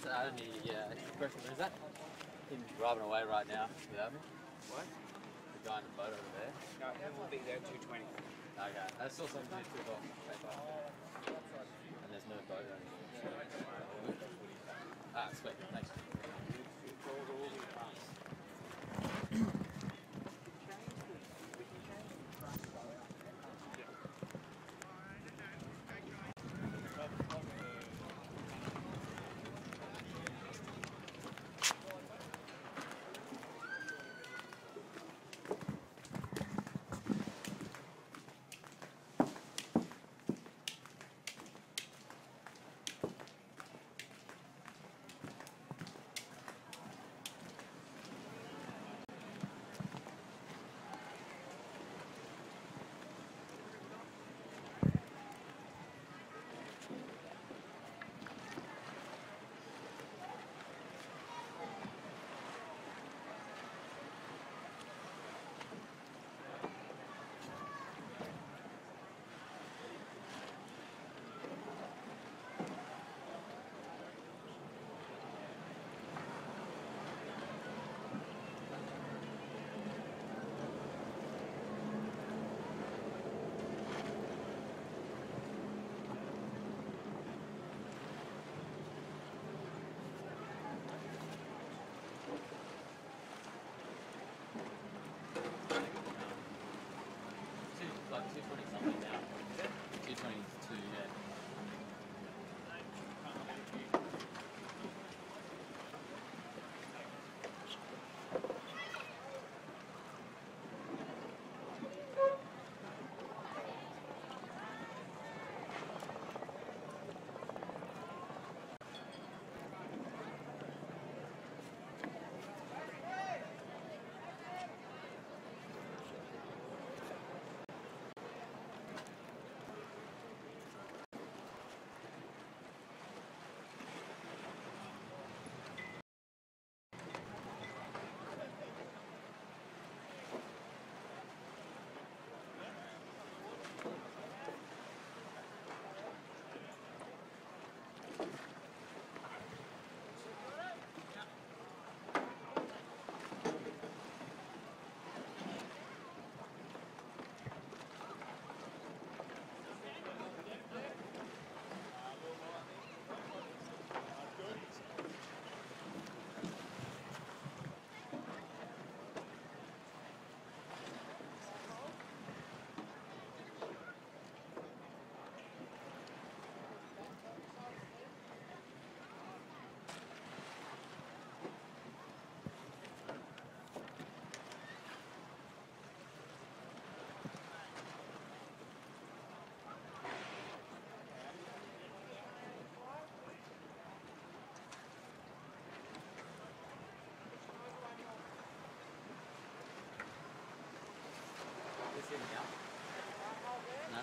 So I don't need, question. Is that him driving away right now without me? What? The guy in the boat over there? No, he will be there at 2:20. Okay, that's still something to do too. And there's no boat or anything. Ah, sweet, thanks. Like 220 something now. 222, yeah. Is it now? No?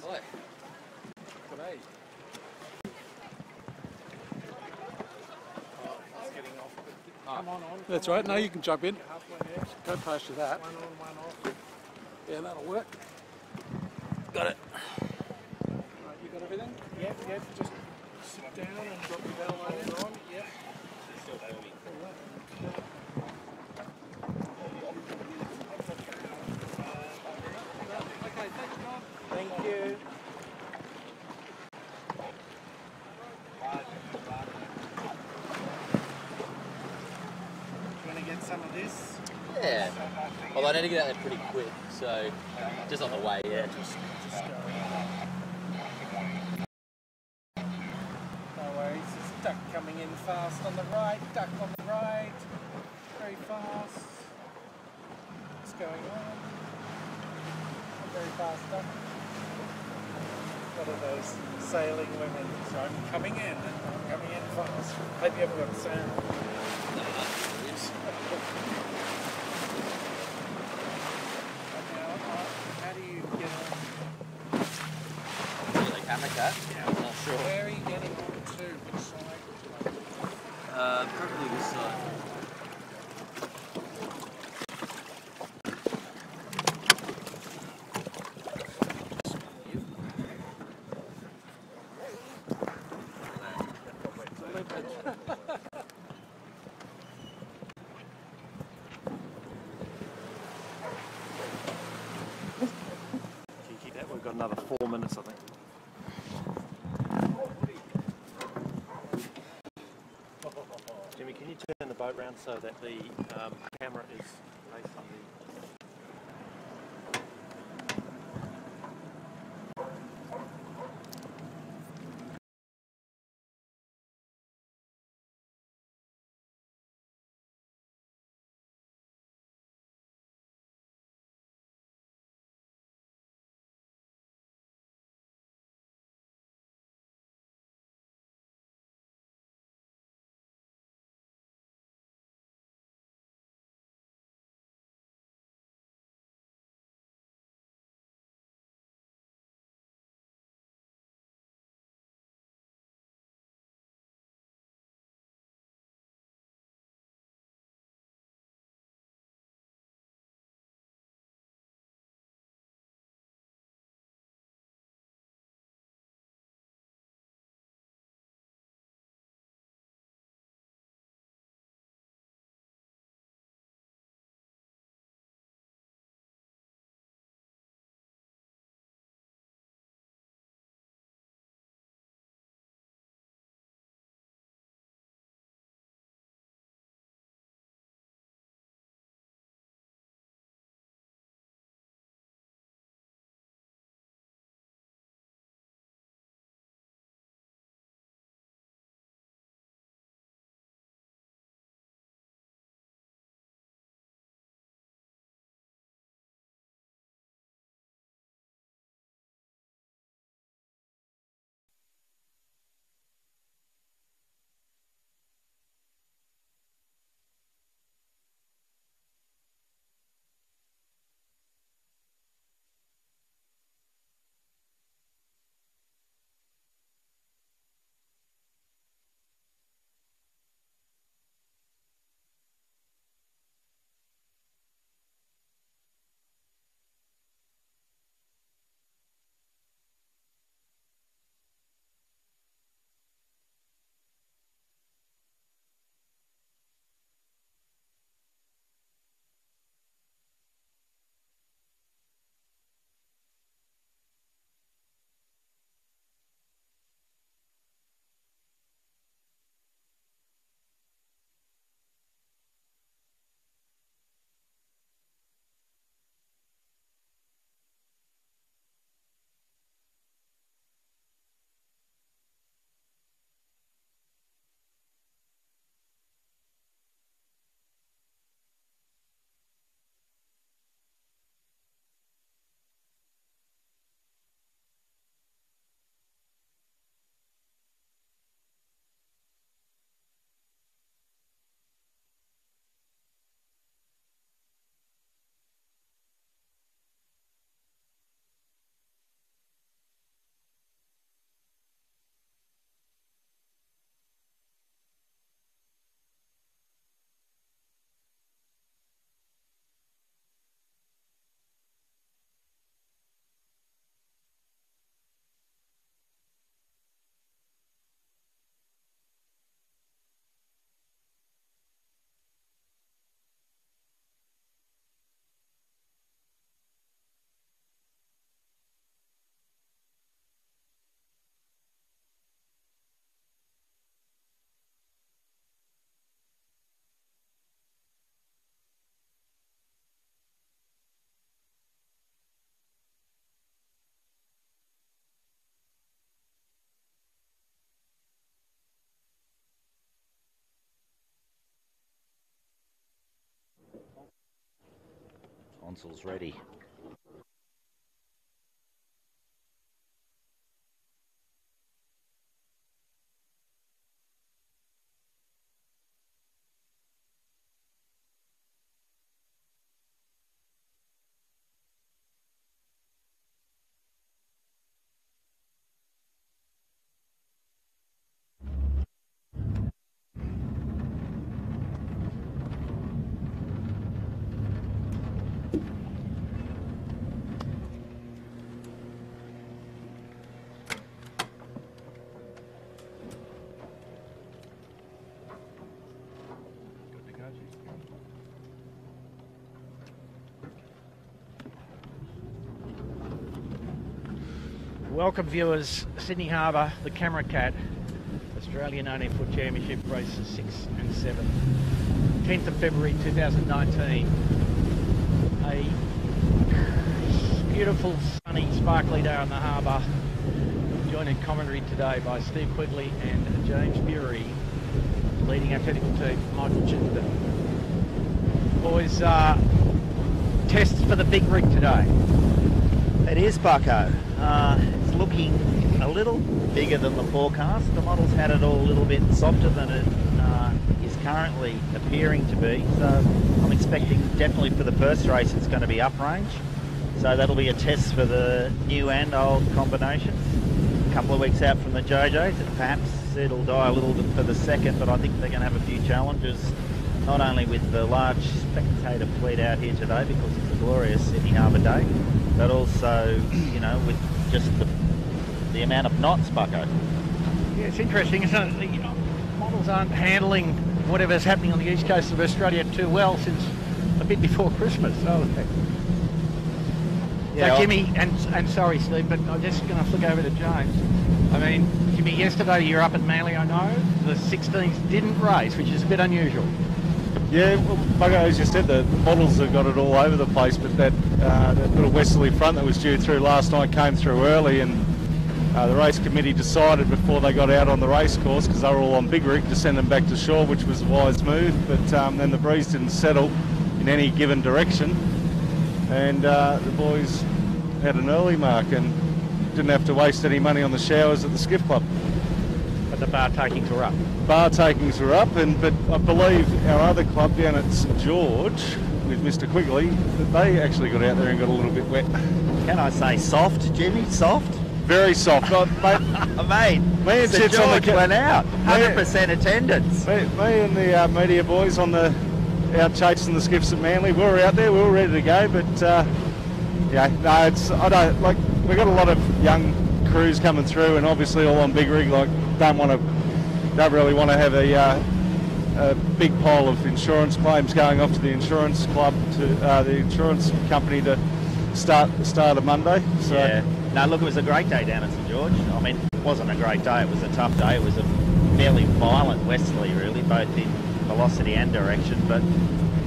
Hello. G'day. Come on. That's right. No, you can jump in. Halfway there. Go past you that. One on, one off. Yeah, that'll work. Got it. Right, you got everything? Yep. Just sit down and drop your bell on. Yep. Still early. Okay, thanks, John. Thank you. You want to get some of this? Yeah. Although I need to get out there pretty quick, so just on the way, yeah. Just go. No worries, there's a duck coming in fast on the right, duck on the right, very fast. What's going on? very fast stuff. One of those sailing women. So I'm coming in fast. Hope you haven't got sound. No, that's And now, how do you get on? yeah, the camera cat? Yeah. I'm not sure. Where are you getting on to? Which side would you like to do? Probably this side. Can you keep that? We've got another 4 minutes, I think. Jimmy, can you turn the boat round so that the camera is facing the... Console's ready. Welcome viewers, Sydney Harbour, the Camera Cat, Australian 18-foot Championship races 6 and 7. 10th of February 2019. A beautiful, sunny, sparkly day on the harbour. Joined in commentary today by Steve Quigley and James Bury, leading our technical team, Michael Chittenden. Boys, tests for the big rig today. It is, Bucko. It's looking a little bigger than the forecast. The model's had it all a little bit softer than it is currently appearing to be. So I'm expecting definitely for the first race it's going to be uprange. So that'll be a test for the new and old combinations. A couple of weeks out from the JJs, and perhaps it'll die a little bit for the second, but I think they're going to have a few challenges, not only with the large spectator fleet out here today because it's a glorious Sydney Harbour day, but also, you know, with just the amount of knots, Bucko. Yeah, it's interesting, isn't it? The models aren't handling whatever's happening on the east coast of Australia too well since a bit before Christmas. So Jimmy, and sorry Steve, but I'm just going to flick over to James. I mean, Jimmy, yesterday you're up at Manly, I know. The 16s didn't race, which is a bit unusual. Yeah, well, Bugger, as you said, the models have got it all over the place, but that little westerly front that was due through last night came through early, and the race committee decided before they got out on the race course, because they were all on big rig, to send them back to shore, which was a wise move, but then the breeze didn't settle in any given direction, and the boys had an early mark and didn't have to waste any money on the showers at the skiff club. But the bar takings were up. Bar takings were up, but I believe our other club down at St George with Mr Quigley, that they actually got out there and got a little bit wet. Can I say soft, Jimmy? Soft? Very soft. Mate, me and St George went out. 100% attendance. Me and the media boys on the out chasing the skiffs at Manly, we were out there, we were ready to go, but yeah, no, it's, I don't, like, we've got a lot of young crews coming through, and obviously all on big rig, like, don't really want to have a big pile of insurance claims going off to the insurance club, to the insurance company to start a Monday. So. Yeah. No, look, it was a great day down at St George. I mean, it wasn't a great day, it was a tough day. It was a fairly violent westerly, really, both in velocity and direction, but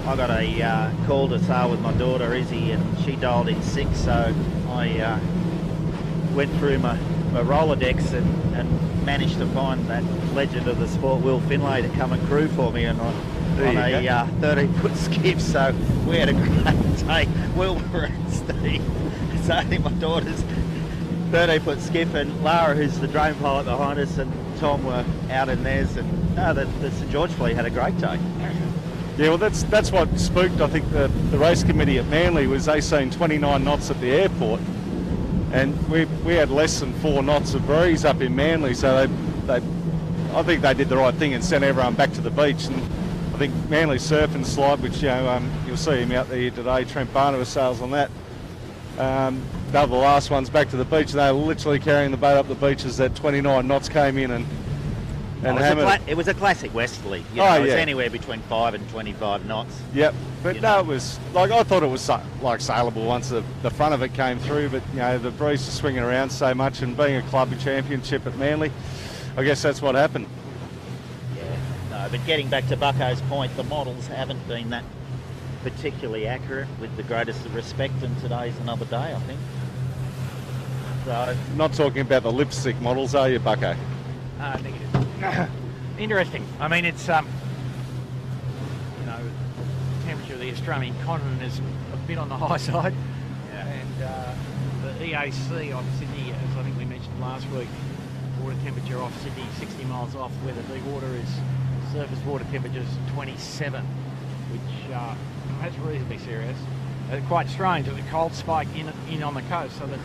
I got a call to sail with my daughter Izzy, and she dialed in sick, so I went through my Rolodex and managed to find that legend of the sport, Will Finlay, to come and crew for me on a 13-foot skiff. So we had a great day. Wilbur and Steve, it's only my daughter's 13-foot skiff, and Lara, who's the drone pilot behind us, and Tom were out in theirs, and no, the St George fleet had a great day. Yeah, well, that's what spooked, I think, the race committee at Manly, was they seen 29 knots at the airport, and we had less than 4 knots of breeze up in Manly, so I think they did the right thing and sent everyone back to the beach. And I think Manly Surf and Slide, which, you know, you'll see him out there today, Trent Barnabas sails on that. They were the last ones back to the beach, and they were literally carrying the boat up the beach as that 29 knots came in and hammered. It was a classic westerly. You know, it was anywhere between 5 and 25 knots. Yep, but it was, like, I thought it was like sailable once the front of it came through, but, you know, the breeze was swinging around so much, and being a club championship at Manly, I guess that's what happened. Yeah, no, but getting back to Bucko's point, the models haven't been that particularly accurate, with the greatest of respect, and today's another day, I think. So, not talking about the lipstick models, are you, Bucko? Negative. Interesting. I mean, it's you know, the temperature of the Australian continent is a bit on the high side, and the EAC off Sydney, as I think we mentioned last week, water temperature off Sydney 60 miles off where the deep water is, surface water temperature is 27, which that's reasonably serious. Quite strange that the cold spike in on the coast, so that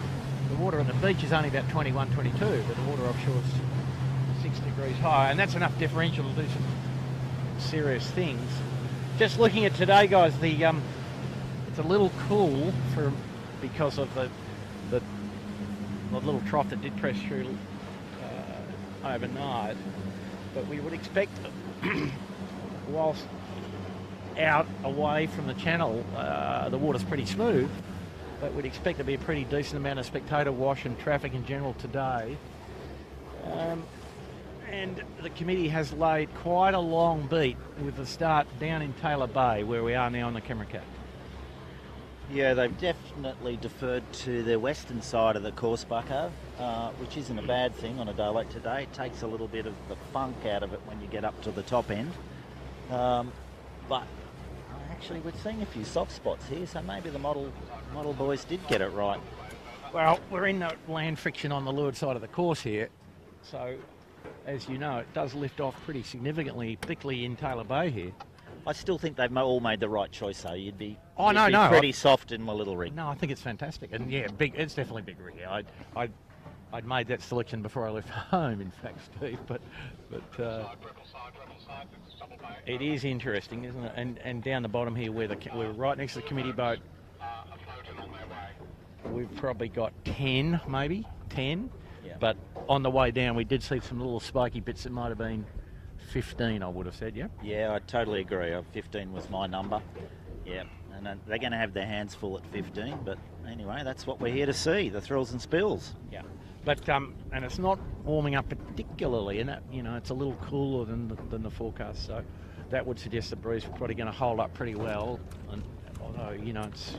the water at the beach is only about 21, 22, but the water offshore is 6 degrees high, and that's enough differential to do some serious things. Just looking at today, guys, it's a little cool because of the little trough that did press through overnight, but we would expect whilst out away from the channel the water's pretty smooth, but we'd expect to be a pretty decent amount of spectator wash and traffic in general today. And the committee has laid quite a long beat with the start down in Taylor Bay, where we are now on the camera cat. Yeah, they've definitely deferred to the western side of the course, Bucko, which isn't a bad thing on a day like today. It takes a little bit of the funk out of it when you get up to the top end. But actually, we're seeing a few soft spots here, so maybe the model boys did get it right. Well, we're in the land friction on the leeward side of the course here, so as you know, it does lift off pretty significantly, particularly in Taylor Bay here. I still think they've all made the right choice, though. You'd be pretty soft in my little rig. No, I think it's fantastic, and yeah, big. It's definitely big rig. I'd made that selection before I left home, in fact, Steve. But it is interesting, isn't it? And down the bottom here, we're right next to the committee boat. We've probably got 10, maybe 10. Yeah. But on the way down, we did see some little spiky bits that might have been 15, I would have said, yeah? Yeah, I totally agree. 15 was my number. Yeah, and they're going to have their hands full at 15, but anyway, that's what we're here to see, the thrills and spills. Yeah, but and it's not warming up particularly, and it's a little cooler than the forecast, so that would suggest the breeze is probably going to hold up pretty well, and although, it's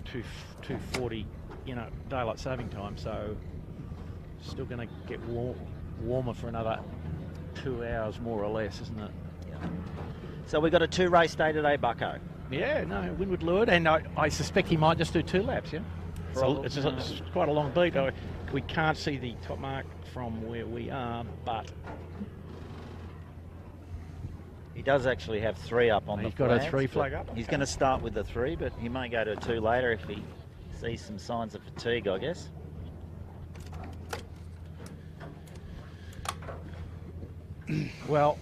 2:40, daylight saving time, so still going to get warmer for another 2 hours more or less, isn't it? Yeah. So we've got a 2-race day today, Bucko. Yeah, no, windward leeward, and I suspect he might just do 2 laps, yeah? So it's quite a long beat. We can't see the top mark from where we are, but he does actually have 3 up on the flags. He's got a 3 flag up. He's going to start with the 3, but he may go to a 2 later if he sees some signs of fatigue, I guess. Well,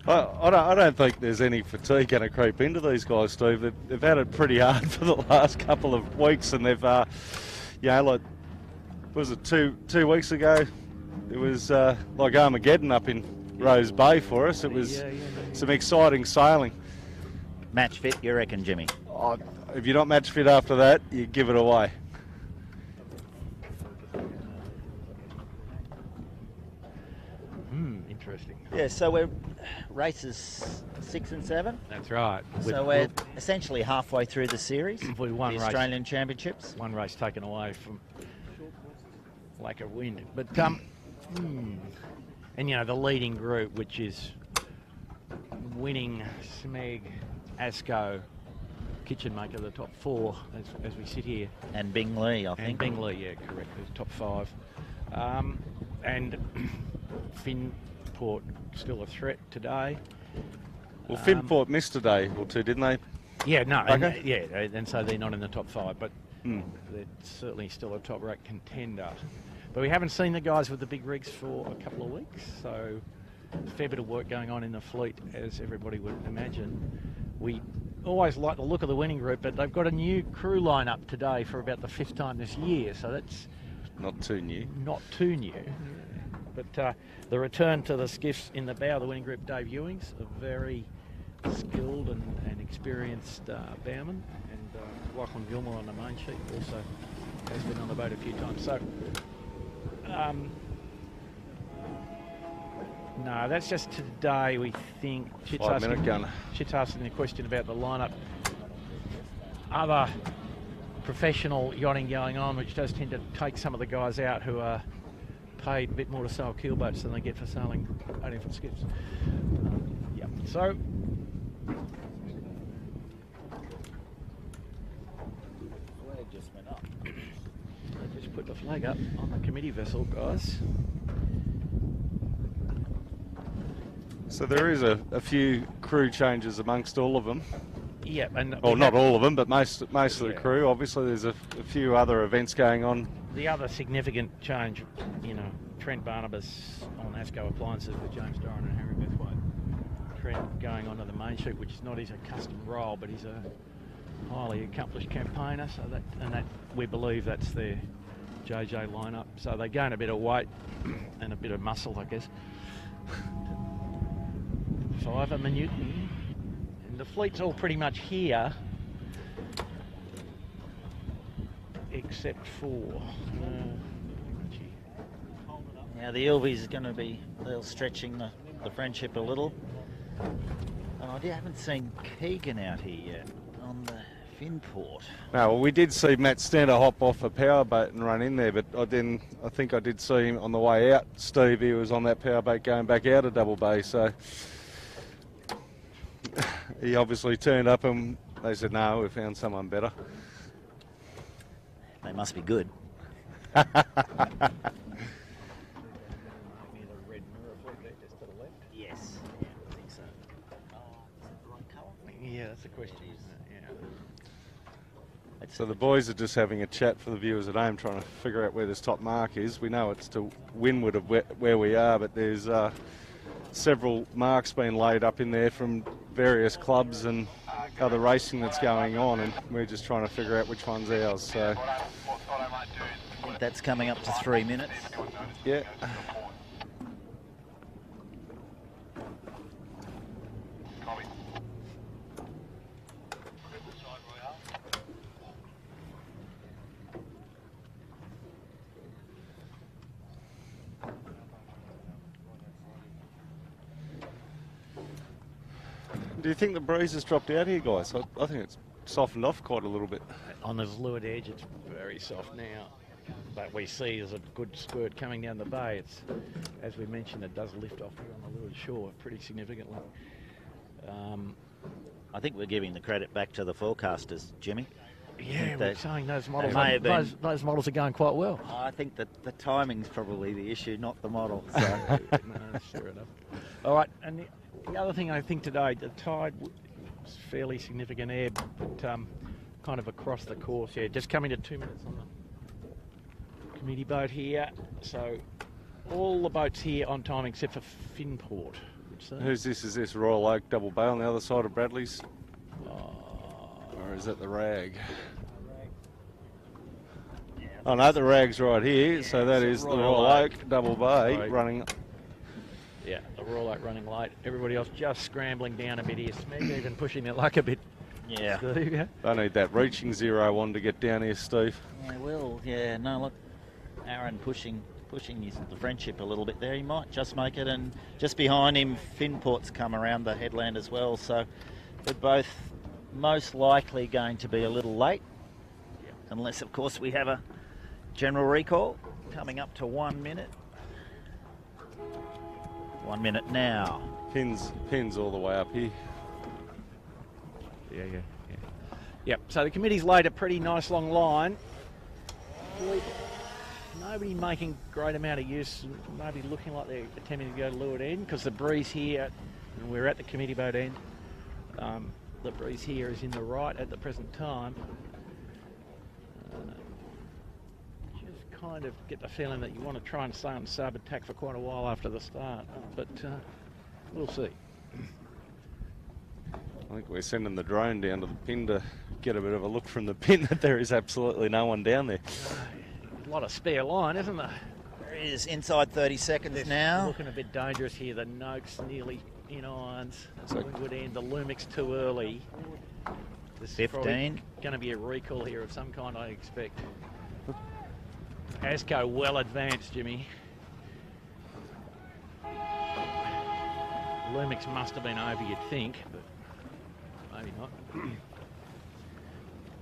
I don't think there's any fatigue going to creep into these guys, Steve. They've had it pretty hard for the last couple of weeks, and they've, was it 2 weeks ago? It was like Armageddon up in Rose Bay for us. It was some exciting sailing. Match fit, you reckon, Jimmy? If you're not match fit after that, you give it away. Interesting. Yeah, so we're races 6 and 7. That's right. So we're essentially halfway through the series, with one the race, Australian Championships. One race taken away from lack of wind. But and the leading group, which is Winning, Smeg, Asco, Kitchen Maker, the top 4 as we sit here. And Bingley, I think. And Bingley, yeah, correct. The top 5. And Finport still a threat today. Well, Finport missed a day or 2, didn't they? Yeah, no, Okay. and so they're not in the top 5, but they're certainly still a top ranked contender. But we haven't seen the guys with the big rigs for a couple of weeks, so a fair bit of work going on in the fleet, as everybody would imagine. We always like the look of the winning group, but they've got a new crew lineup today for about the 5th time this year, so that's not too new. Not too new. But the return to the skiffs in the bow of the winning group, Dave Ewings, a very skilled and experienced bowman, and Lachlan Gilmore on the main sheet also has been on the boat a few times. So, no, that's just today, we think. Chit's asking the question about the lineup. Other professional yachting going on, which does tend to take some of the guys out who are paid a bit more to sail keelboats than they get for sailing 18-foot skiffs. So Flag just went up. I just put the flag up on the committee vessel, guys. So there is a few crew changes amongst all of them. Yeah, and not all of them, but most of the crew. Obviously, there's a few other events going on. The other significant change, Trent Barnabas on ASCO Appliances with James Doran and Harry Bethwaite. Trent going on to the main sheet, which is not his accustomed role, but he's a highly accomplished campaigner. So that we believe that's their JJ lineup. So they gain a bit of weight and a bit of muscle, I guess. 5 Newton. And the fleet's all pretty much here. except for... Now the Ilvies are going to be stretching the Friendship a little. And I haven't seen Keegan out here yet on the Finport. No, well, we did see Matt Stanner hop off a powerboat and run in there, but I think I did see him on the way out. Steve, he was on that powerboat going back out of Double Bay, so he obviously turned up and they said, no, we found someone better. They must be good. Yes, yeah, I think so. Oh, is that the right colour? Yeah, that's the question, isn't it? Yeah. So the boys are just having a chat for the viewers at home, trying to figure out where this top mark is. We know it's to windward of where we are, but there's several marks being laid up in there from various clubs and other racing that's going on, and we're just trying to figure out which one's ours. So I think that's coming up to 3 minutes. yeah. Do you think the breeze has dropped out here, guys? I think it's softened off quite a little bit. On the leeward edge, it's very soft now. But we see there's a good squirt coming down the bay. It's, as we mentioned, it does lift off here on the leeward shore pretty significantly. I think we're giving the credit back to the forecasters, Jimmy. Yeah, we're saying those models, may have been, those models are going quite well. I think that the timing's probably the issue, not the model. So. No, fair enough. All right, and the other thing I think today, the tide was fairly significant ebb, but kind of across the course. Yeah, just coming to 2 minutes on the committee boat here. So all the boats here on time except for Finport. Who's this? Is this Royal Oak Double Bay on the other side of Bradley's? Or is that the Rag? Oh no, the Rag's right here. Yeah, so that is the Royal Oak Double Bay running. Yeah, the Royal Oak running late. Everybody else just scrambling down a bit here. Smeg even pushing their luck a bit. Yeah. Steve, yeah. They need that reaching 0-1 to get down here, Steve. Yeah, well, yeah, no, look, Aaron pushing the Friendship a little bit there. He might just make it, and just behind him, Finport's come around the headland as well. So they're both most likely going to be a little late, unless, of course, we have a general recall coming up to 1 minute. 1 minute now. Pins all the way up here. Yeah. Yep, so the committee's laid a pretty nice long line. Nobody making great amount of use, maybe looking like they're attempting to go to leeward end, because the breeze here, and we're at the committee boat end, the breeze here is in the right at the present time. Just kind of get the feeling that you want to try and stay on starboard tack for quite a while after the start, but we'll see. I think we're sending the drone down to the pin to get a bit of a look from the pin that there is absolutely no one down there. A lot of spare line, isn't there? There is inside 30 seconds now. Looking a bit dangerous here. The Noakes nearly in irons. So would end. The Lumix too early. This 15. Is going to be a recall here of some kind, I expect. Asco well advanced, Jimmy. Lumix must have been over, you'd think, but maybe not.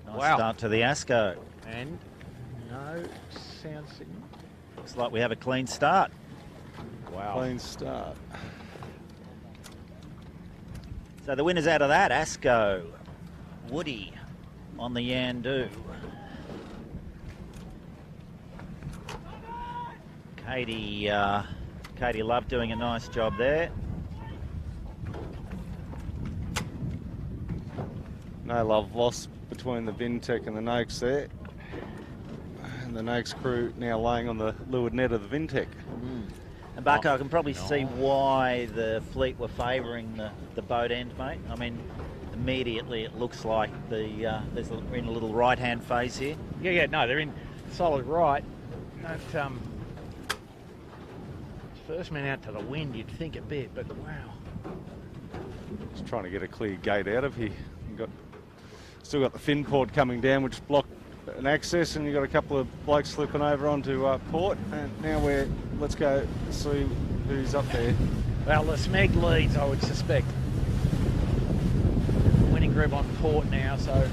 Nice start to the Asco. And no sound signal. Looks like we have a clean start. Wow. Clean start. So the winners out of that, Asco, Woody on the Yandu. Katie Love doing a nice job there. No love lost between the Vintech and the Noakes there. And the Noakes crew now laying on the leeward net of the Vintech. And Bucko, I can probably see why the fleet were favouring the boat end, mate. I mean, immediately it looks like we're in a little right-hand phase here. Yeah, no, they're in solid right. First man out to the wind, you'd think a bit, but wow. Just trying to get a clear gate out of here. Still got the Finport coming down, which blocked an access, and you've got a couple of blokes slipping over onto port, and now let's go see who's up there. Well, the Smeg leads, I would suspect. Winning group on port now, so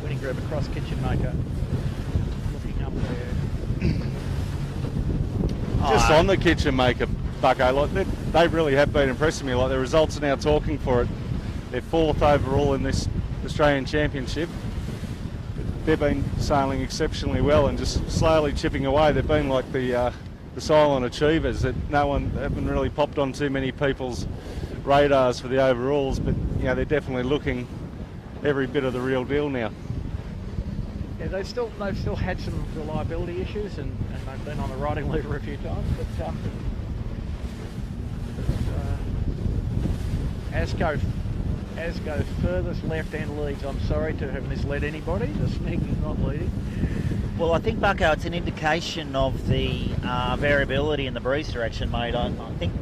winning group across Kitchen Maker. Looking up there. Just on the Kitchen Maker, Bucko, like they really have been impressing me. Like, the results are now talking for it. They're 4th overall in this Australian Championship. They've been sailing exceptionally well and just slowly chipping away. They've been like the silent achievers that haven't really popped on too many people's radars for the overalls, but they're definitely looking every bit of the real deal now. Yeah, they've still had some reliability issues, and they've been on the riding lever a few times. But Asco furthest left-hand leads. I'm sorry to have misled anybody. The Smeg is not leading. Well, I think, Bucko, it's an indication of the variability in the breeze direction, mate. I think,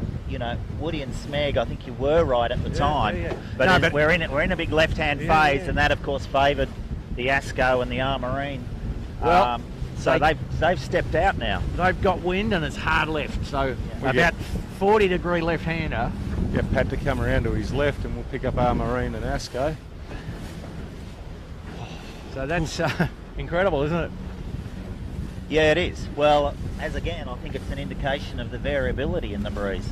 Woody and Smeg, I think you were right at the time. Yeah. But we're in a big left-hand phase, and that, of course, favoured the Asco and the Armarine. Well, so they've stepped out now. They've got wind and it's hard left, so about 40-degree left-hander. Get Pat to come around to his left, and we'll pick up Armarine and Asco. So that's incredible, isn't it? Yeah, it is. Well, I think it's an indication of the variability in the breeze.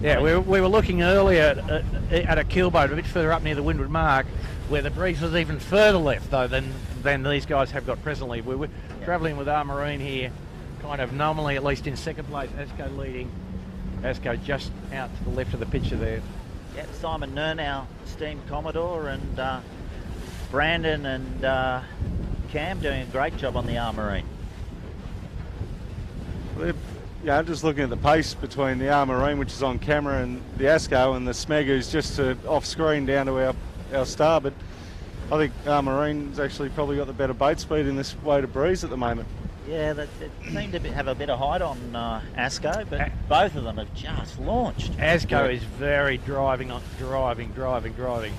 Yeah, we were looking earlier at a keelboat a bit further up near the windward mark, where the breeze was even further left, though, than these guys have got presently. We were travelling with Armarine here, kind of nominally, at least in second place. Asco leading. Asco just out to the left of the picture there. Yeah, Simon Nernau, Steam Commodore, and Brandon and Cam doing a great job on the Armarine. Yeah, just looking at the pace between the Armarine, which is on camera, and the Asco, and the Smeg, who's just off screen down to our starboard. I think Armarine's actually probably got the better boat speed in this weight of breeze at the moment. Yeah, they seem to have a bit of height on Asco, but both of them have just launched. Asco is very driving,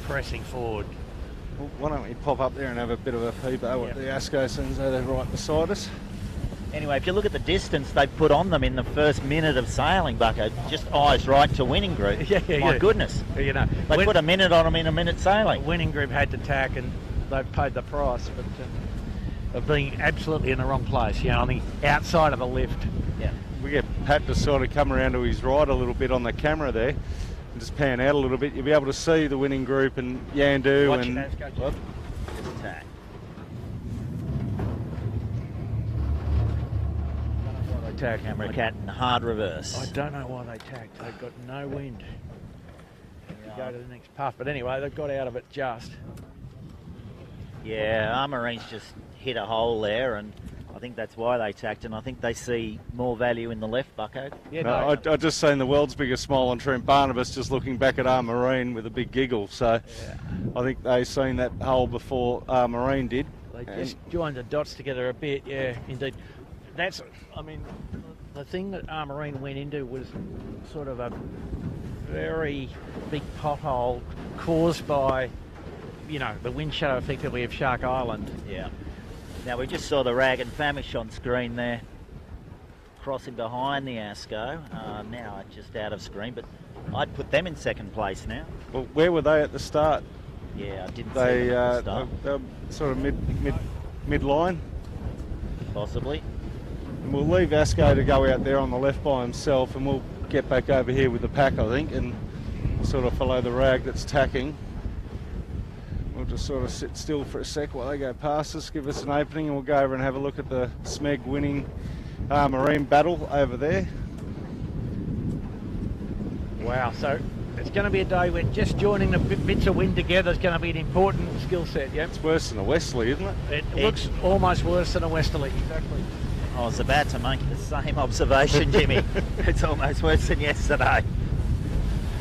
pressing forward. Well, why don't we pop up there and have a bit of a peep at what the Asco sends over right beside us. Anyway, if you look at the distance they put on them in the first minute of sailing, Bucko, just eyes right to winning group. My goodness. They put a minute on them in a minute sailing. Winning group had to tack, and they've paid the price of being absolutely in the wrong place, on the outside of the lift. Yeah. We get Pat to sort of come around to his right a little bit on the camera there, and just pan out a little bit. You'll be able to see the winning group and Yandu. Watch and Asco. Attack. Tack. Camera cat in hard reverse. I don't know why they tacked. They've got no wind. Go to the next puff, but anyway, they've got out of it just. Yeah, Armarine's just hit a hole there, and I think that's why they tacked, and I think they see more value in the left, Bucko. Yeah, I just seen the world's biggest smile on Trent Barnabas just looking back at Armarine with a big giggle, so I think they seen that hole before Armarine did. They just joined the dots together a bit, yeah, indeed. The thing that Armarine went into was sort of a very big pothole caused by, the wind shadow effectively of Shark Island. Yeah. Now we just saw the Rag and Famish on screen there, crossing behind the Asco. Now just out of screen, but I'd put them in second place now. Well, where were they at the start? Yeah, I didn't see them at the start. They were sort of mid-line. Possibly. And we'll leave Asco to go out there on the left by himself, and we'll get back over here with the pack, I think, and sort of follow the Rag that's tacking. We'll just sort of sit still for a sec while they go past us, give us an opening, and we'll go over and have a look at the Smeg winning Marine battle over there. Wow, so it's going to be a day when just joining the bits of wind together is going to be an important skill set, yeah? It's worse than a westerly, isn't it? It looks almost worse than a westerly, exactly. I was about to make the same observation, Jimmy. It's almost worse than yesterday.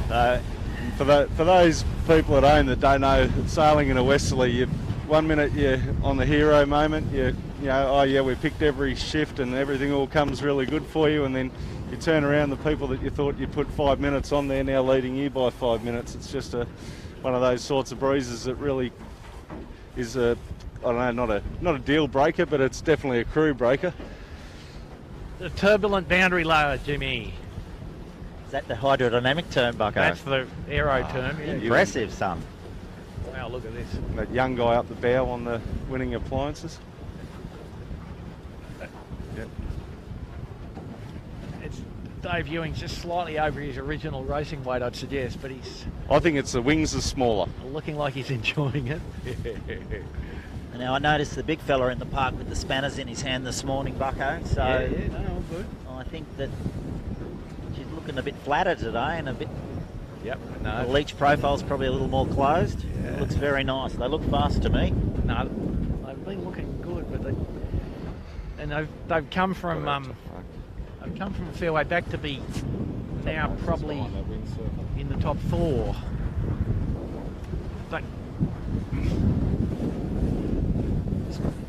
For those people at home that don't know, sailing in a westerly, 1 minute you're on the hero moment, we picked every shift and everything all comes really good for you, and then you turn around, the people that you thought you'd put 5 minutes on, they're now leading you by 5 minutes. It's just one of those sorts of breezes that really is I don't know, not a deal breaker, but it's definitely a crew breaker. The turbulent boundary layer, Jimmy. Is that the hydrodynamic term, Bucko? That's the aero term. Yeah. Impressive, son. Wow, look at this. That young guy up the bow on the winning appliances. Yep. It's Dave Ewing's just slightly over his original racing weight, I'd suggest, but he's I think it's the wings are smaller. looking like he's enjoying it. Now, I noticed the big fella in the park with the spanners in his hand this morning, Bucko. So no, all good. I think that she's looking a bit flatter today and a bit. Yep, The no. leach profile's probably a little more closed. Yeah. Looks very nice. They look fast to me. No, they've been looking good, but they've come from they've come from a fair way back to be now probably in the top 4. But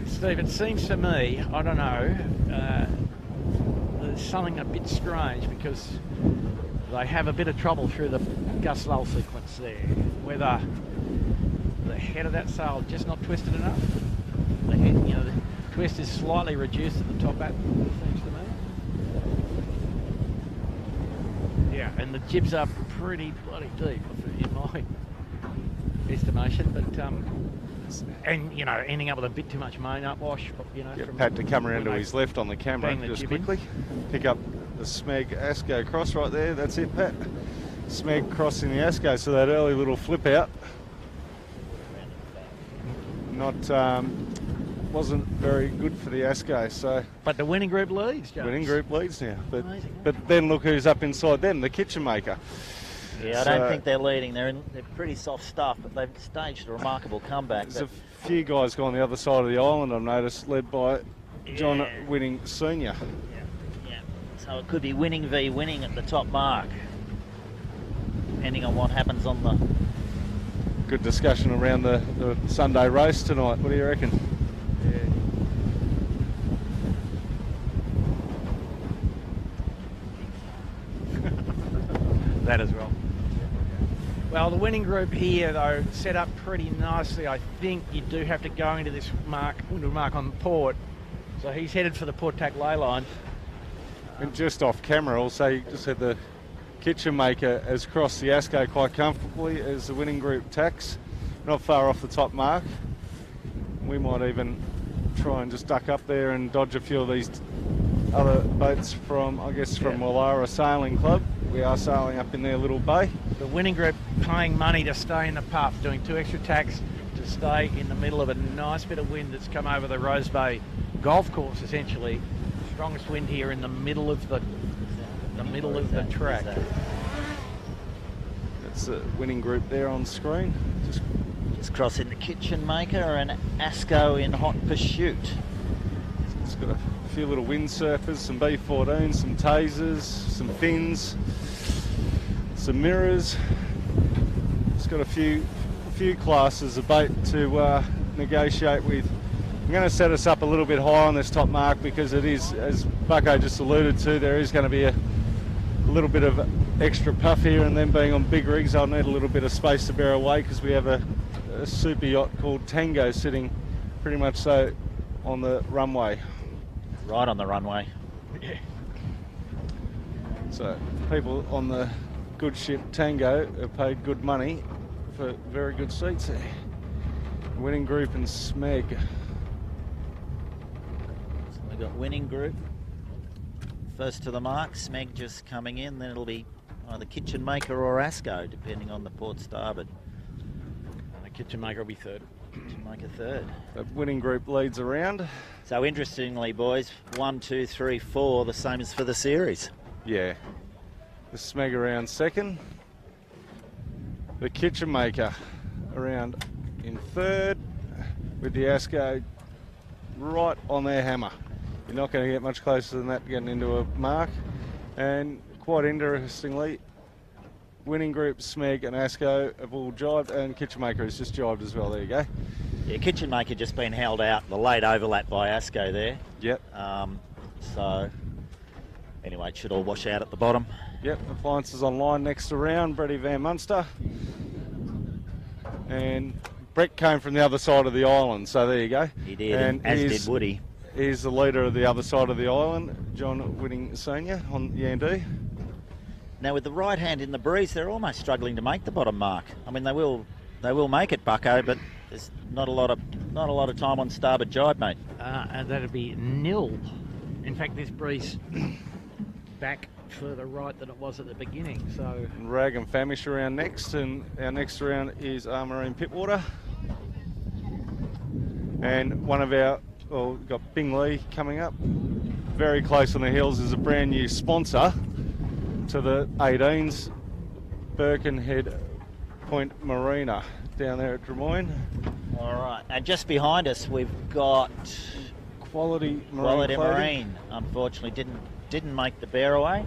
Steve, it seems to me, I don't know, there's something a bit strange because they have a bit of trouble through the gust lull sequence there. Whether the head of that sail just not twisted enough. The head, the twist is slightly reduced at the top end, it seems to me. Yeah, and the jibs are pretty bloody deep in my estimation, but and ending up with a bit too much main upwash, Get Pat to come around to his left on the camera bang the just jib in. quickly. Pick up the Smeg Asco cross right there. That's it, Pat. Smeg crossing the Asco, so that early little flip out wasn't very good for the Asco. So But the winning group leads, James. winning group leads now. Amazing, But then look who's up inside them, the kitchen maker. Yeah, I don't think they're leading. They're pretty soft stuff, but they've staged a remarkable comeback. There's a few guys gone the other side of the island, I've noticed, led by John Winning Senior. Yeah. So it could be winning v winning at the top mark, depending on what happens on the. Good discussion around the Sunday race tonight. What do you reckon? That as well. Well, the winning group here, though, set up pretty nicely. I think you do have to go into this mark on the port. So he's headed for the port tack ley line. And just off camera, also, you just had the kitchen maker has crossed the Asco quite comfortably as the winning group tacks. Not far off the top mark. We might even try and just duck up there and dodge a few of these other boats from Wallara Sailing Club. We are sailing up in their little bay. The winning group paying money to stay in the puff, doing 2 extra tacks to stay in the middle of a nice bit of wind that's come over the Rose Bay golf course, essentially. Strongest wind here in the middle of the track. That's the winning group there on screen. Just crossing the kitchen maker and Asco in hot pursuit. It's got a few little windsurfers, some B14s, some tasers, some fins, some mirrors. It's got a few classes of boat to negotiate with. I'm going to set us up a little bit high on this top mark because it is, as Bucko just alluded to, there is going to be a little bit of extra puff here, and then being on big rigs I'll need a little bit of space to bear away because we have a super yacht called Tango sitting pretty much so on the runway. Right on the runway. Yeah. So people on the good ship Tango have paid good money for very good seats there. Winning group and Smeg. So we've got winning group first to the mark. Smeg just coming in. Then it'll be either kitchen maker or Asco, depending on the port starboard. And the kitchen maker will be third. Kitchen maker third. The winning group leads around. So interestingly, boys, 1, 2, 3, 4, the same as for the series. Yeah. The Smeg around second. The kitchen maker around in third, with the Asco right on their hammer. You're not going to get much closer than that getting into a mark. And quite interestingly, winning group Smeg and Asco have all jibed, and kitchen maker has just jibed as well. There you go. Yeah, kitchen maker just been held out. The late overlap by Asco there. Yep. So anyway, it should all wash out at the bottom. Yep, appliances online next around, Brady Van Munster. And Brett came from the other side of the island, so there you go. He did, as did Woody. He's the leader of the other side of the island, John Whitting Senior on Yandee. Now with the right hand in the breeze, they're almost struggling to make the bottom mark. I mean, they will make it, Bucko, but there's not a lot of time on starboard jibe, mate. And that'd be nil. In fact, this breeze back further right than it was at the beginning. So Rag and Famish around next, and our next round is Marine Pitwater. And one of our, well, we've got Bing Lee coming up. Very close on the heels is a brand new sponsor to the 18s, Birkenhead Point Marina down there at Des Moines. All right, and just behind us we've got Quality Quality Marine. Marine. Unfortunately, didn't make the bear away.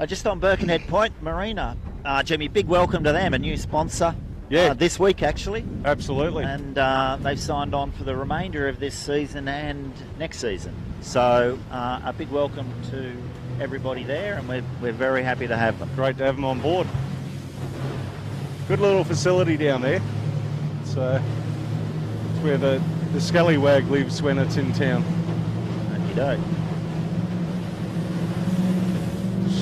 Just on Birkenhead Point Marina, Jimmy, big welcome to them, a new sponsor. Yeah, this week actually. Absolutely. And they've signed on for the remainder of this season and next season. So a big welcome to everybody there, and we're very happy to have them. Great to have them on board. Good little facility down there. So it's where the scallywag lives when it's in town. Okey-doke.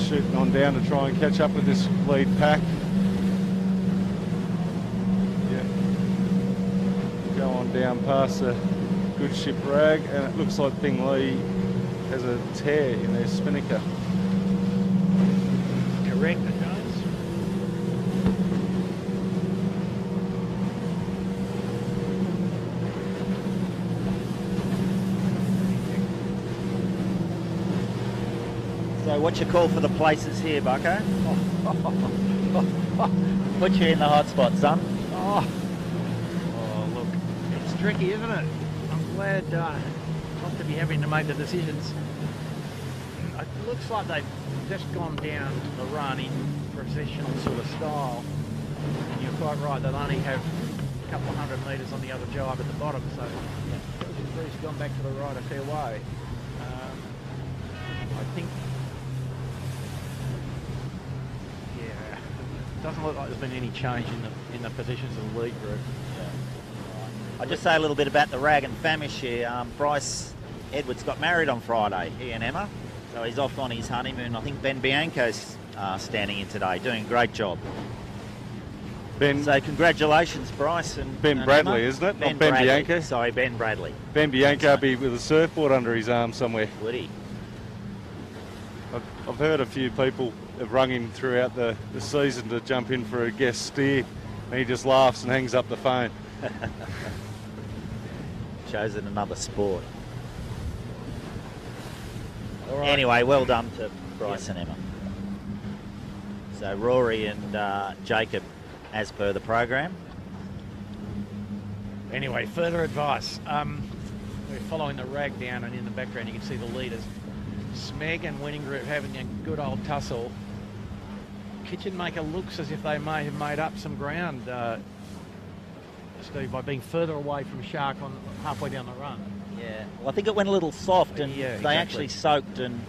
Shooting on down to try and catch up with this lead pack. Yeah. Go on down past the good ship Rag, and it looks like Bing Lee has a tear in their spinnaker. correct, it does. So what you call for the places here, Bucko? Put you in the hot spot, son. Oh, look, it's tricky, isn't it? I'm glad not to be having to make the decisions. It looks like they've just gone down the run in processional sort of style. And you're quite right, they'll only have a couple of 100 metres on the other jibe at the bottom, so the breeze has gone back to the right a fair way. I think, yeah, it doesn't look like there's been any change in the positions of the lead group. I'll just say a little bit about the Rag and Famish here. Bryce Edwards got married on Friday, he and Emma. So he's off on his honeymoon. I think Ben Bianco's standing in today, doing a great job. Ben, So congratulations, Bryce and Ben and Bradley, Emma. isn't it? Not Ben Bradley. Bianco? Sorry, Ben Bradley. Ben Bianco be with a surfboard under his arm somewhere. Woody. I've heard a few people have rung him throughout the season to jump in for a guest steer, and he just laughs and hangs up the phone. Chosen another sport. Anyway, well done to Bryce and Emma. So Rory and Jacob, as per the program. Anyway, further advice. We're following the Rag down, and in the background you can see the leaders. Smeg and Winning Group having a good old tussle. Kitchen Maker looks as if they may have made up some ground, Steve, by being further away from Shark on halfway down the run. Yeah, well, I think it went a little soft, and Yeah, they exactly. actually soaked and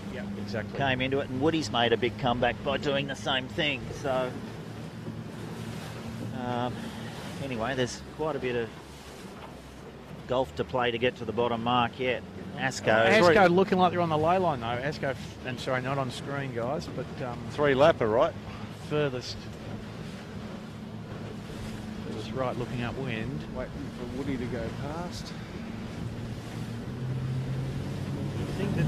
Exactly. came into it, and Woody's made a big comeback by doing the same thing. So anyway, there's quite a bit of golf to play to get to the bottom mark yet. Asco looking like they're on the lay line though. Asco, and sorry, not on screen, guys, but Three lapper, right? furthest right, looking upwind. Waiting for Woody to go past. You think that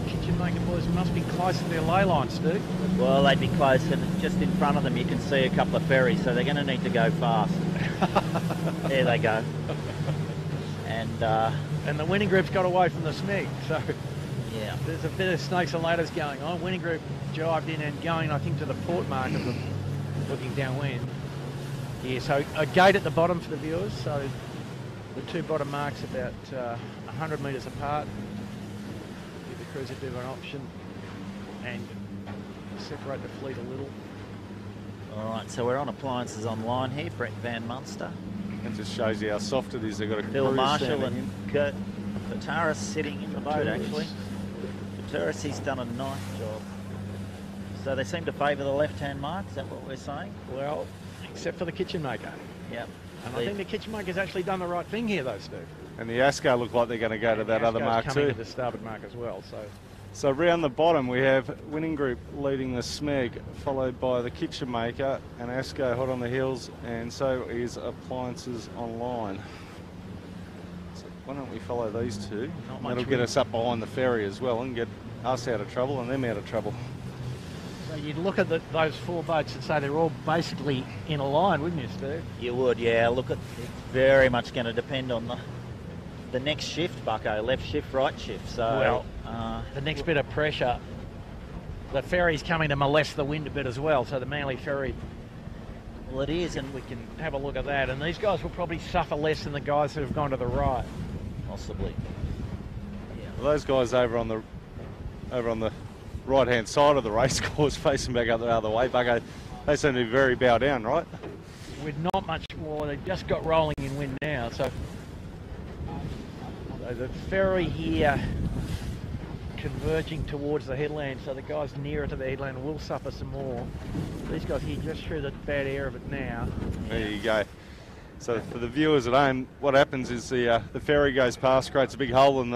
Kitchen Maker boys must be close to their lay line, Steve? Well, they'd be close, and just in front of them you can see a couple of ferries, so they're going to need to go fast. There they go. And the Winning Group's got away from the Smeg, so Yeah. there's a bit of snakes and ladders going on. Winning Group jived in and going, I think, to the port mark of them, looking downwind. Yeah, so a gate at the bottom for the viewers, so the two bottom marks about 100 metres apart. Give the cruiser a bit of an option and separate the fleet a little. All right, so we're on appliances online here. Brett Van Munster, That just shows you how soft it is. They've got a Phil cruise Marshall, standing and in. Kurt Fataris sitting in the boat, actually. Fataris, he's done a nice job. So they seem to favour the left-hand mark, is that what we're saying? Well, except for the Kitchen Maker. Yep. And I think the Kitchenmaker's actually done the right thing here, though, Steve. And the Asco look like they're going to go to that other mark coming too. to the starboard mark as well. So round the bottom we have Winning Group leading the Smeg, followed by the Kitchenmaker and Asco hot on the heels, and so is Appliances Online. So why don't we follow these two? That'll get us up behind the ferry as well and get us out of trouble and them out of trouble. So you'd look at those 4 boats and say they're all basically in a line, wouldn't you, Steve? You would, yeah. Look, it's very much going to depend on the next shift, Bucko. Left shift, right shift. So the next bit of pressure, the ferry's coming to molest the wind a bit as well. So the Manly ferry. Well, it is, and we can have a look at that. And these guys will probably suffer less than the guys who have gone to the right. Possibly. Yeah. Well, those guys over on the right-hand side of the race course, facing back up the other way, Bucko, they seem to be very bow down, right? With not much more, they've just got rolling in wind now. So the ferry here converging towards the headland, so the guys nearer to the headland will suffer some more. These guys here just through the bad air of it now. There you go. So for the viewers at home, what happens is the ferry goes past, creates a big hole in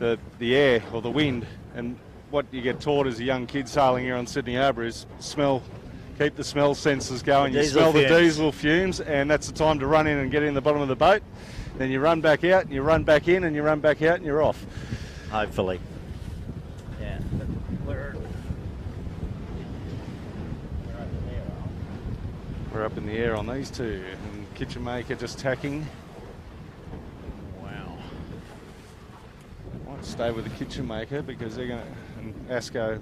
the air or the wind, and what you get taught as a young kid sailing here on Sydney Harbour is keep the smell sensors going. You smell the diesel fumes, and that's the time to run in and get in the bottom of the boat. Then you run back out, and you run back in, and you run back out, and you're off. Hopefully. Yeah. We're up in the air on these two, and Kitchenmaker just tacking. Wow. Might stay with the Kitchenmaker because they're going to. And Asco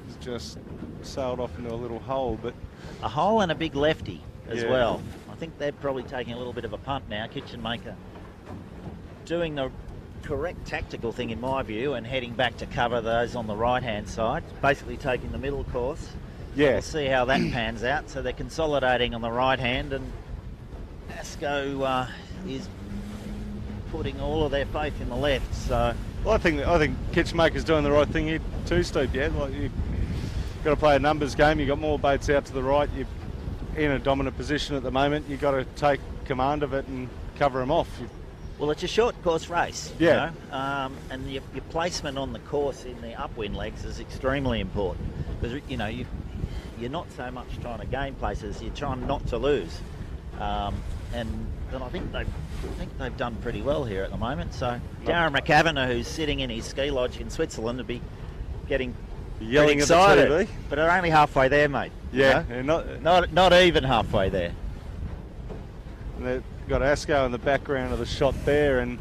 has just sailed off into a little hole, but a hole and a big lefty as Yeah. well. I think they're probably taking a little bit of a punt now. Kitchenmaker doing the correct tactical thing in my view and heading back to cover those on the right-hand side, basically taking the middle course. yeah. We'll see how that pans out. So they're consolidating on the right hand, and Asco is putting all of their faith in the left. So Well, I think Kitchenmaker's doing the right thing here too, Steve. Yeah, like you've got to play a numbers game. You've got more boats out to the right. You're in a dominant position at the moment. You've got to take command of it and cover them off. well, it's a short course race, Yeah. you know, and your placement on the course in the upwind legs is extremely important because you know you're not so much trying to gain places, you're trying not to lose, and I think they've done pretty well here at the moment. So Darren McCavanagh, who's sitting in his ski lodge in Switzerland, will be getting Yelling pretty at the excited, TV. but they're only halfway there, mate. Yeah, you know? and not even halfway there. and they've got Asco in the background of the shot there, and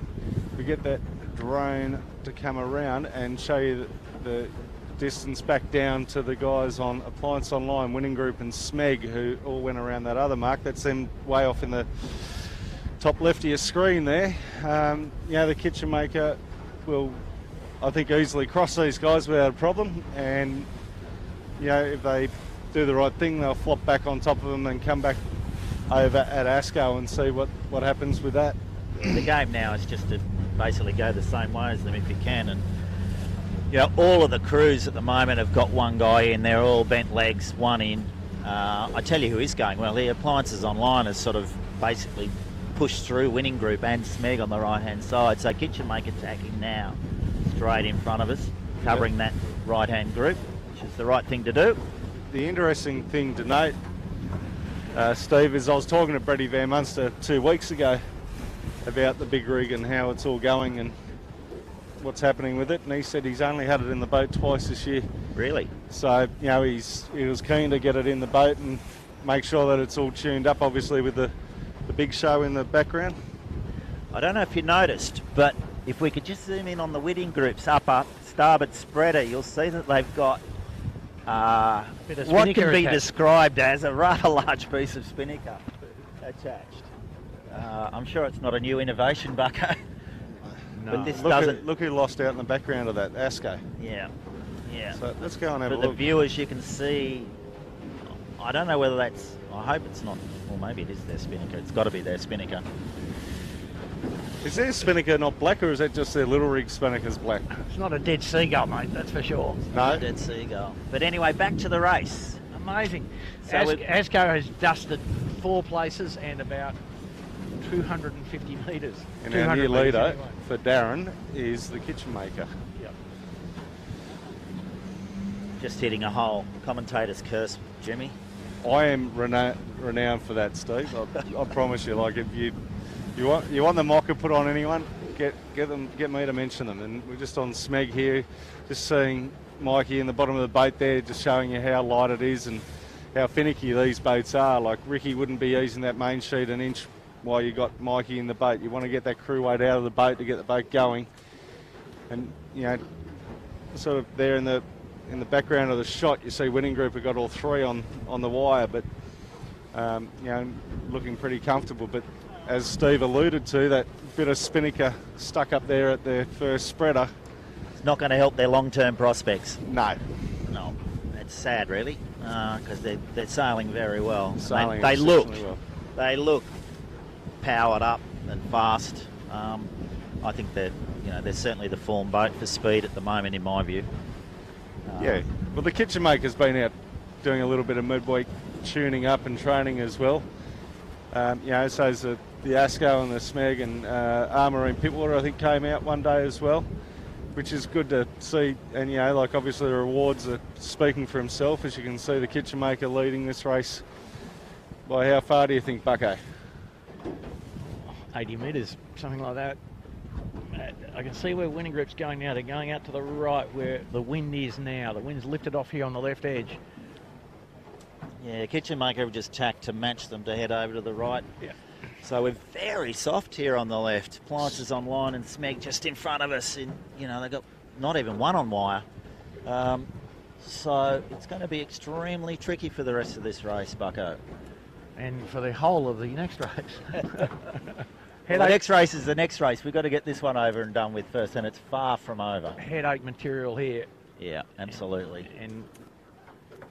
we get that drone to come around and show you the distance back down to the guys on Appliance Online, Winning Group and Smeg, who all went around that other mark. That's them way off in the top left of your screen there. Yeah, the Kitchenmaker will, I think, easily cross these guys without a problem, and you know, if they do the right thing, they'll flop back on top of them and come back over at Asco and see what happens with that. The game now is just to basically go the same way as them if you can, and you know, all of the crews at the moment have got one guy in. They're all bent legs, one in. I tell you who is going well. The Appliances Online has sort of basically pushed through Winning Group and Smeg on the right-hand side. So Kitchenmaker attacking now, straight in front of us, covering that right-hand group, which is the right thing to do. The interesting thing to note, Steve, is I was talking to Brady Van Munster 2 weeks ago about the big rig and how it's all going and what's happening with it, and he said he's only had it in the boat twice this year. Really? So, you know, he was keen to get it in the boat and make sure that it's all tuned up, obviously with the big show in the background. I don't know if you noticed, but if we could just zoom in on the Winning Group's upper starboard spreader, you'll see that they've got what can be described as a rather large piece of spinnaker attached. I'm sure it's not a new innovation, Bucko. No. But this doesn't. Look who lost out in the background of that, Asco. Yeah, yeah. So let's go and have For a the look. viewers, you can see. I don't know whether that's. I hope it's not. Well, maybe it is their spinnaker. It's got to be their spinnaker. Is their spinnaker not black, or is that just their little rig spinnaker's black? It's not a dead seagull, mate, that's for sure. No. Dead seagull. But anyway, back to the race. Amazing. So Asco has dusted 4 places and about 250 metres. And our new 200 metres leader anyway. for Darren is the kitchen maker. Yep. Just hitting a hole. Commentator's curse, Jimmy. I am renowned for that, Steve. I promise you. Like, if you want the mocker put on anyone, get me to mention them. And we're just on Smeg here, just seeing Mikey in the bottom of the boat there, just showing you how light it is and how finicky these boats are. Like, Ricky wouldn't be using that main sheet an inch while you got Mikey in the boat. You want to get that crew weight out of the boat to get the boat going. And, you know, sort of there in the background of the shot, you see Winning Group have got all three on the wire, but you know, looking pretty comfortable. But as Steve alluded to, that bit of spinnaker stuck up there at their first spreader. It's not going to help their long-term prospects. No. No. It's sad, really, because they're sailing very well. Sailing They look exceptionally well. They look powered up and fast. I think they're certainly the form boat for speed at the moment, in my view. Yeah, well, the kitchen maker's been out doing a little bit of midweek tuning up and training as well. You know, so is the ASCO and the Smeg and Armourine Pitwater, I think, came out one day as well, which is good to see. And, you know, like, obviously the rewards are speaking for himself. As you can see, the kitchen maker leading this race. By how far do you think, Bucko? 80 metres, something like that. I can see where Winning Group's going now. They're going out to the right where the wind is now. The wind's lifted off here on the left edge. Yeah, kitchen maker have just tacked to match them to head over to the right. Yeah. So we're very soft here on the left. Appliances online and Smeg just in front of us. And, you know, they've got not even one on wire. So it's going to be extremely tricky for the rest of this race, Bucko. And for the whole of the next race. Well, the next race is the next race. We've got to get this one over and done with first, and it's far from over. Headache material here. Yeah, absolutely. And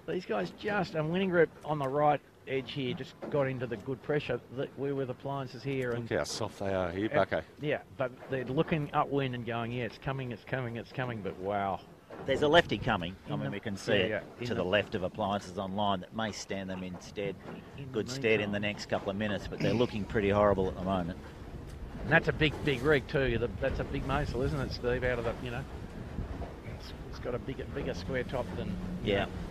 these guys and Winning Group on the right edge here just got into the good pressure. We're with appliances here. And Look how soft they are here, Bucko. Yeah, but they're looking upwind and going, yeah, it's coming, but wow. There's a lefty coming. I mean, we can see it in to the left of appliances online that may stand them in good stead in the next couple of minutes, but they're looking pretty horrible at the moment. And that's a big rig too. That's a big Mosel, isn't it, Steve? Out of the, you know, it's got a bigger square top than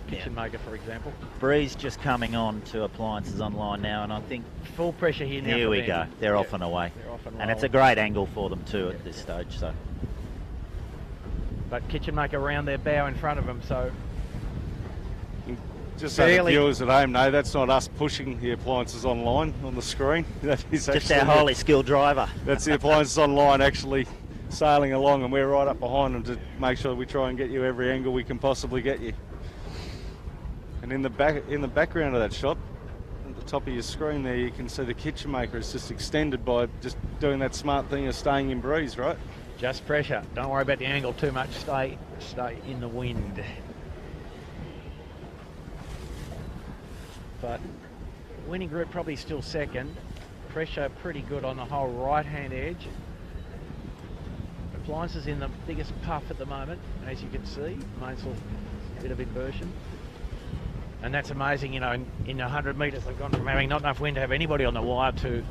kitchen maker, for example. Breeze just coming on to appliances online now, and I think full pressure here now. Here we go. They're off and away, and it's a great angle for them too at this stage. So, but kitchen maker around their bow in front of them, so. Just so the viewers at home know, that's not us pushing the appliances online on the screen. That is just our highly skilled driver. That's the appliances online actually sailing along, and we're right up behind them to make sure we try and get you every angle we can possibly get you. And in the background of that shot, at the top of your screen there, you can see the kitchen maker is just extended by just doing that smart thing of staying in breeze, right? Just pressure. Don't worry about the angle too much. Stay in the wind. But Winning Group probably still second. Pressure pretty good on the whole right-hand edge. Appliances in the biggest puff at the moment, as you can see. Mosel, a bit of inversion. And that's amazing, you know, in 100 metres they've gone from having not enough wind to have anybody on the wire to,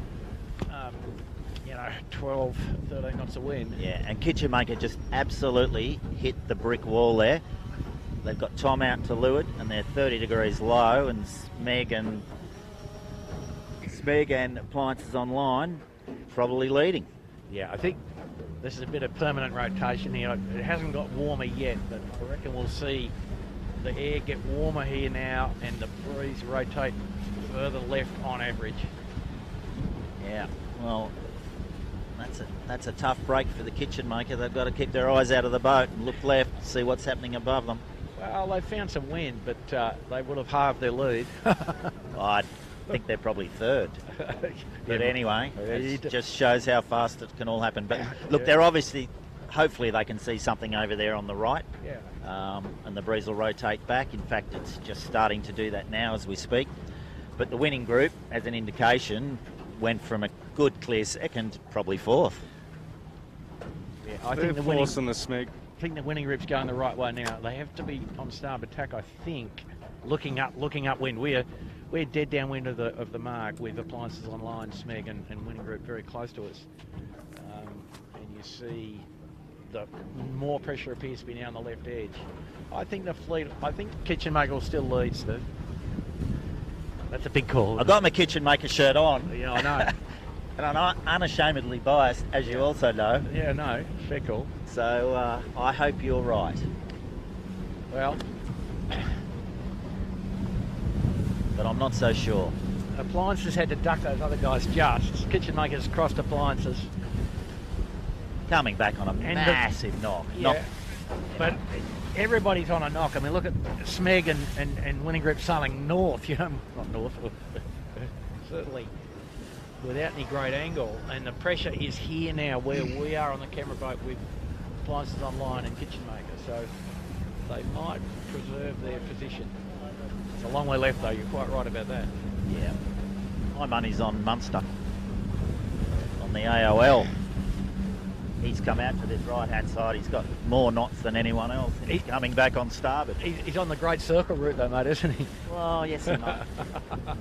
you know, 12, 13 knots of wind. Yeah, and kitchen maker just absolutely hit the brick wall there. They've got Tom out to leeward, and they're 30 degrees low, and Smeg and appliances online probably leading. Yeah, I think this is a bit of permanent rotation here. It hasn't got warmer yet, but I reckon we'll see the air get warmer here now and the breeze rotate further left on average. Yeah, well, that's a tough break for the kitchen maker. They've got to keep their eyes out of the boat and look left, see what's happening above them. Well, they found some wind, but they would have halved their lead. I think they're probably third. But anyway, it just shows how fast it can all happen. But look, they're obviously, hopefully they can see something over there on the right. Yeah. And the breeze will rotate back. In fact, it's just starting to do that now as we speak. But the Winning Group, as an indication, went from a good clear second, probably fourth. Yeah, I think the Winning and the Smeg. I think the Winning Group's going the right way now. They have to be on starboard tack, I think, looking upwind. we're dead downwind of the mark with appliances online, Smeg and Winning Group very close to us. And you see the more pressure appears to be now on the left edge. I think Kitchen Maker will still lead, Steve. That's a big call. I've got my Kitchen Maker shirt on. Yeah, I know. And I'm unashamedly biased, as you also know. Yeah, no, fair call. So I hope you're right. Well, but I'm not so sure. Appliances had to duck those other guys just. Kitchen Makers crossed Appliances. Coming back on a massive knock. Yeah, but everybody's on a knock. I mean, look at Smeg and Winning Group sailing north, you know, not north, certainly without any great angle. And the pressure is here now where we are on the camera boat with Appliances Online and Kitchen Maker. So they might preserve their position. It's a long way left though, you're quite right about that. Yeah. My money's on Munster. On the AOL. He's come out to this right-hand side. He's got more knots than anyone else. He's coming back on starboard. He's on the Great Circle route though, mate, isn't he? Well, yes and no.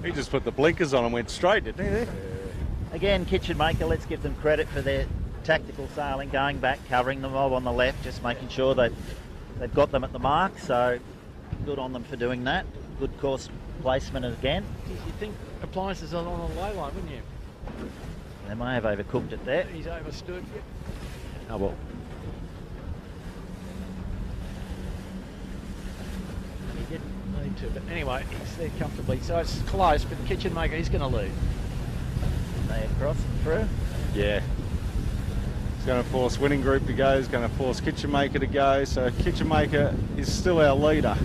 He just put the blinkers on and went straight, didn't he? Again, Kitchen Maker, let's give them credit for their tactical sailing, going back, covering the mob on the left, just making sure they've got them at the mark. So good on them for doing that. Good course placement again. You'd think Appliances are on the low line, wouldn't you? They may have overcooked it there. He's overstood. Yep. Oh well. He didn't need to, but anyway, he's there comfortably. So it's close, but Kitchen Maker, he's going to lead. They across and through. Yeah. He's going to force Winning Group to go. He's going to force Kitchen Maker to go. So Kitchen Maker is still our leader.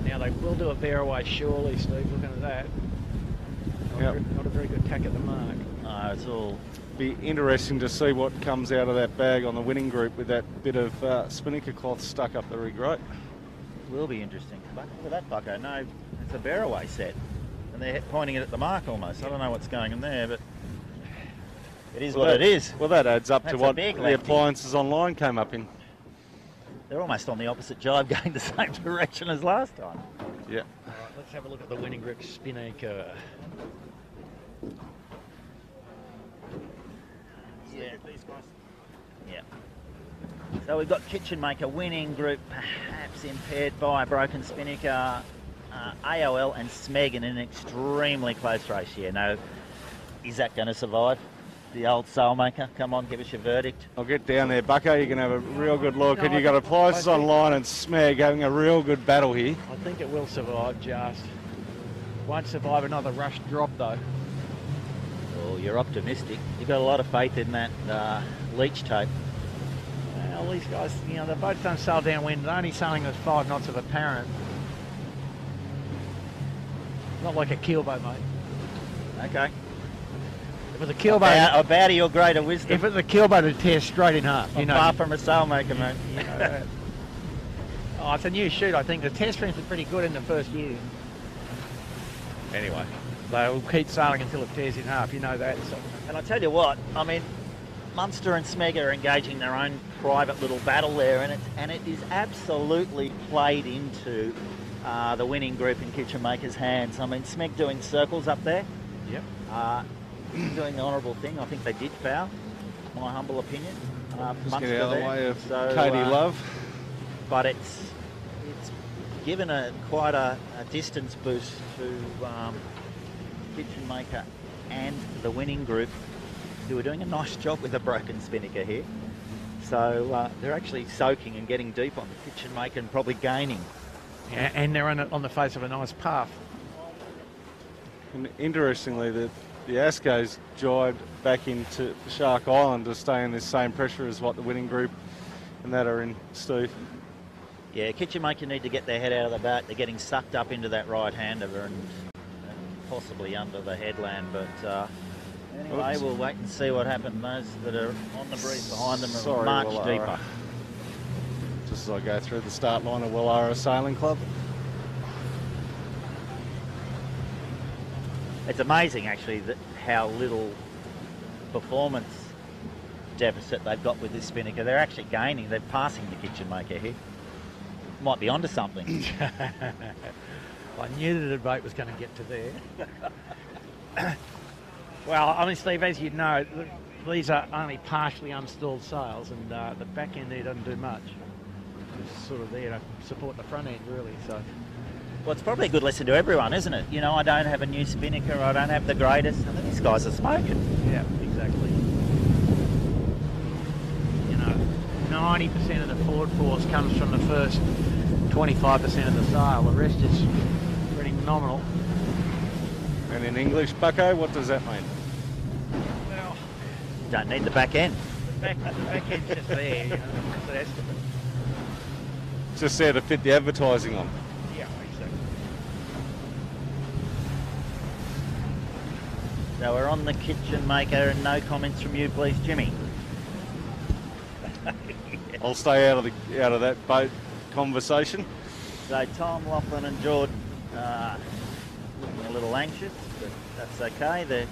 Now they will do a bear away, surely, Steve. Looking at that. Not a very good tack at the mark. No, it's all. Be interesting to see what comes out of that bag on the Winning Group with that bit of spinnaker cloth stuck up the rig, right? Will be interesting. But look at that bucko. No, it's a bear away set. And they're pointing it at the mark almost. I don't know what's going on there, but it is what it is. Well, that adds up to That's what a big the lefty. Appliances Online came up in. They're almost on the opposite jibe, going the same direction as last time. Yeah. All right, let's have a look at the Winning Group spinnaker. Yeah. Yeah. So we've got Kitchen Maker, Winning Group, perhaps impaired by a broken spinnaker, AOL and Smeg in an extremely close race here. Now, is that going to survive? The old Sailmaker, come on, give us your verdict. I'll get down there, Bucko. You can have a real good look. No, And you've got Appliances Online and Smeg having a real good battle here. I think it will survive, just. Won't survive another rush drop, though. Well, you're optimistic. You've got a lot of faith in that leech tape. Well, these guys, you know, they both don't sail downwind. They're only sailing with 5 knots of apparent. Not like a keelboat, mate. Okay. If it was a keelboat, About your greater wisdom. if it was a keelboat, it'd tear straight in half. You I'm know. far from a Sailmaker, mate. You know that. Oh, it's a new shoot, I think. The test streams are pretty good in the first year. Anyway, they'll keep sailing until it tears in half. You know that. So. And I tell you what, I mean, Munster and Smeg are engaging their own private little battle there, and it is absolutely played into the Winning Group in Kitchen Maker's hands. I mean, Smeg doing circles up there. Yep. Doing the honourable thing. I think they did foul, my humble opinion. Just get out of the way of So, Katie Love. But it's given quite a distance boost to Kitchen Maker and the Winning Group, who are doing a nice job with a broken spinnaker here. So they're actually soaking and getting deep on the Kitchen Maker and probably gaining. Yeah, and they're on the face of a nice path. And interestingly, the Asco's jibed back into Shark Island to stay in this same pressure as what the Winning Group and that are in, Steve. Yeah, Kitchen Maker need to get their head out of the boat. They're getting sucked up into that right-hand of her and possibly under the headland. But anyway, Oops. we'll wait and see what happens. Those that are on the brief behind them are Sorry, much Willara. deeper. Just as I go through the start line of Willara Sailing Club. It's amazing, actually, that how little performance deficit they've got with this spinnaker. They're actually gaining. They're passing the Kitchen Maker here. Might be onto something. I knew that a boat was going to get to there. Well, I mean, Steve, as you know, these are only partially unstalled sails, and the back end there doesn't do much. It's sort of there to support the front end, really. So, Well, it's probably a good lesson to everyone, isn't it? You know, I don't have a new spinnaker, I don't have the greatest, and these guys are smoking. yeah, exactly. You know, 90% of the forward force comes from the first 25% of the sail. The rest is pretty nominal. And in English, bucko, what does that mean? Well, Don't need the back end. the back end's just there. You know, that's the estimate. Just there to fit the advertising on. Yeah, exactly. So we're on the kitchen maker, and no comments from you, please, Jimmy. I'll stay out of that boat conversation. So Tom, Lachlan and Jordan looking a little anxious, but that's okay. They're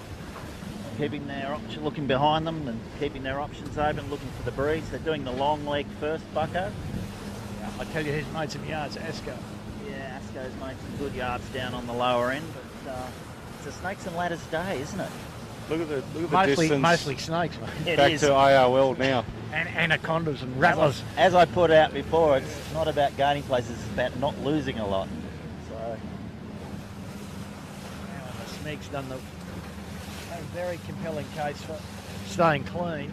keeping their option, looking behind them and keeping their options open, looking for the breeze. They're doing the long leg first, bucko. Yeah, I tell you, he's made some yards at Asco. Yeah, Asco's made some good yards down on the lower end, but it's a snakes and ladders day, isn't it? Look at the distance Mostly snakes, mate. It back is. to ARL now. And anacondas and rattlers. As I put out before, it's not about gaining places, it's about not losing a lot. So Now, the Smeg's done a very compelling case for staying clean.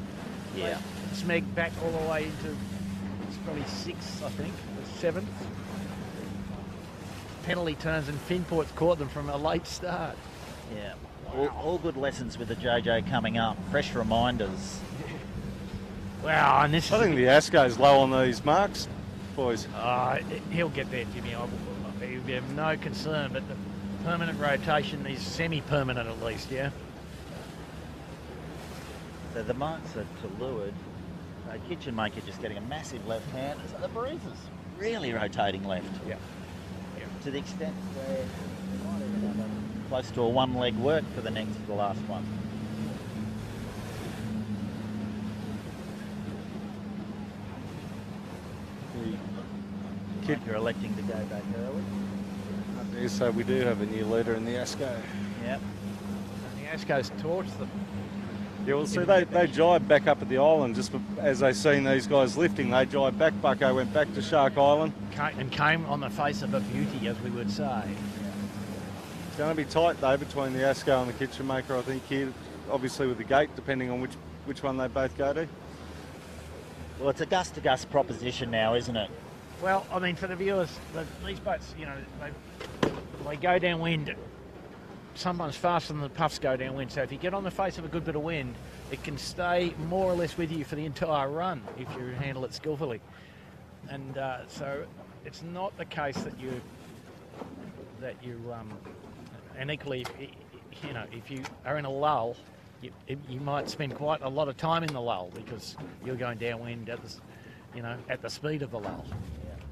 yeah. Smeg back all the way into, it's probably 6th, I think, or 7th. Penalty turns, and Finport's caught them from a late start. Yeah, all good lessons with the JJ coming up. Fresh reminders. Wow, and this I think the Asco's low on these marks, boys. he'll get there, Jimmy. You have no concern, but the permanent rotation is semi-permanent at least, yeah? So the marks are to leeward. Kitchen maker just getting a massive left hand. So the breeze is really rotating left. Yeah. To the extent where might even have close to a one-leg work for the last one. You're electing to go back early. So we do have a new leader in the Asco. Yep. And the Asco's torched them. Yeah, well, see, they jibe back up at the island just as they seen these guys lifting. They jibe back. Bucko went back to Shark Island. And came on the face of a beauty, as we would say. It's going to be tight, though, between the Asco and the kitchen maker, I think, here. Obviously with the gate, depending on which one they both go to. Well, it's a gust-to-gust proposition now, isn't it? Well, I mean, for the viewers, these boats, you know, they go downwind sometimes faster than the puffs go downwind. So if you get on the face of a good bit of wind, it can stay more or less with you for the entire run if you handle it skillfully. And so it's not the case that you and equally, you know, if you are in a lull, you might spend quite a lot of time in the lull because you're going downwind at the, you know, at the speed of the lull.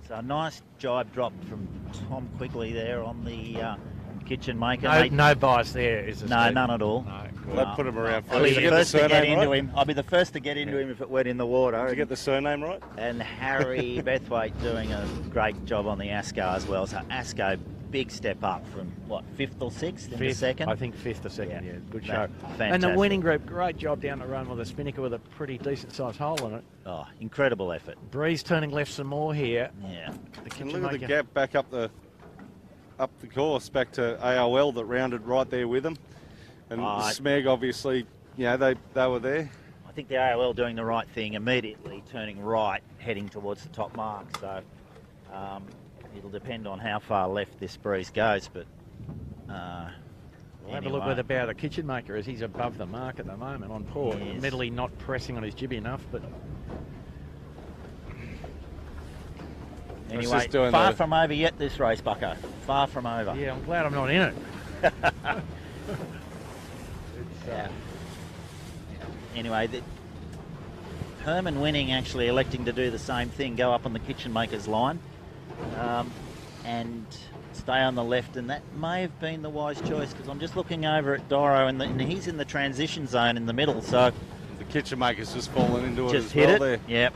So a nice jibe drop from Tom Quigley there on the kitchen maker. No bias there, is there? No, none at all. No. They'd put him around I'll be first. the first to get into him. I'll be the first to get into him if it went in the water. Did you get the surname right? And Harry Bethwaite doing a great job on the Asco as well. So Asco, big step up from what, 5th or 6th in the second? I think 5th or 2nd, yeah. Good show. Fantastic. And the winning group, great job down the run with a spinnaker with a pretty decent sized hole in it. Oh, incredible effort. Breeze turning left some more here. Yeah. And look at the gap back up the course back to AOL that rounded right there with them. And Smeg, obviously, you know, they were there. I think the AOL doing the right thing, immediately turning right, heading towards the top mark. So it'll depend on how far left this breeze goes. But We'll have a look where the bow of the kitchen maker is. He's above the mark at the moment on port. Yes. Admittedly not pressing on his jibby enough, but anyway, far from over yet this race, Bucko. Far from over. yeah, I'm glad I'm not in it. Yeah. Anyway, Herman winning actually electing to do the same thing, go up on the kitchen maker's line and stay on the left, and that may have been the wise choice because I'm just looking over at Doro and he's in the transition zone in the middle, so The kitchen maker's just fallen into it just as hit well it. there. Yep.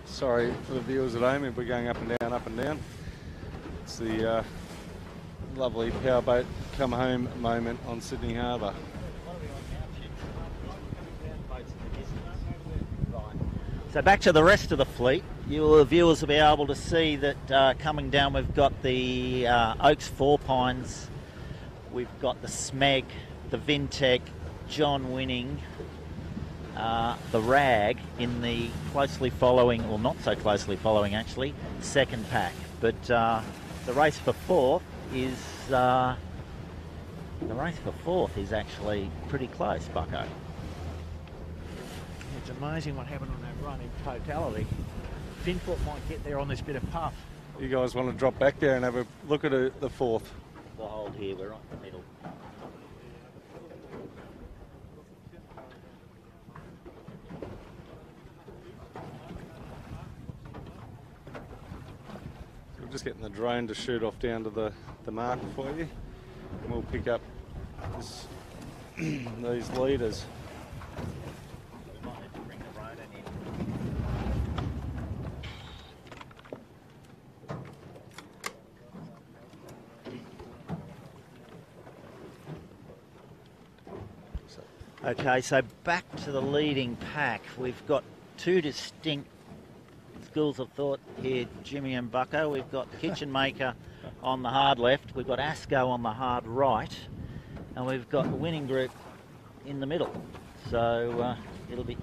Sorry for the viewers at home if we're going up and down, up and down. It's the lovely powerboat come home moment on Sydney Harbour. So back to the rest of the fleet. You viewers will be able to see that coming down we've got the Oaks Four Pines, we've got the Smeg, the Vintech, John Winning, the Rag in the closely following, or not so closely following actually, second pack. But the race for fourth is actually pretty close, Bucko. It's amazing what happened on that run in totality. Finfoot might get there on this bit of puff. You guys want to drop back there and have a look at the fourth? We'll hold here, we're on the middle. We're just getting the drone to shoot off down to the marker for you. And we'll pick up these leaders. Okay, so back to the leading pack. We've got two distinct schools of thought here, Jimmy and Bucko. We've got Kitchen Maker on the hard left, we've got ASCO on the hard right, and we've got the winning group in the middle. So it'll be...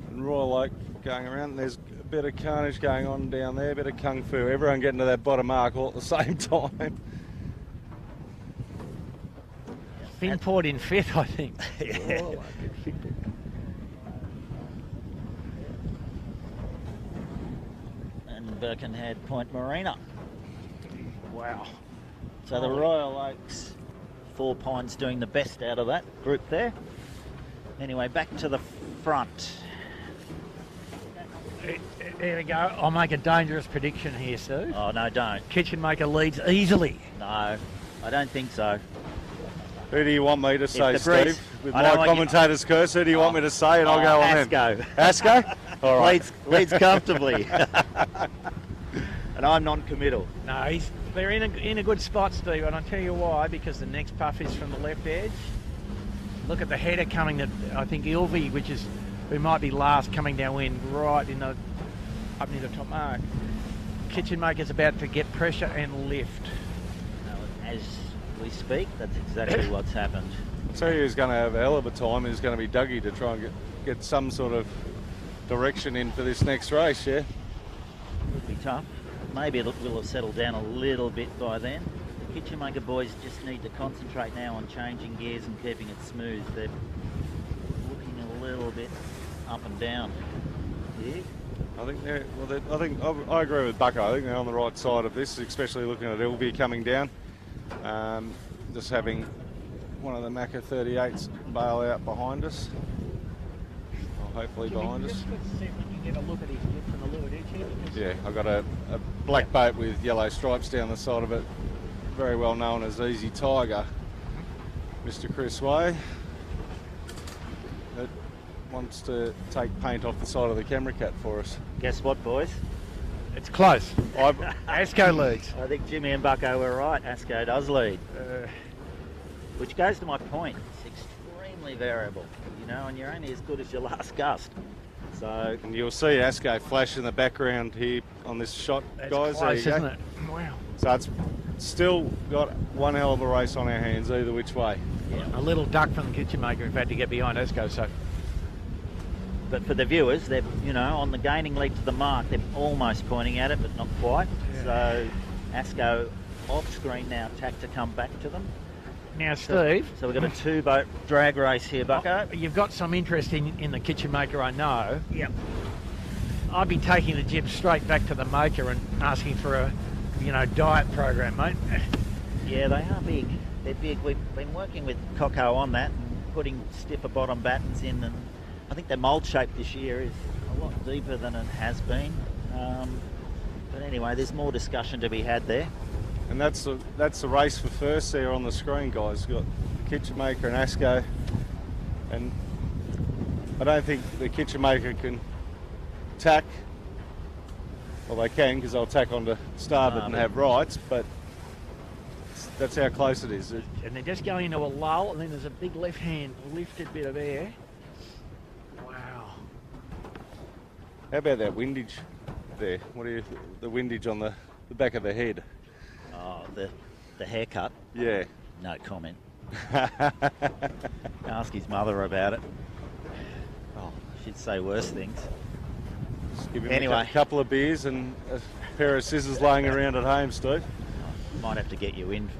And Royal Oak going around, there's a bit of carnage going on down there, a bit of kung fu, everyone getting to that bottom mark all at the same time. Finport in fifth, I think. Yeah. Oh, And Birkenhead Point Marina. wow. So the Royal Oaks Four Pines doing the best out of that group there. Anyway, back to the front. There we go. I'll make a dangerous prediction here, Sue. Oh, no, don't. Kitchen Maker leads easily. No, I don't think so. Who do you want me to say, the breeze- Steve? With I my don't want you- commentator's curse, who do you want me to say? And I'll go on then. ASCO. ASCO? All right. Leads comfortably. And I'm non-committal. No, they're in a good spot, Steve, and I'll tell you why, because the next puff is from the left edge. Look at the header coming that I think Ilvy, who might be last, coming downwind right in the up near the top mark. Kitchen Maker's about to get pressure and lift. As we speak, that's exactly what's happened. I'll tell you who's going to have a hell of a time is going to be Dougie to try and get some sort of direction in for this next race, yeah? Would be tough. Maybe will have settled down a little bit by then. The Kitchen Maker boys just need to concentrate now on changing gears and keeping it smooth. They're looking a little bit up and down here. I think I agree with Bucko. I think they're on the right side of this, especially looking at Ilby coming down. Just having one of the Macca 38s bail out behind us. Or hopefully behind us. Let's see if we can get a look at his lip from the leeward edge here. Yeah, I've got a black boat with yellow stripes down the side of it. Very well known as Easy Tiger. Mr. Chris Way. That wants to take paint off the side of the camera cat for us. Guess what, boys? It's close. ASCO leads. I think Jimmy and Bucko were right. ASCO does lead. Which goes to my point. It's extremely variable, you know, and you're only as good as your last gust. So, And you'll see ASCO flash in the background here on this shot, That's guys. close, there you isn't go. it? Wow. So it's still got one hell of a race on our hands, either which way. Yeah. A little duck from the Kitchen Maker, in fact, to get behind ASCO. So but for the viewers, they're, you know, on the gaining lead to the mark, they're almost pointing at it, but not quite. Yeah. So ASCO off screen now, tack to come back to them. now, Steve, So we've got a two-boat drag race here, Bucko. you've got some interest in the Kitchen Maker, I know. Yep. I'd be taking the jib straight back to the maker and asking for a, diet program, mate. Yeah, they are big. They're big. We've been working with Coco on that and putting stiffer bottom battens in, and I think their mould shape this year is a lot deeper than it has been. But anyway, there's more discussion to be had there. And that's the race for first there on the screen, guys. We've got the Kitchen Maker and ASCO. And I don't think the Kitchen Maker can tack. Well, they can, because they'll tack onto starboard and have rights, but That's how close it is. And they're just going into a lull, and then there's a big left-hand lifted bit of air. Wow. How about that windage there? What do you, the windage on the back of the head? Oh, the haircut. Yeah. No comment. Ask his mother about it. Oh, she'd say worse things. Just give him Anyway. a couple of beers and a pair of scissors laying around at home, Steve. Might have to get you in to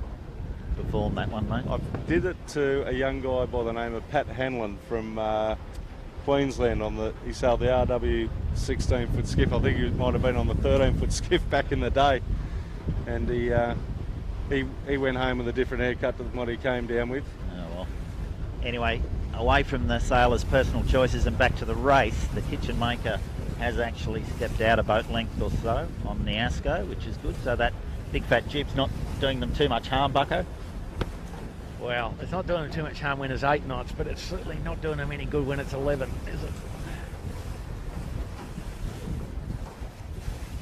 perform that one, mate. I did it to a young guy by the name of Pat Hanlon from Queensland. He sailed the RW 16-foot skiff. I think he might have been on the 13-foot skiff back in the day. And he went home with a different haircut than what he came down with. Oh, well. Anyway, away from the sailors' personal choices and back to the race, the kitchen maker has actually stepped out a boat length or so on the Asco, which is good. So that big fat jib's not doing them too much harm, Bucko. Well, it's not doing them too much harm when it's 8 knots, but it's certainly not doing them any good when it's 11, is it?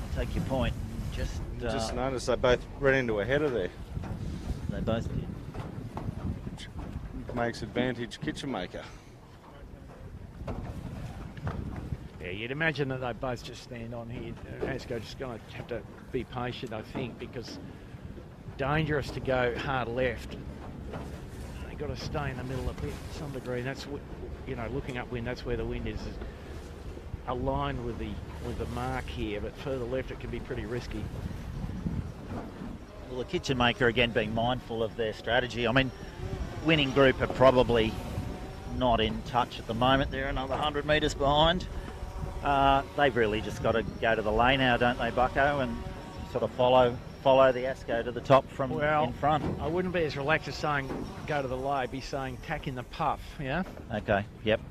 I'll take your point. Just noticed they both ran into a header there. They both did. Makes advantage kitchen maker. Yeah, you'd imagine that they both just stand on here. Asco just going to have to be patient, I think, because dangerous to go hard left. They've got to stay in the middle a bit to some degree. That's, you know, looking upwind, that's where the wind is aligned with the mark here, but further left it can be pretty risky. Well, the kitchen maker again being mindful of their strategy. I mean, winning group are probably not in touch at the moment. They're another 100 metres behind. They've really just got to go to the lay now, don't they, Bucko, and sort of follow the Asco to the top from in front. I wouldn't be as relaxed as saying go to the lay, be saying tack in the puff, yeah? Okay, yep.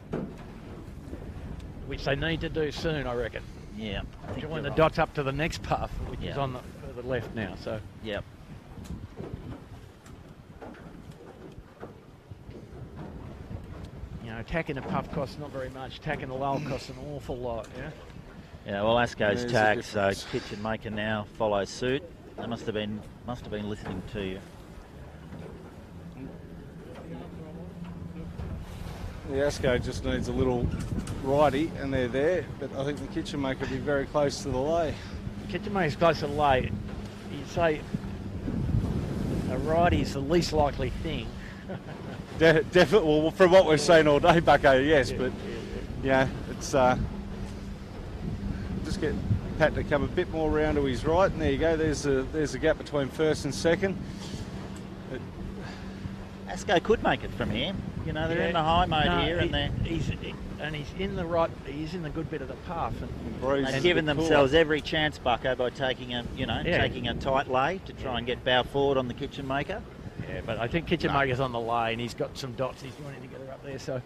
Which they need to do soon, I reckon. Yeah. Join the dots up to the next puff, which is Yeah. on the further left now, so. Yep. You know, tacking the puff costs not very much. Tacking the lull costs an awful lot, yeah? Yeah, well, Asco's There's a tagged, so difference. kitchen maker now follows suit. They must have been listening to you. The Asco just needs a little righty, and they're there, but I think the kitchen maker will be very close to the lay. Kitchen maker's close to the lay. You'd say a righty's the least likely thing. Definitely, well, from what we've seen all day, Bucko, yes, but yeah, it's just get Pat to come a bit more round to his right, and there you go. There's a gap between first and second. Asco could make it from here. You know, they're in the high mode here, and he's in the right. He's in the good bit of the path, and they've given themselves every chance, Bucko, by taking a taking a tight lay to try and get bow forward on the kitchen maker. Yeah, but I think kitchen maker's on the lay, and he's got some dots. He's wanting to get her up there, so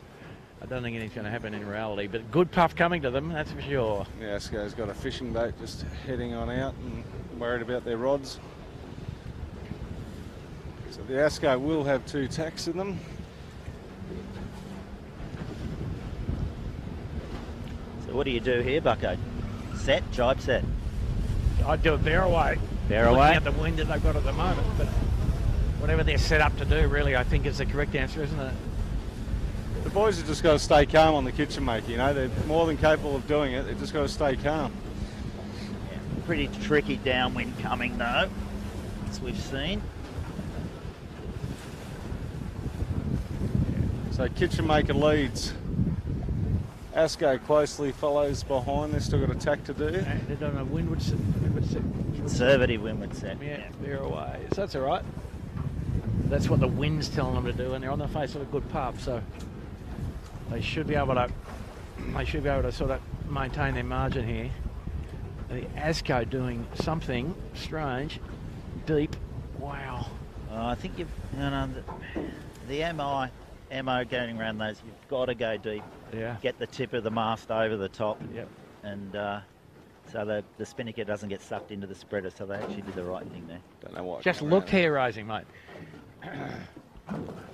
I don't think anything's going to happen in reality. But good puff coming to them, that's for sure. Yeah, Asco's got a fishing boat just heading on out and worried about their rods. So the Asco will have 2 tacks in them. So what do you do here, Bucko? Set, jibe set. I'd do a bear away. Bear Looking away. at the wind that they've got at the moment, but whatever they're set up to do, really, I think is the correct answer, isn't it? The boys have just got to stay calm on the kitchen maker, you know, they're more than capable of doing it, they've just got to stay calm. Yeah, pretty tricky downwind coming though, as we've seen. So kitchen maker leads. Asco closely follows behind, they've still got a tack to do. They're doing a windward set. Conservative windward set. Yeah, bear away. So that's all right. That's what the wind's telling them to do, and they're on the face of a good puff, so they should be able to sort of maintain their margin here. The Asco doing something strange, deep. Wow. I think the MO going around those, you've got to go deep. Yeah. Get the tip of the mast over the top. Yep. And so the spinnaker doesn't get sucked into the spreader, so they actually did the right thing there. Don't know what. Just looked hair raising, mate.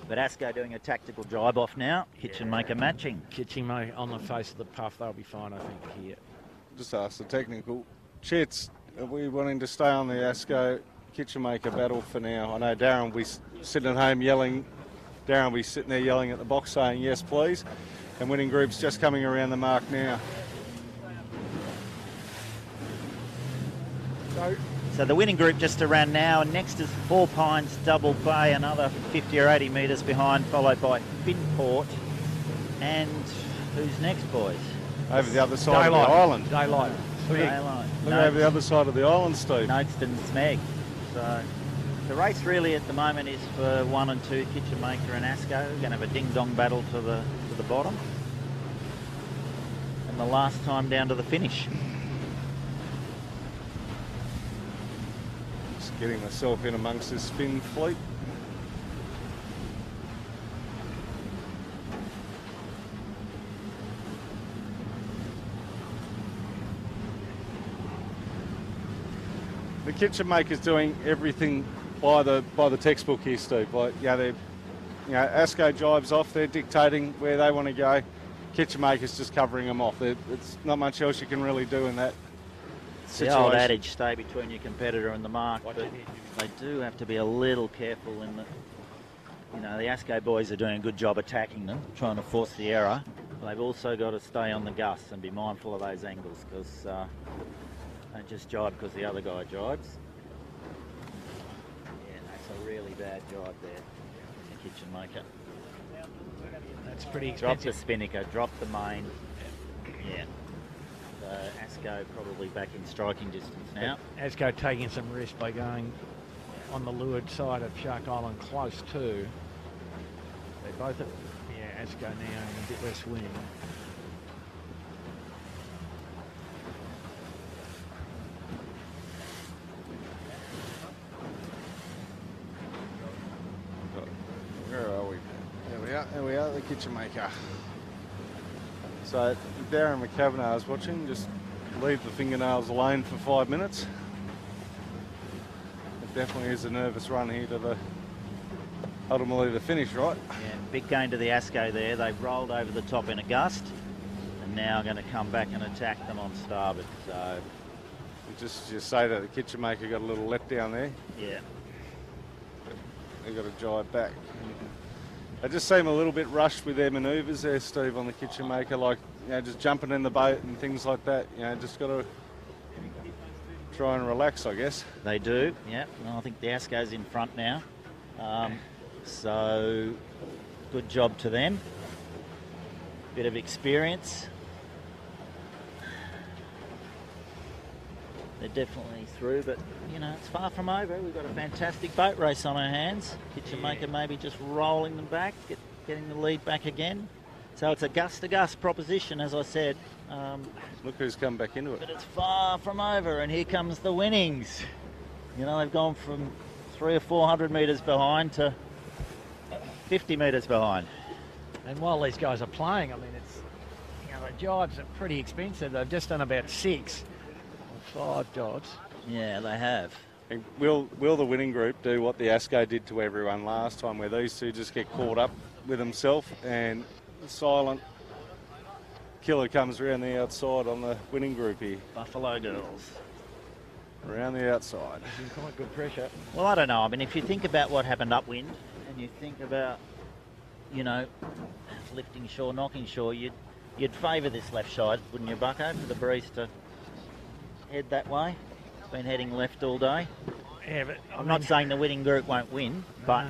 But Asco doing a tactical jibe off now. Kitchen maker matching. Kitchen maker on the face of the puff, they'll be fine, I think, here. Just ask the technical. Chits, are we wanting to stay on the Asco kitchen maker battle for now. I know Darren will be sitting at home yelling. Darren will be sitting there yelling at the box saying, yes, please. And winning group's just coming around the mark now. So the winning group just around now, and next is Four Pines Double Bay, another 50 or 80 metres behind, followed by Finport. And who's next, boys? Over the other side of the island. Daylight. Daylight. Look over the other side of the island, Steve. Noadston Smeg. So the race really at the moment is for 1 and 2, Kitchen Maker and Asco. We're going to have a ding-dong battle to the bottom. And the last time down to the finish. Just getting myself in amongst this spin fleet. The kitchen maker's doing everything by the textbook here, Steve. Like, Asco jives off. They're dictating where they want to go. Kitchen maker's just covering them off. It's not much else you can really do in that situation. The old adage, stay between your competitor and the mark, but they do have to be a little careful in that. The Asco boys are doing a good job attacking them, trying to force the error. But they've also got to stay on the gus and be mindful of those angles, because don't just jibe because the other guy jibes. Yeah, that's a really bad jibe there in the kitchen maker. That's pretty Drop expensive. the spinnaker, drop the main. Yeah. So Asco probably back in striking distance now. Asco taking some risk by going on the leeward side of Shark Island close to. They both have, Asco now in a bit less wind. Where are we? There we are, the kitchen maker. So Darren McCavanagh is watching, just leave the fingernails alone for 5 minutes. It definitely is a nervous run here to ultimately the finish, right? Yeah, big gain to the Asco there. They've rolled over the top in a gust and now going to come back and attack them on starboard. So just say that the kitchen maker got a little let down there. yeah. They've got to jibe back. They just seem a little bit rushed with their manoeuvres there, Steve, on the kitchen maker, like, just jumping in the boat and things like that. Just got to try and relax, I guess. They do, yeah. Well, I think the Asco's in front now. So good job to them. Bit of experience. They're definitely through, but it's far from over. We've got a fantastic boat race on our hands. Kitchen maker maybe just rolling them back, getting the lead back again. So it's a gust-to-gust proposition, as I said. Look who's come back into it. But it's far from over, and here comes the winnings. They've gone from 300 or 400 metres behind to 50 metres behind. And while these guys are playing, it's, the jibes are pretty expensive. They've just done about 6 or 5 jibes. Yeah, they have. And will the winning group do what the Asco did to everyone last time, where these two just get caught up with themselves and silent killer comes around the outside on the winning group here? Buffalo Girls. Around the outside. Quite good pressure. Well, I don't know. If you think about what happened upwind, and you think about, lifting shore, knocking shore, you'd favour this left side, wouldn't you, Bucko, for the breeze to head that way? It's been heading left all day. Yeah, but I'm not saying the winning group won't win, but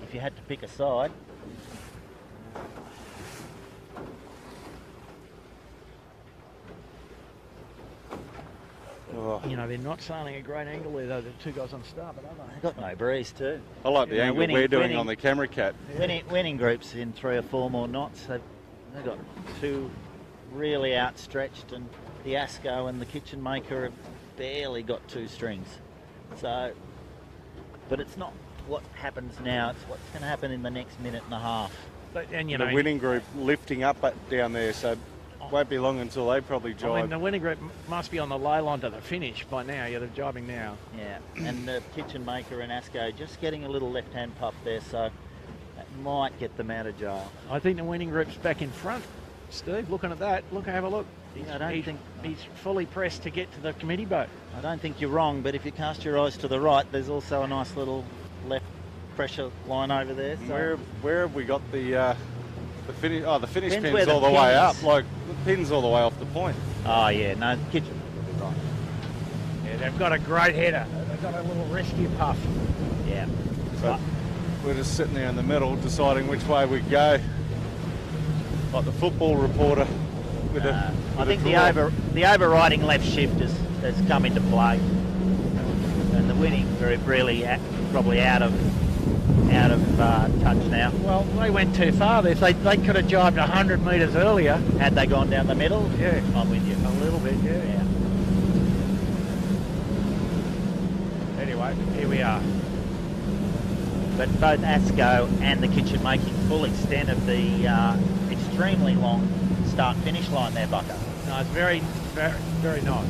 if you had to pick a side, they're not sailing a great angle there, though. The two guys on starboard, aren't they? they've got no breeze too. I like the angle we're doing winning- on the camera cat. Winning groups in 3 or 4 more knots. They've got two really outstretched, and the Asco and the kitchen maker have barely got 2 strings. So, but it's not what happens now, it's what's going to happen in the next minute and a half. But, and The winning group lifting up down there, so won't be long until they probably jibe. the winning group must be on the ley line to the finish by now. They're jibing now. Yeah, and the kitchen maker and Asco just getting a little left-hand puff there, so that might get them out of jail. I think the winning group's back in front. Steve, looking at that, have a look. He's fully pressed to get to the committee boat. I don't think you're wrong, but if you cast your eyes to the right, there's also a nice little left pressure line over there. So. Where have we got the finish? Oh, the finish Depends pin's where all the the way pin up. is. Like the pin's all the way off the point. Oh yeah, no, kitchen. Right. Yeah, they've got a great header. They've got a little rescue puff. Yeah. But we're just sitting there in the middle, deciding which way we go. Like the football reporter. I think the overriding left shift has come into play, and the winning probably out of touch now. Well, they went too far. They could have jibed 100 metres earlier. Had they gone down the middle? Yeah, I'm with you. a little bit. Yeah. Anyway, here we are. But both ASCO and the kitchen making full extent of the extremely long start-finish line there, Bucko. No, it's very, very, very nice.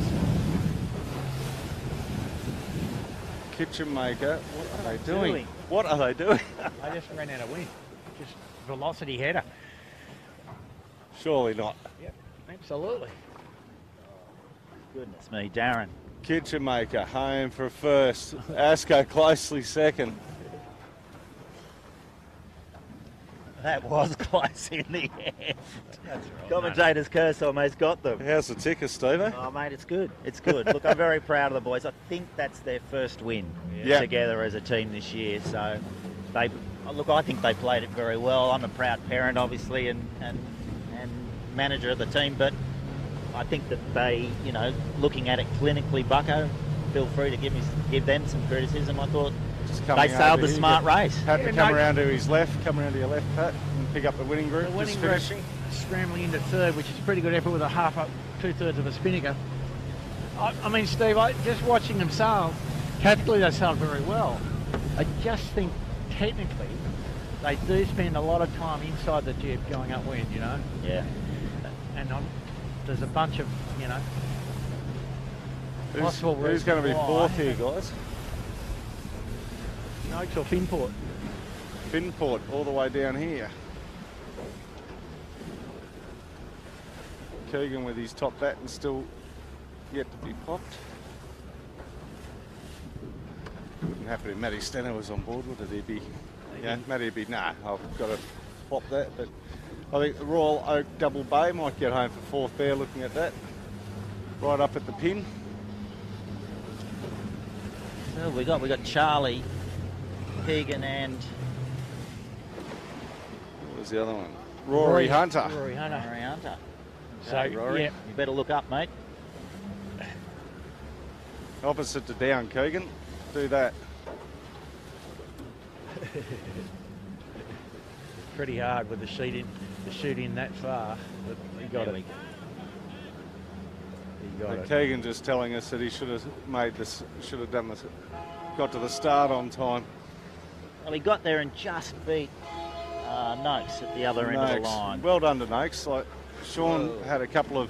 Kitchen maker, what are they doing? What are they doing? I just ran out of wind. Just velocity header. Surely not. Yep, absolutely. Goodness me, Darren. Kitchen maker home for first. ASCO closely second. That was close in the end. Commentator's curse almost got them. How's the ticker, Steve? Oh, mate, it's good. It's good. Look, I'm very proud of the boys. I think that's their first win together as a team this year. So, I think they played it very well. I'm a proud parent, obviously, and manager of the team. But I think that they, looking at it clinically, Bucko, feel free to give them some criticism. I thought they sailed the smart race. Pat to come around to his left, come around to your left, Pat, and pick up the winning group. The winning group scrambling into third, which is a pretty good effort with a half up, 2/3 of a spinnaker. I mean, Steve, just watching them sail, tactically they sailed very well. I just think technically they do spend a lot of time inside the jib going upwind, Yeah. And there's a bunch of, possible Who's going to be fourth here, guys? Noakes or Finport? Finport, all the way down here. Keegan with his top batten still yet to be popped. Wouldn't happen if Matty Stenner was on board, would it? He'd be, Matty would be, nah, I've got to pop that. But I think the Royal Oak Double Bay might get home for fourth there, looking at that. Right up at the pin. So we got Charlie, Keegan, and what was the other one? Rory Hunter. Rory Hunter. So, Rory, you better look up, mate. Opposite to down, Keegan. Do that. Pretty hard with the shoot in that far, but he got it. He got it. Keegan just telling us that he should have done this, got to the start on time. Well, he got there and just beat Noakes at the other end of the line. Well done to Noakes. Like Sean had a couple of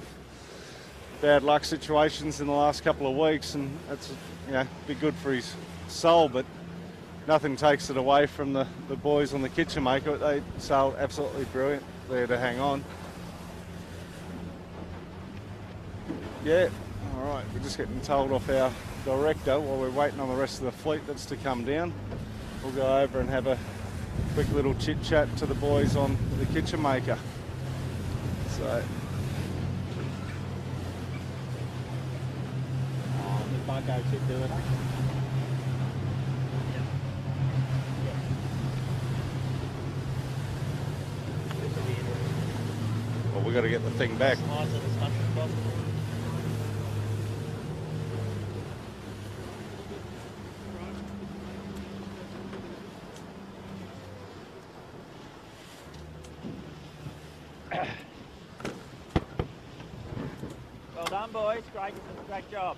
bad luck situations in the last couple of weeks, and that's be good for his soul, but nothing takes it away from the boys on the kitchen maker. They sailed absolutely brilliant there to hang on. Yeah, all right, we're just getting told off our director while we're waiting on the rest of the fleet that's to come down. We'll go over and have a quick little chit chat to the boys on the kitchen maker. So. Bucko should do it. Well, we've got to get the thing back. Well done, boys. Great job.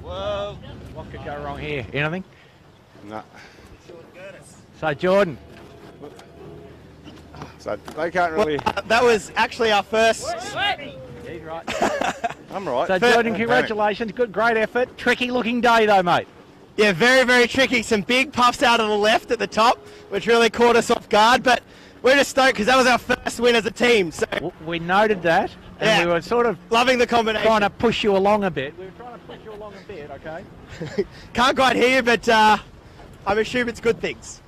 Whoa. What could go wrong here? Anything? No. So, Jordan. So they can't really. That was actually our first. He's right. I'm right. So, Jordan, congratulations. Great effort. Tricky looking day, though, mate. Yeah, very, very tricky. Some big puffs out of the left at the top, which really caught us off guard. But we're just stoked because that was our first win as a team. So We noted that, and we were sort of loving the combination. trying to push you along a bit. We were trying to push you along a bit, okay? Can't quite hear you, but I'm assuming it's good things.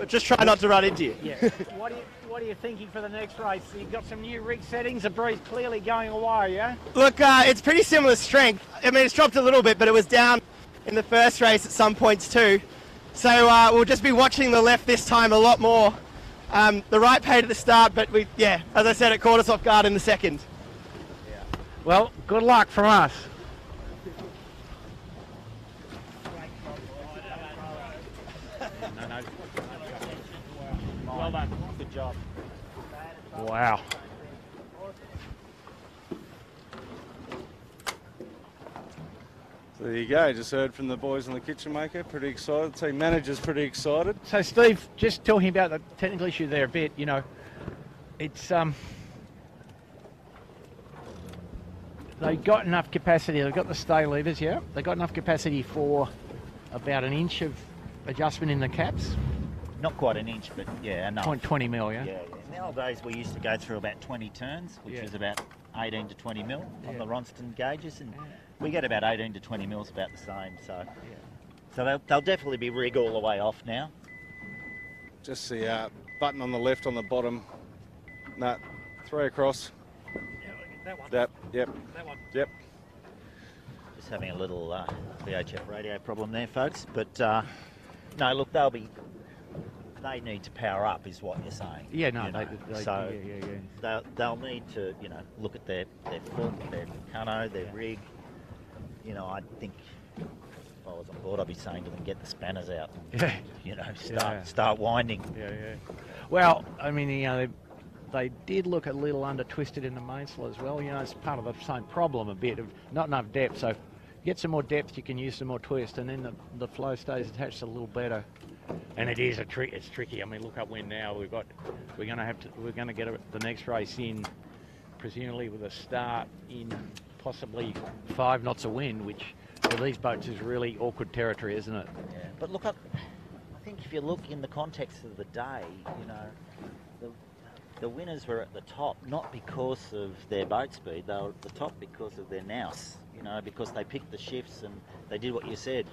Just try not to run into you. Yeah. What are you thinking for the next race? You've got some new rig settings. The breeze clearly going away, yeah? Look, it's pretty similar strength. I mean, it's dropped a little bit, but it was down in the first race at some points too. So we'll just be watching the left this time a lot more. The right paid at the start, but as I said, it caught us off guard in the second. Well, good luck from us. Well done. Good job. Wow. So there you go, just heard from the boys on the kitchen maker, pretty excited. Team manager's pretty excited. So, Steve, just talking about the technical issue there a bit, you know, it's they've got enough capacity. They've got the stay levers, yeah. They've got enough capacity for about an inch of adjustment in the caps. Not quite an inch, but yeah, enough. 20 mil, yeah? Yeah. Nowadays we used to go through about 20 turns, which is about 18 to 20 mil on the Ronston gauges, and we get about 18 to 20 mils, about the same. So they'll definitely be rig all the way off now. Just the button on the left on the bottom. No, 3 across. That one. Yep. That one. Yep. Just having a little VHF radio problem there, folks. But no, look, they need to power up, is what you're saying. Yeah, no, they'll need to, look at their foot, their cano, their rig. I think if I was on board, I'd be saying to them, get the spanners out and, start winding. Yeah. Well, I mean, they did look a little under-twisted in the mainsail as well. It's part of the same problem a bit of not enough depth. So get some more depth, you can use some more twist, and then the flow stays attached a little better. And it is it's tricky. I mean, look upwind now. We're going to get the next race in, presumably with a start in possibly 5 knots of wind, which for these boats is really awkward territory, isn't it? Yeah. But look, I think if you look in the context of the day, the winners were at the top not because of their boat speed. They were at the top because of their nous. Because they picked the shifts and they did what you said.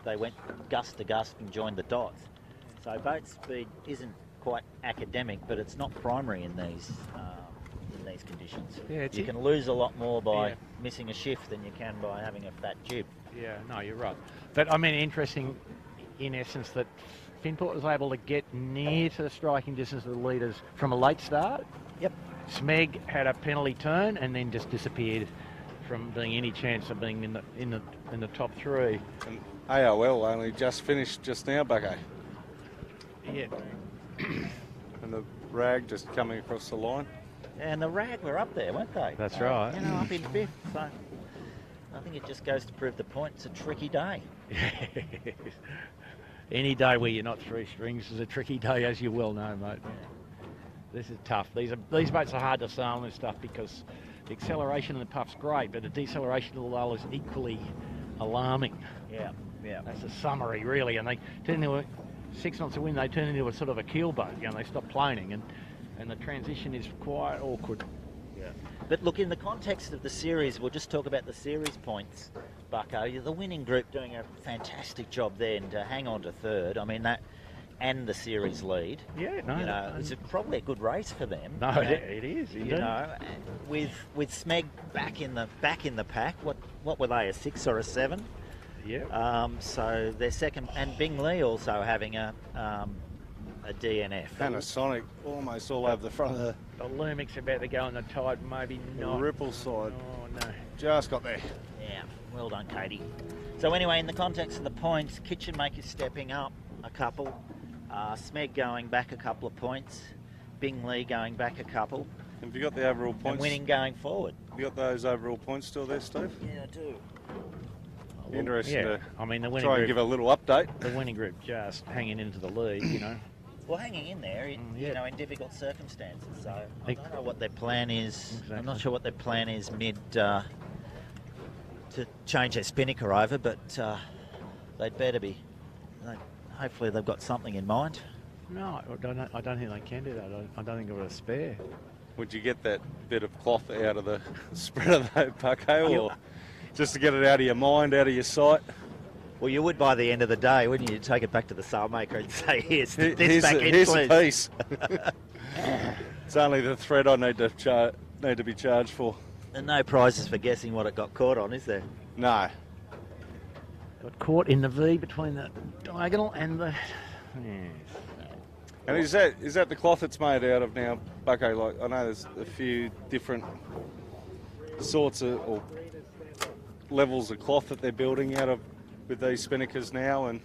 They went gust to gust and joined the dots. So boat speed isn't quite academic, but it's not primary in these conditions. Yeah, you can lose a lot more by missing a shift than you can by having a fat jib. Yeah, no, you're right. But I mean, interesting in essence that Finport was able to get near to the striking distance of the leaders from a late start. Yep. Smeg had a penalty turn and then just disappeared from being any chance of being in the top 3. And AOL only just finished just now, Bucko. Yeah. And the rag just coming across the line. And the rag were up there, weren't they? That's right. Up in 5th. So I think it just goes to prove the point. It's a tricky day. Any day where you're not 3 strings is a tricky day, as you well know, mate. This is tough. These boats are hard to sail and stuff because the acceleration in the puff's great, but the deceleration of the lull is equally alarming. Yeah. That's a summary, really. And they turn into 6 knots of wind. They turn into a sort of a keel boat. They stop planing, and the transition is quite awkward. Yeah. But look, in the context of the series, we'll just talk about the series points, Bucko. The winning group doing a fantastic job there, and to hang on to 3rd. I mean that. And the series lead. Yeah, no. It's probably a good race for them. No, it is. With Smeg back in the pack. What were they? A 6 or a 7? Yeah. So they're second, and Bingley also having a DNF. Panasonic almost all over the front of the Lumic's about to go on the tide, maybe not. ripple side. Oh no. Just got there. Yeah, well done, Katie. So anyway, in the context of the points, Kitchen Maker stepping up a couple. Smeg going back a couple of points, Bingley going back a couple. Have you got the overall points? And winning going forward. Have you got those overall points still there, Steve? Yeah, I do. Interesting to I mean, the winning try group, and give a little update. The winning group just hanging into the lead, Well, hanging in there, in difficult circumstances. So I don't know what their plan is. Exactly. I'm not sure what their plan is to change their spinnaker over, but they'd better be. Hopefully they've got something in mind. No, I don't think they can do that. I don't think they've got a spare. Would you get that bit of cloth out of the spreader though, Bucko, or just to get it out of your mind, out of your sight? Well, you would by the end of the day, wouldn't you? Take it back to the sailmaker and say, here's this back in, here's please. a piece. It's only the thread I need to be charged for. And no prizes for guessing what it got caught on, is there? No. Got caught in the V between the diagonal and the... Yes. And is that the cloth it's made out of now, Bucko? Like, I know there's a few different sorts of or levels of cloth that they're building out of with these spinnakers now, and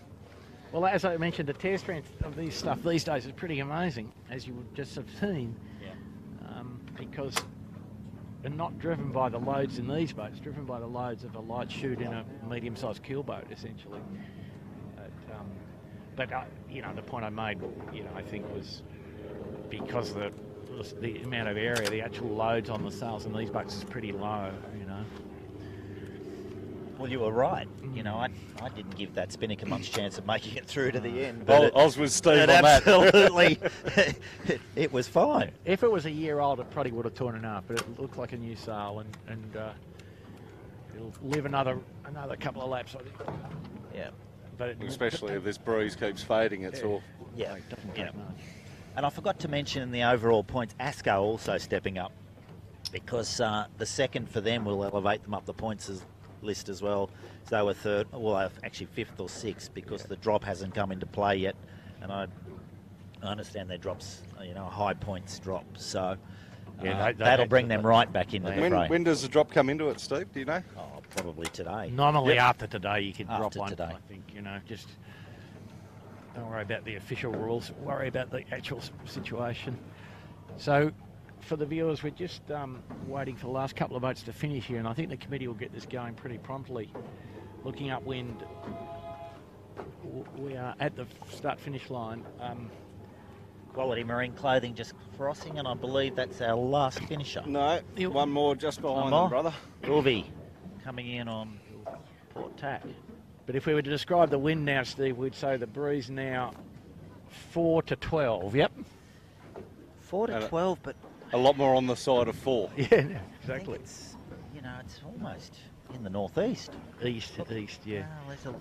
Well, as I mentioned, the tear strength of these stuff these days is pretty amazing, as you would just have seen. Yeah. Because they're not driven by the loads in these boats, driven by the loads of a light chute in a medium-sized keel boat, essentially. But you know, the point I made, you know, I think was because the amount of area, the actual loads on the sails in these boats is pretty low, you know. Well, you were right. You know, I didn't give that spinnaker much chance of making it through to the end. But I was with Steve on that. Absolutely, it was fine. If it was a year old, it probably would have torn in half, but it looked like a new sail, and it'll live another couple of laps, I think. Yeah. But Especially if this breeze keeps fading, it's all. Yeah. It doesn't Yeah. take much. And I forgot to mention in the overall points, ASCO also stepping up, because the second for them will elevate them up the points list as well. So they were third, well, actually fifth or sixth, because the drop hasn't come into play yet. And I understand their drops, you know, a high points drop. So that'll bring them right back into the fray. When does the drop come into it, Steve? Do you know? Oh, probably today. Normally after today you can drop After one, today. I think, you know, just don't worry about the official rules, worry about the actual situation. So for the viewers, we're just waiting for the last couple of boats to finish here, and I think the committee will get this going pretty promptly. Looking upwind, we are at the start-finish line. Quality Marine Clothing just crossing, and I believe that's our last finisher. No, one more just behind more? them, brother. Ulvi coming in on port tack. But if we were to describe the wind now, Steve, we'd say the breeze now 4 to 12. Yep. 4 to 12, but A lot more on the side of 4. Yeah, I think exactly. it's, you know, it's almost in the northeast. East, yeah. Well, there's a,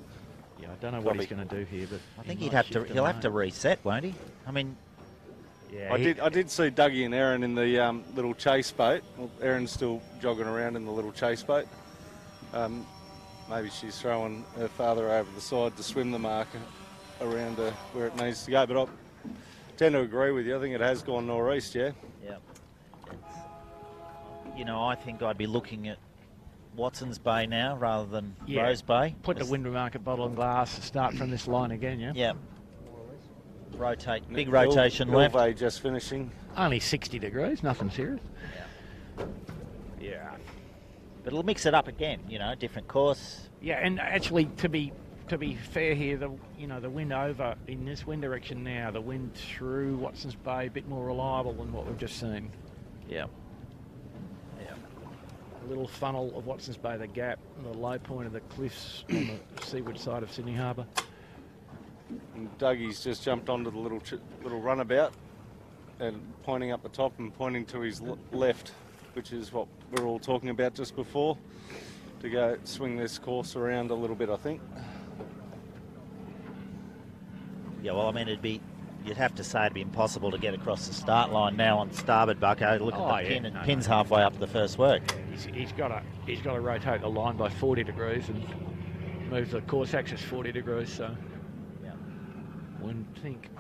Yeah, I don't know what he's going to do here, but I think he he'll might have to reset, won't he? I mean, Yeah, I did see Dougie and Aaron in the little chase boat. Well, Aaron's still jogging around in the little chase boat. Maybe she's throwing her father over the side to swim the marker around where it needs to go. But I tend to agree with you. I think it has gone northeast, yeah. yeah. You know, I think I'd be looking at Watson's Bay now rather than Rose Bay. Put the wind remark at bottle and glass, start from this line again, yeah? Yeah. Rotate, big rotation left. Ilve just finishing. Only 60 degrees, nothing serious. Yeah. But it'll mix it up again, you know, different course. Yeah, and actually, to be fair here, the wind over in this wind direction now, the wind through Watson's Bay, a bit more reliable than what we've just seen. Yeah. A little funnel of Watson's Bay, the gap, the low point of the cliffs on the seaward side of Sydney Harbour. And Dougie's just jumped onto the little runabout and pointing up the top and pointing to his left, which is what we were all talking about just before, to go swing this course around a little bit, I think. Yeah, well, I mean, you'd have to say it'd be impossible to get across the start line now on starboard, Bucko. Look at the pin, and pin's halfway up the first work. Yeah, he's got to rotate the line by 40 degrees and move the course axis 40 degrees, so Yeah. wouldn't think.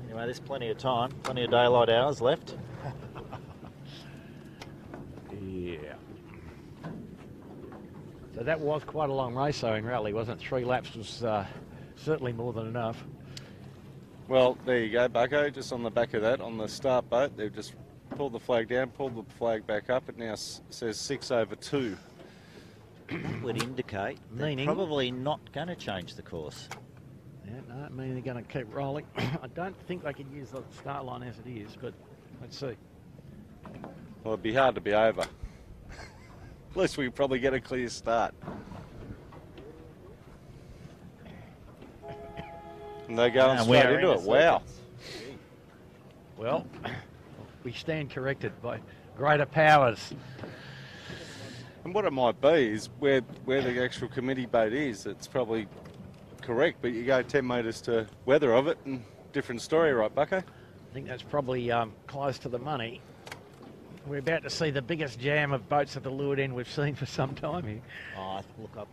Anyway, there's plenty of time, plenty of daylight hours left. Yeah. So that was quite a long race, though, in Raleigh, wasn't it? 3 laps was certainly more than enough. Well, there you go, Bucko, just on the back of that, on the start boat, they've just pulled the flag down, pulled the flag back up. It now says 6/2. That would indicate they're Meaning? probably not going to change the course. Yeah, no, I mean they're going to keep rolling. I don't think they can use the start line as it is, but let's see. Well, it'd be hard to be over. At least we probably get a clear start. And they're going straight into it. Wow. Well, we stand corrected by greater powers. And what it might be is where the actual committee boat is, it's probably correct, but you go 10 metres to weather of it and different story, right, Bucko? I think that's probably close to the money. We're about to see the biggest jam of boats at the leeward end we've seen for some time here. Oh, look up.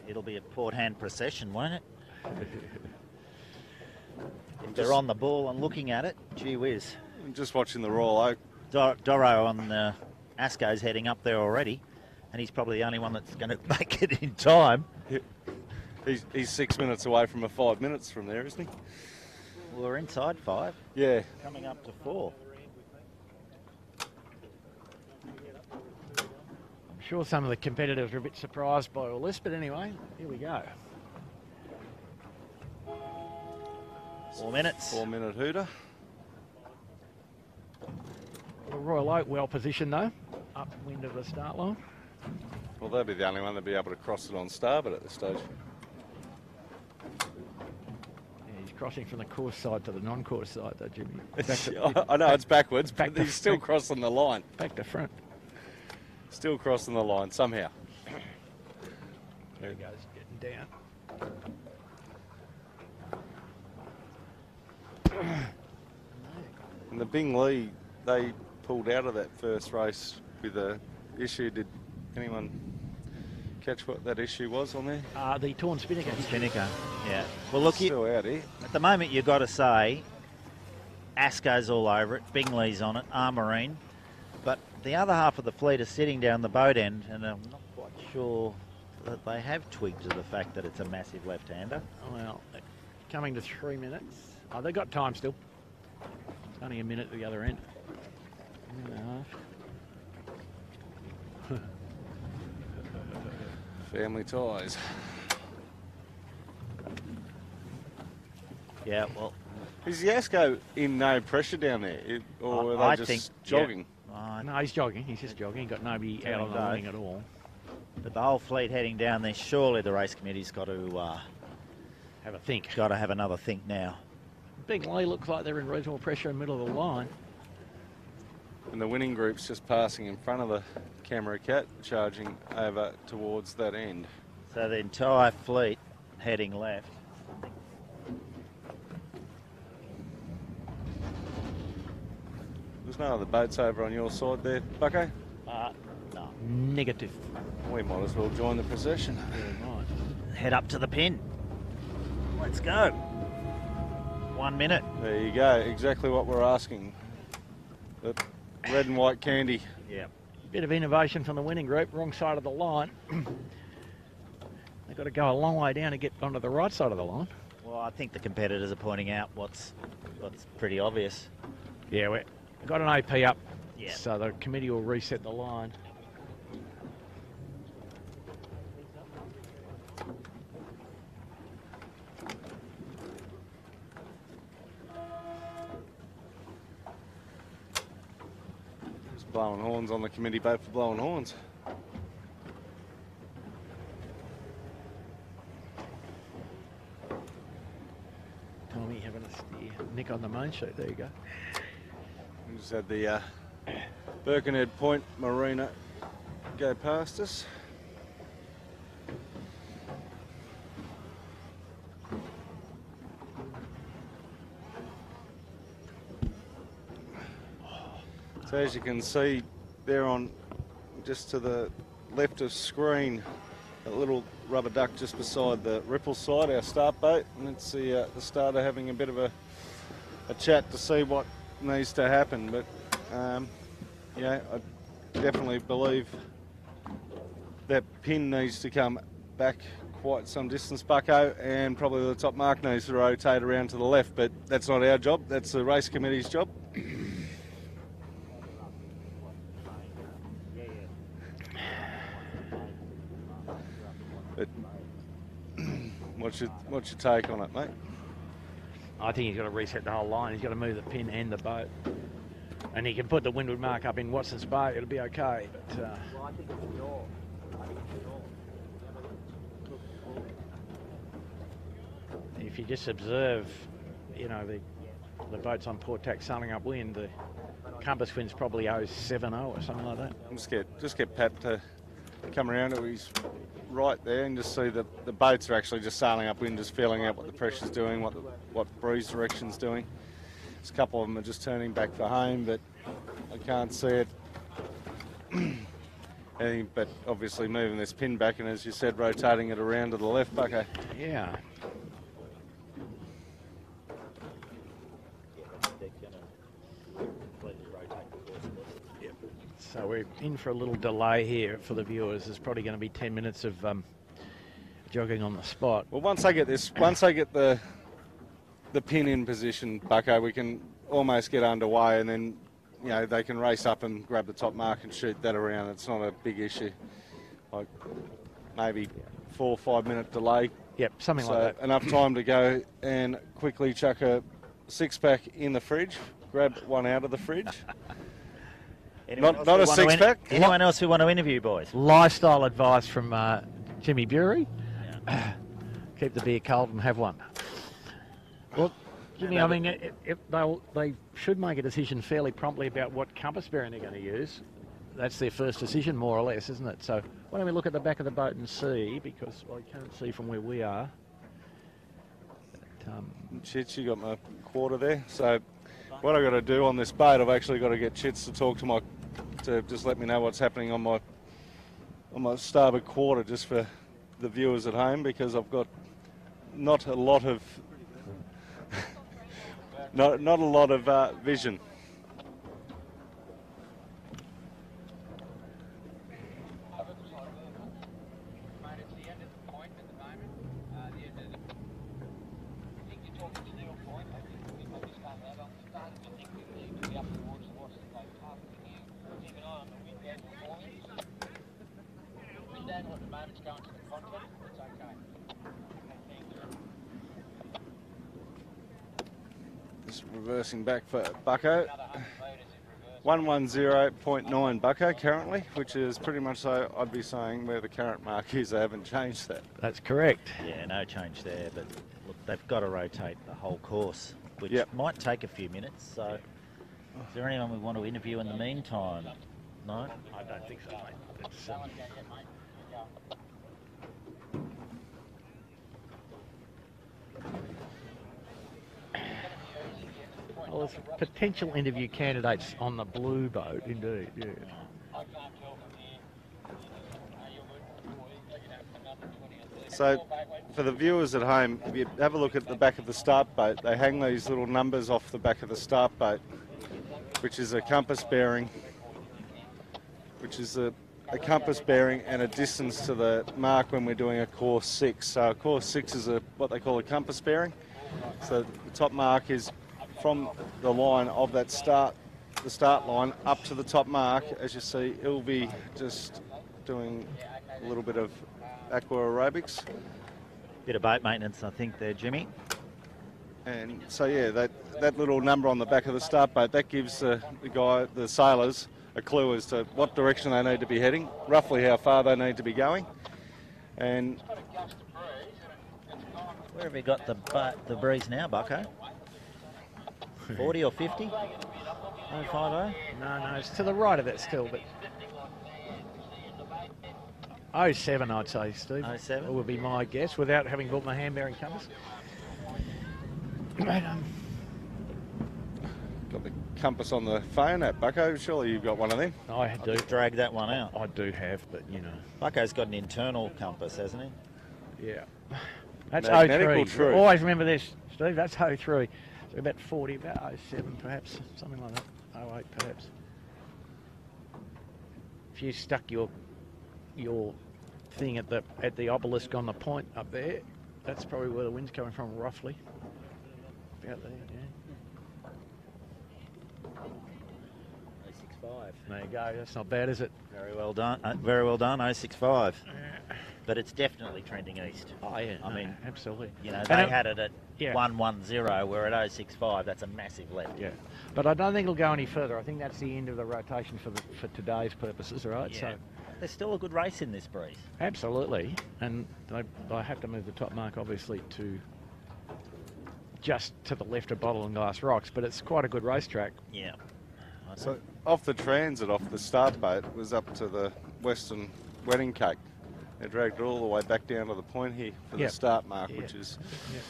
It'll be a port hand procession, won't it? If they're on the ball and looking at it, gee whiz. I'm just watching the Royal Oak. Doro on Asco's heading up there already, and he's probably the only one that's going to make it in time. He's 6 minutes away from a 5 minutes from there, isn't he? Well, we're inside 5. Yeah. Coming up to 4. I'm sure some of the competitors are a bit surprised by all this, but anyway, here we go. 4 minutes. 4 minute hooter. The Royal Oak well positioned though, upwind of the start line. Well, they'll be the only one that'll be able to cross it on starboard at this stage. Yeah, he's crossing from the course side to the non-course side though, Jimmy. I know it's backwards, back but he's still crossing the line. Back to front. Still crossing the line somehow. There he goes, getting down. And the Bingley, they pulled out of that first race with a issue. Did anyone catch what that issue was on there? The torn spinnaker. Spinnaker, yeah. Well, look, Still out here. at the moment you've got to say Asco's all over it, Bingley's on it, Armarine, but the other half of the fleet is sitting down the boat end, and I'm not quite sure that they have twigged to the fact that it's a massive left-hander. Well, coming to 3 minutes. Oh, they've got time still. It's only a minute at the other end. A minute and a half. Family ties. Yeah, well, Is Yasko in no pressure down there? Or are they just jogging? No, he's jogging. He's just jogging. He's got nobody out on the wing at all. But the whole fleet heading down there, surely the race committee's got to Have a think. got to have another think now. Bingley looks like they're in reasonable pressure in the middle of the line. And the winning group's just passing in front of the camera cat, charging over towards that end. So the entire fleet heading left. There's no other boats over on your side there, Bucko? No. Negative. We might as well join the procession. Yeah, right. Head up to the pin. Let's go. 1 minute. There you go, exactly what we're asking. The red and white candy. Yeah. Bit of innovation from the winning group, wrong side of the line. They've got to go a long way down to get onto the right side of the line. Well, I think the competitors are pointing out what's pretty obvious. Yeah, we've got an AP up, Yeah. so the committee will reset the line. Just blowing horns on the committee boat for blowing horns. Tommy having a steer. Nick on the main sheet, there you go. We just had the Birkenhead Point Marina go past us. So as you can see there on just to the left of screen, a little rubber duck just beside the ripple side, our start boat, and it's the starter having a bit of a chat to see what needs to happen. But yeah, I definitely believe that pin needs to come back quite some distance, Bucko, and probably the top mark needs to rotate around to the left, but that's not our job, that's the race committee's job. But what's your take on it, mate? I think he's got to reset the whole line. He's got to move the pin and the boat. And he can put the windward mark up in Watson's Bay. It'll be okay. But, Well, I think it's yaw. if you just observe, you know, the boats on port tack sailing upwind, the compass wind's probably 070 or something like that. Just get Pat to come around to his right there and just see that the boats are actually just sailing upwind, just feeling out what the pressure's doing, what breeze direction's doing. There's a couple of them are just turning back for home, but I can't see it. Anything but obviously moving this pin back and, as you said, rotating it around to the left, Bucko. Yeah. So we're in for a little delay here for the viewers. There's probably going to be 10 minutes of jogging on the spot. Well, once I get the pin in position, Bucko, we can almost get underway, and then, you know, they can race up and grab the top mark and shoot that around. It's not a big issue. Like maybe 4 or 5 minute delay. Yep, something like that. Enough time to go and quickly chuck a 6-pack in the fridge, grab one out of the fridge. Not a 6-pack. Anyone else who want to interview, boys? Lifestyle advice from Jimmy Bury. Yeah. Keep the beer cold and have one. Well, Jimmy, I mean, they should make a decision fairly promptly about what compass bearing they're going to use. That's their first decision, more or less, isn't it? So why don't we look at the back of the boat and see, because I can't see from where we are. But, Chits, you got my quarter there. So what I've got to do on this boat, I've actually got to get Chits to talk to just let me know what's happening on my starboard quarter, just for the viewers at home, because I've got not a lot of not a lot of vision. Just reversing back for Bucko. 110.9 Bucko currently, which is pretty much, so I'd be saying, where the current mark is. They haven't changed that. That's correct. Yeah, no change there, but look, they've got to rotate the whole course, which Yep. might take a few minutes. So, is there anyone we want to interview in the meantime? No? I don't think so, mate. It's, well, there's potential interview candidates on the blue boat, indeed, yeah. So for the viewers at home, if you have a look at the back of the start boat, they hang these little numbers off the back of the start boat, which is a compass bearing, which is a compass bearing and a distance to the mark when we're doing a course 6. So a course 6 is what they call a compass bearing. So the top mark is from the line of that the start line up to the top mark. As you see, it'll be just doing a little bit of aqua aerobics. Bit of boat maintenance, I think, there, Jimmy. And so, yeah, that little number on the back of the start boat, that gives the sailors, a clue as to what direction they need to be heading, roughly how far they need to be going. And where have we got the breeze now, Bucko? 40 or 50? 050? No, it's to the right of that still, but 07, I'd say, Steve. 07? Would be my guess, without having bought my hand-bearing compass. But, got the compass on the phone at Bucko. Surely you've got one of them. I do. Drag that one out. I do have, but you know. Bucko's got an internal compass, hasn't he? Yeah. That's Magnetical 03. truth. Always remember this, Steve. That's 03. So about 40, about 07 perhaps, something like that. 08 perhaps. If you stuck your thing at the obelisk on the point up there, that's probably where the wind's coming from, roughly. About there, yeah. 065. There you go. That's not bad, is it? Very well done. Very well done. 065. Yeah. but it's definitely trending east. Oh yeah, I mean, absolutely. You know, And they it- had it at yeah. 110, we're at 065. That's a massive left. Yeah, but I don't think it'll go any further. I think that's the end of the rotation for today's purposes, right? Yeah. So There's still a good race in this breeze. absolutely, and I have to move the top mark obviously to just to the left of Bottle and Glass Rocks, but it's quite a good racetrack. Yeah. So off the transit, off the start boat, was up to the Western Wedding Cake. They dragged it all the way back down to the point here for Yep. the start mark, Yeah. which is Yep.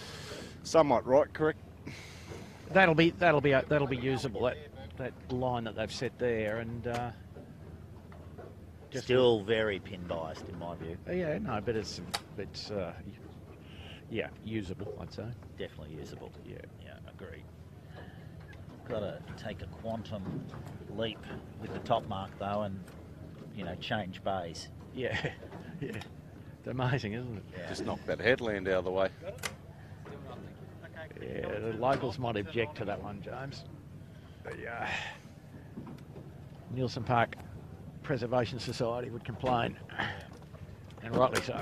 somewhat right, correct? That'll be usable. That line that they've set there, and just Still very pin biased in my view. yeah, no, but it's yeah, usable, I'd say. Definitely usable. Yeah. Yeah, agreed. Got to take a quantum leap with the top mark though, and you know, change bays. Yeah, yeah. It's amazing, isn't it? Yeah. Just knock that headland out of the way. Yeah, the locals might object to that one, James. The Nielsen Park Preservation Society would complain, and rightly so.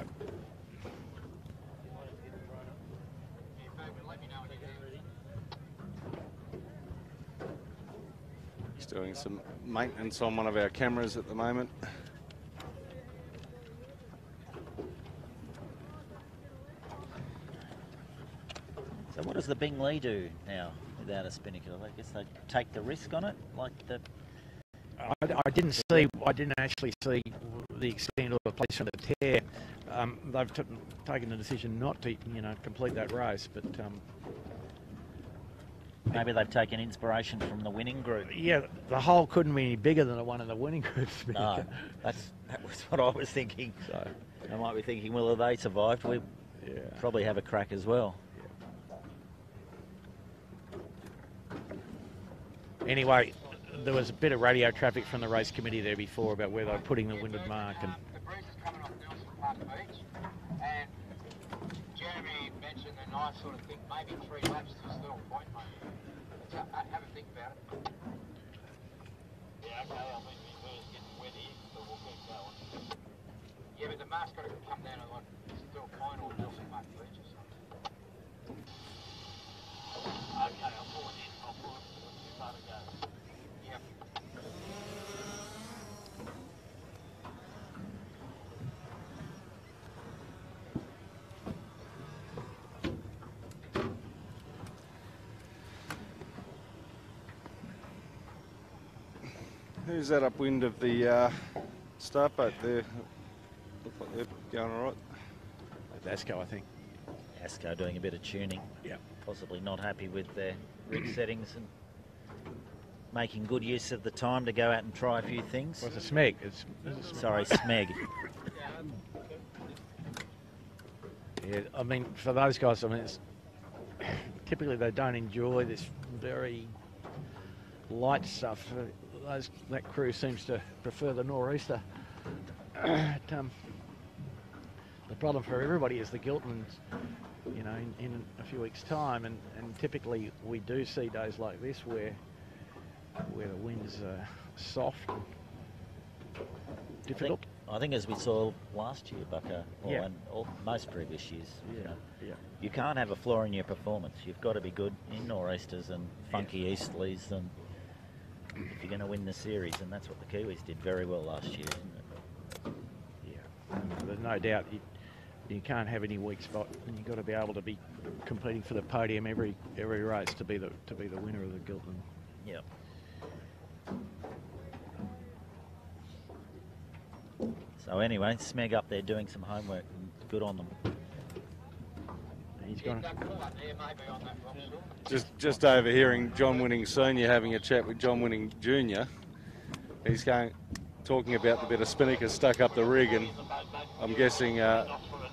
He's doing some maintenance on one of our cameras at the moment. So what does the Bing Lee do now without a spinnaker? I guess they take the risk on it, like the. I didn't actually see the extent of the place from the tear. They've taken the decision not to, complete that race, but Maybe they've taken inspiration from the winning group. yeah, the hole couldn't be any bigger than the one in the winning group. No, that was what I was thinking. So, I might be thinking, well, if they survived, we yeah. probably have a crack as well. Anyway, there was a bit of radio traffic from the race committee there before about where they were putting the windward mark, and The breeze is coming off Nielsen Park Beach, and Jeremy mentioned a nice sort of thing, maybe 3 laps to Still Point, mate. So, have a think about it. Yeah, okay, I mean, it's getting wet here, so we'll keep going. Yeah, but the mark's got to come down to like Still Point or Nielsen Park Beach or something. Okay, I'll pull it in, I'll pull it too far to go. Yep. Who's that upwind of the start boat there? Look like they're going all right. Dasco, I think. Asco doing a bit of tuning. Yeah. Possibly not happy with their rig settings and making good use of the time to go out and try a few things. Well, it's a Smeg. It's a Smeg. Sorry, Smeg. Yeah, I mean, for those guys, I mean, it's typically they don't enjoy this very light stuff. That crew seems to prefer the nor'easter. The problem for everybody is the Giltons, in a few weeks' time, and typically we do see days like this where the winds are soft, and difficult. I think as we saw last year, Bucko, Yeah. and most previous years, Yeah. you can't have a flaw in your performance. You've got to be good in nor'easters and funky easterlies, and if you're going to win the series, and that's what the Kiwis did very well last year, isn't it? Yeah, there's no doubt you can't have any weak spot, and you've got to be able to be competing for the podium every race to be the winner of the Gilton. Yeah. So anyway, Smeg up there doing some homework, and good on them. He's gone. That pull up there, maybe on that rock shore. Just overhearing John Winning Senior having a chat with John Winning Junior. He's talking about the bit of spinnaker stuck up the rig, and I'm guessing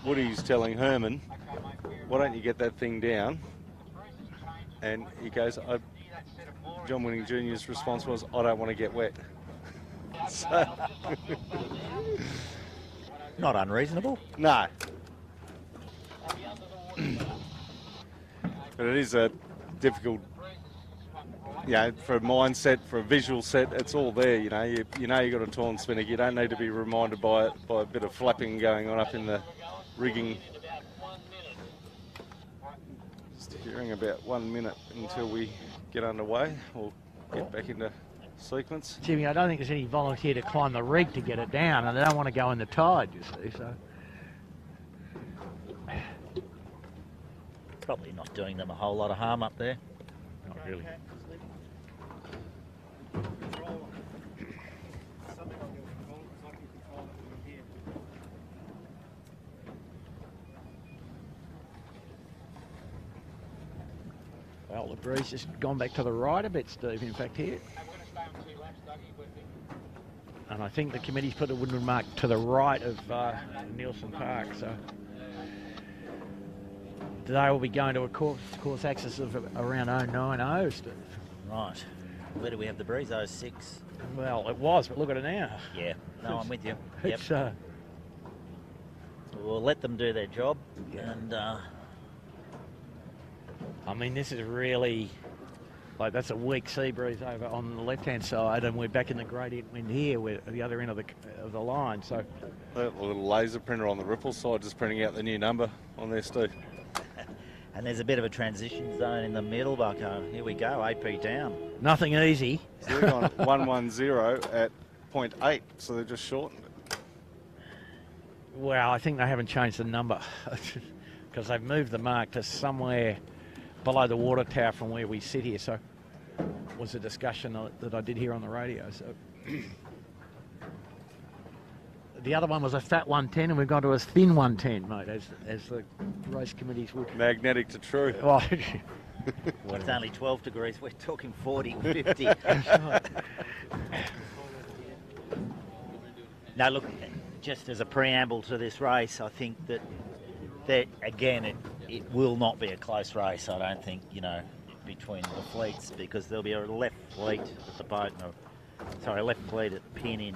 Woody's telling Herman, why don't you get that thing down? And he goes, John Winning Junior's response was, I don't want to get wet. So, Not unreasonable. no. But it is a difficult you know, for a mindset, for a visual set, it's all there. You know, you know you got a torn spinnaker. You don't need to be reminded by it, by a bit of flapping going on up in the rigging. Just hearing about 1 minute until we get underway. We'll get back into sequence. Jimmy, I don't think there's any volunteer to climb the rig to get it down, and they don't want to go in the tide, you see, so. Probably not doing them a whole lot of harm up there. Not really. Well, the breeze just gone back to the right a bit, Steve, in fact, here. And I think the committee's put a wooden mark to the right of Nielsen Park, so they will be going to a course axis of around 090, Steve. Right. Where do we have the breeze? 06? Well, it was, but look at it now. Yeah. No, I'm with you. Yep. It's, we'll let them do their job. Yeah. And I mean, this is really, like, that's a weak sea breeze over on the left-hand side, and we're back in the gradient wind here, we're at the other end of the line, so. A little laser printer on the ripple side, just printing out the new number on there, Steve. and there's a bit of a transition zone in the middle, Bucko. Here we go, AP down. Nothing easy. So they've gone 110 at 0.8, so they've just shortened it. Well, I think they haven't changed the number because they've moved the mark to somewhere below the water tower from where we sit here. So was a discussion that I did hear on the radio. So the other one was a fat 110, and we've gone to a thin 110, mate, as the race committees would. Magnetic to true. Oh. Well, it's only 12 degrees. We're talking 40, 50. No, look, just as a preamble to this race, I think that again, it will not be a close race, I don't think, you know, between the fleets, because there'll be a left fleet at the boat, a left fleet at the pin in,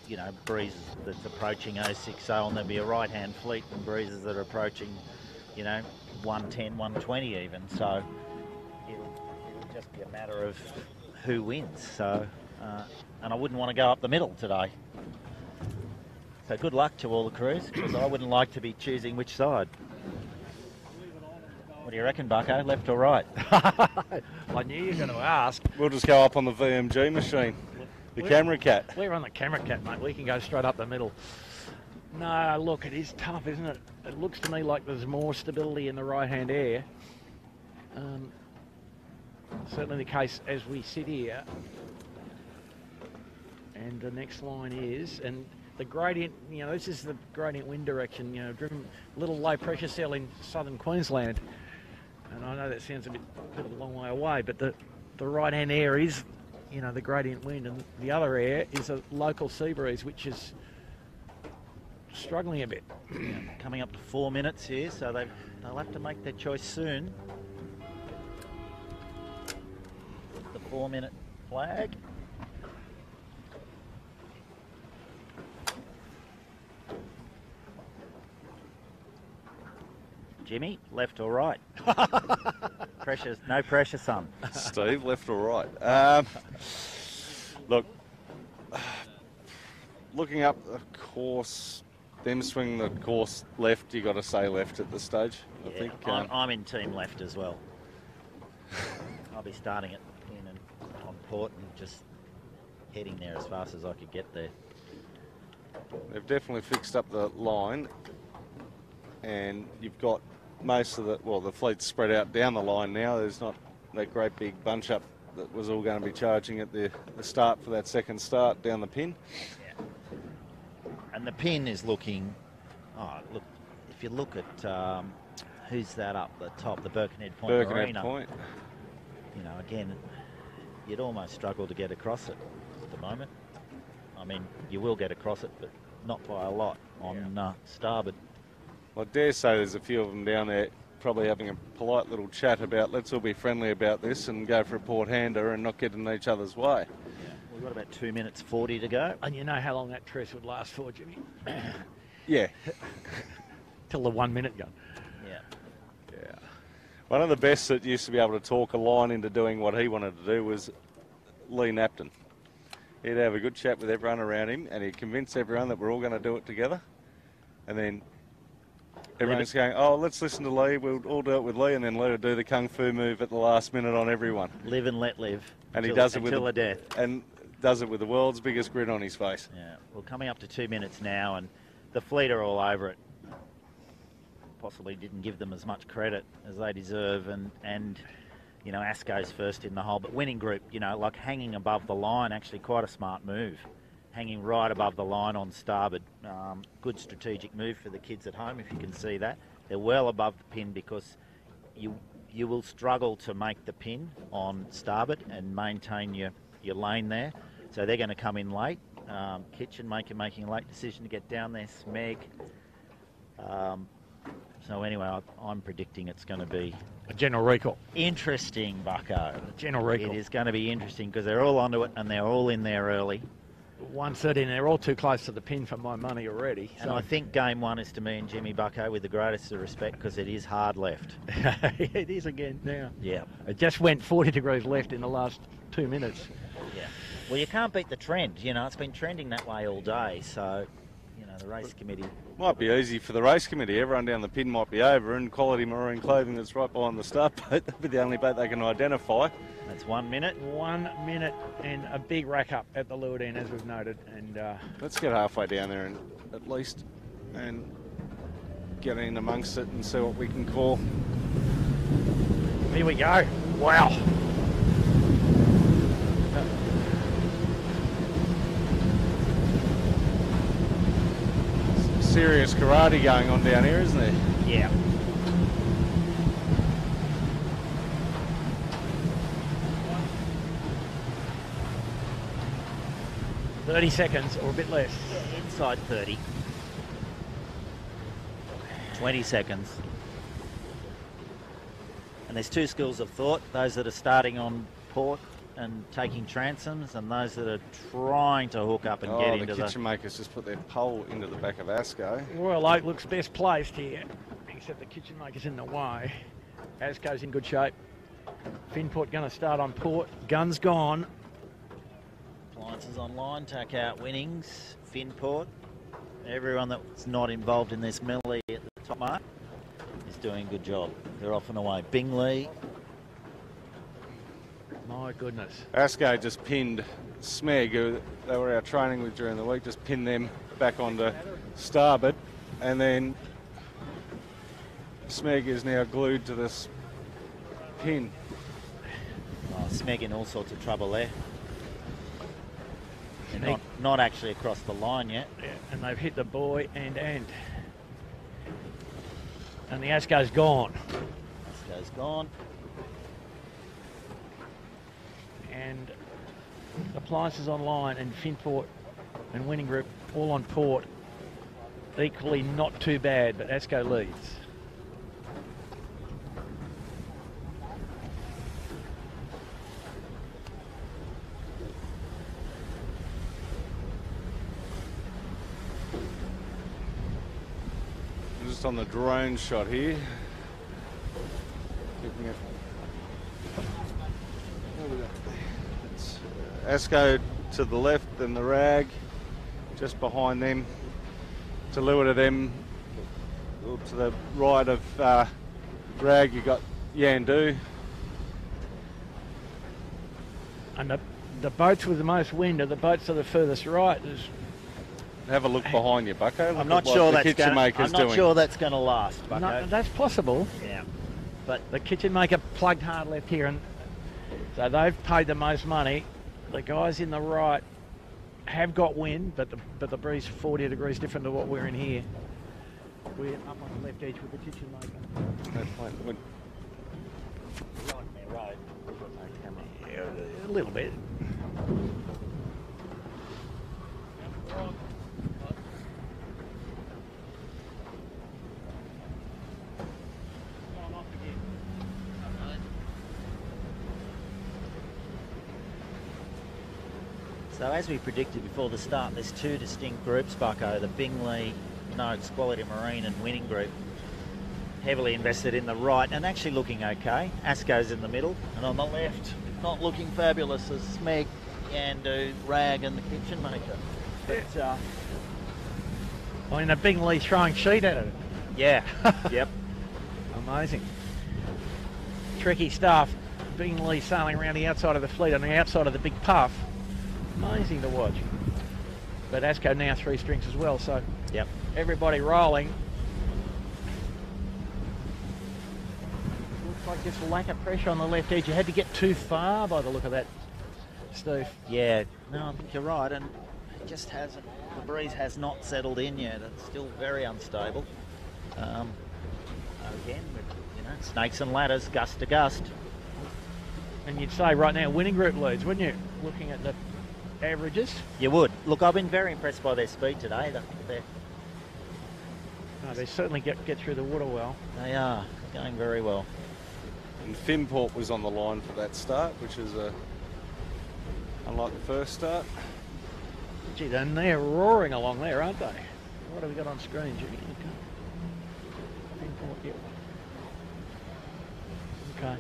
you know, breezes that's approaching 060, and there'll be a right-hand fleet in breezes that are approaching, you know, 110, 120 even. So it'll just be a matter of who wins. So, and I wouldn't want to go up the middle today. So good luck to all the crews, because I wouldn't like to be choosing which side. What do you reckon, Bucko? Left or right? I knew you were going to ask. We'll just go up on the VMG machine. The camera cat. We're on the camera cat, mate. We can go straight up the middle. No, look, it is tough, isn't it? It looks to me like there's more stability in the right-hand air. Certainly the case as we sit here. And the next line is, and the gradient, you know, this is the gradient wind direction, you know, driven little low pressure cell in southern Queensland. And I know that sounds a bit of a long way away, but the right-hand air is, you know, the gradient wind, and the other air is a local sea breeze, which is struggling a bit. Yeah, coming up to 4 minutes here, so they'll have to make their choice soon. The 4-minute flag. Jimmy, left or right? Pressure, no pressure, son. Steve, left or right? Look, looking up the course, them swinging the course left, you got to say left at this stage. Yeah, I think I'm in team left as well. I'll be starting at the pin and on port and just heading there as fast as I could get there. They've definitely fixed up the line, and you've got most of the fleet's spread out down the line now. There's not that great big bunch up that was all going to be charging at the start for that second start down the pin. Yeah. And the pin is looking, look, if you look at who's that up the top, the Birkenhead Point Birkenhead Marina. Point. You know, again, you'd almost struggle to get across it at the moment. I mean, you will get across it, but not by a lot on starboard. I dare say there's a few of them down there probably having a polite little chat about, let's all be friendly about this and go for a port hander and not get in each other's way. Yeah. We've got about 2 minutes 40 to go. And you know how long that truce would last for, Jimmy? Yeah. Till the 1 minute gun. Yeah. Yeah. One of the best that used to be able to talk a line into doing what he wanted to do was Lee Napton. He'd have a good chat with everyone around him, and he'd convince everyone that we're all going to do it together. And then everyone's going, oh, let's listen to Lee, we'll all do it with Lee, and then Lee would do the kung fu move at the last minute on everyone. Live and let live. And he does it with until the death. And does it with the world's biggest grin on his face. Yeah, well, coming up to 2 minutes now, and the fleet are all over it. Possibly didn't give them as much credit as they deserve, and you know, Asco's first in the hole, but winning group, you know, like hanging above the line, actually quite a smart move. Hanging right above the line on starboard. Good strategic move for the kids at home, if you can see that. They're well above the pin because you will struggle to make the pin on starboard and maintain your lane there. So they're going to come in late. Kitchen making a late decision to get down there. Smeg. So anyway, I'm predicting it's going to be a general recall. Interesting, Bucko. A general recall. It is going to be interesting because they're all onto it and they're all in there early. 1:30, and they're all too close to the pin for my money already. And I think game one is to me and Jimmy Bucko with the greatest of respect because it is hard left. It is again now. Yeah. It just went 40 degrees left in the last 2 minutes. Yeah. Well, you can't beat the trend. You know, it's been trending that way all day. So, you know, the race committee... Might be easy for the race committee. Everyone down the pin might be over, and Quality Marine Clothing that's right behind the start boat, that'll be the only boat they can identify. That's 1 minute. 1 minute and a big rack up at the leeward end, as we've noted. And let's get halfway down there and at least and get in amongst it and see what we can call. Here we go. Wow. Serious karate going on down here, isn't there? Yeah. $30 seconds or a bit less. Inside 30. 20 seconds. And there's two schools of thought, those that are starting on port and taking transoms, and those that are trying to hook up and get into the kitchen makers just put their pole into the back of Asco. Royal Oak looks best placed here, except the kitchen maker's in the way. Asco's in good shape. Finport going to start on port. Guns gone. Appliances online, tack out winnings. Finport. Everyone that's not involved in this melee at the top mark is doing a good job. They're off and away. Bingley. My goodness. Asco just pinned Smeg, who they were out training with during the week, just pinned them back onto starboard. And then Smeg is now glued to this pin. Oh, Smeg in all sorts of trouble there. They're not actually across the line yet. Yeah, and they've hit the buoy and the Asco's gone. Asco's gone. And Appliances online and Finport and Winning Group all on port. Equally not too bad, but Asco leads. Just on the drone shot here. It's Asco to the left and the rag just behind them. To leeward of them, to the right of rag, you got Yandu. And the boats with the most wind are the boats to the furthest right. Have a look behind you, Bucko. I'm not sure that's going to last, Bucko. No, that's possible. Yeah. But the kitchen maker plugged hard left here, and so they've paid the most money. The guys in the right have got wind, but the breeze 40 degrees different to what we're in here. We're up on the left edge with the kitchen maker. That's fine. Right on their road. Yeah, a little bit. So as we predicted before the start, there's two distinct groups, Bucko, the Bingley, Noakes, Quality Marine and Winning Group. heavily invested in the right and actually looking okay. Asco's in the middle, and on the left, not looking fabulous as Smeg, Yandu, Rag and the Kitchen Maker. But, I mean, a Bingley throwing sheet at it. yeah, yep. Amazing. Tricky stuff. Bingley sailing around the outside of the fleet on the outside of the big puff. Amazing to watch. But Asco now 3 strings as well, so Yep. everybody rolling. Looks like just lack of pressure on the left edge. You had to get too far by the look of that, Steve. Yeah, no, I think you're right, and it just hasn't, the breeze has not settled in yet. It's still very unstable. Again, with, snakes and ladders, gust to gust. And you'd say right now winning group leads, wouldn't you? Looking at the averages. You would. Look, I've been very impressed by their speed today. They certainly get through the water well. They are going very well. And Finport was on the line for that start, which is unlike the first start. Gee, and they're roaring along there, aren't they? What have we got on screen, Jimmy? Yep. Okay.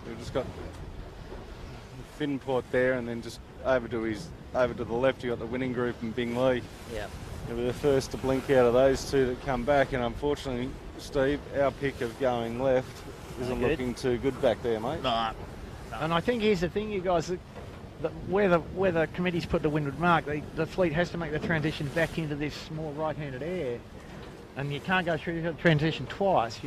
We've just got Finport there, and then just over to the left you got the winning group and Bingley. Yeah. They were the first to blink out of those two that come back, and unfortunately, Steve, our pick of going left isn't looking too good back there, mate. No. And I think here's the thing, you guys, where the committee's put the windward mark, the fleet has to make the transition back into this more right-handed air, and you can't go through the transition twice.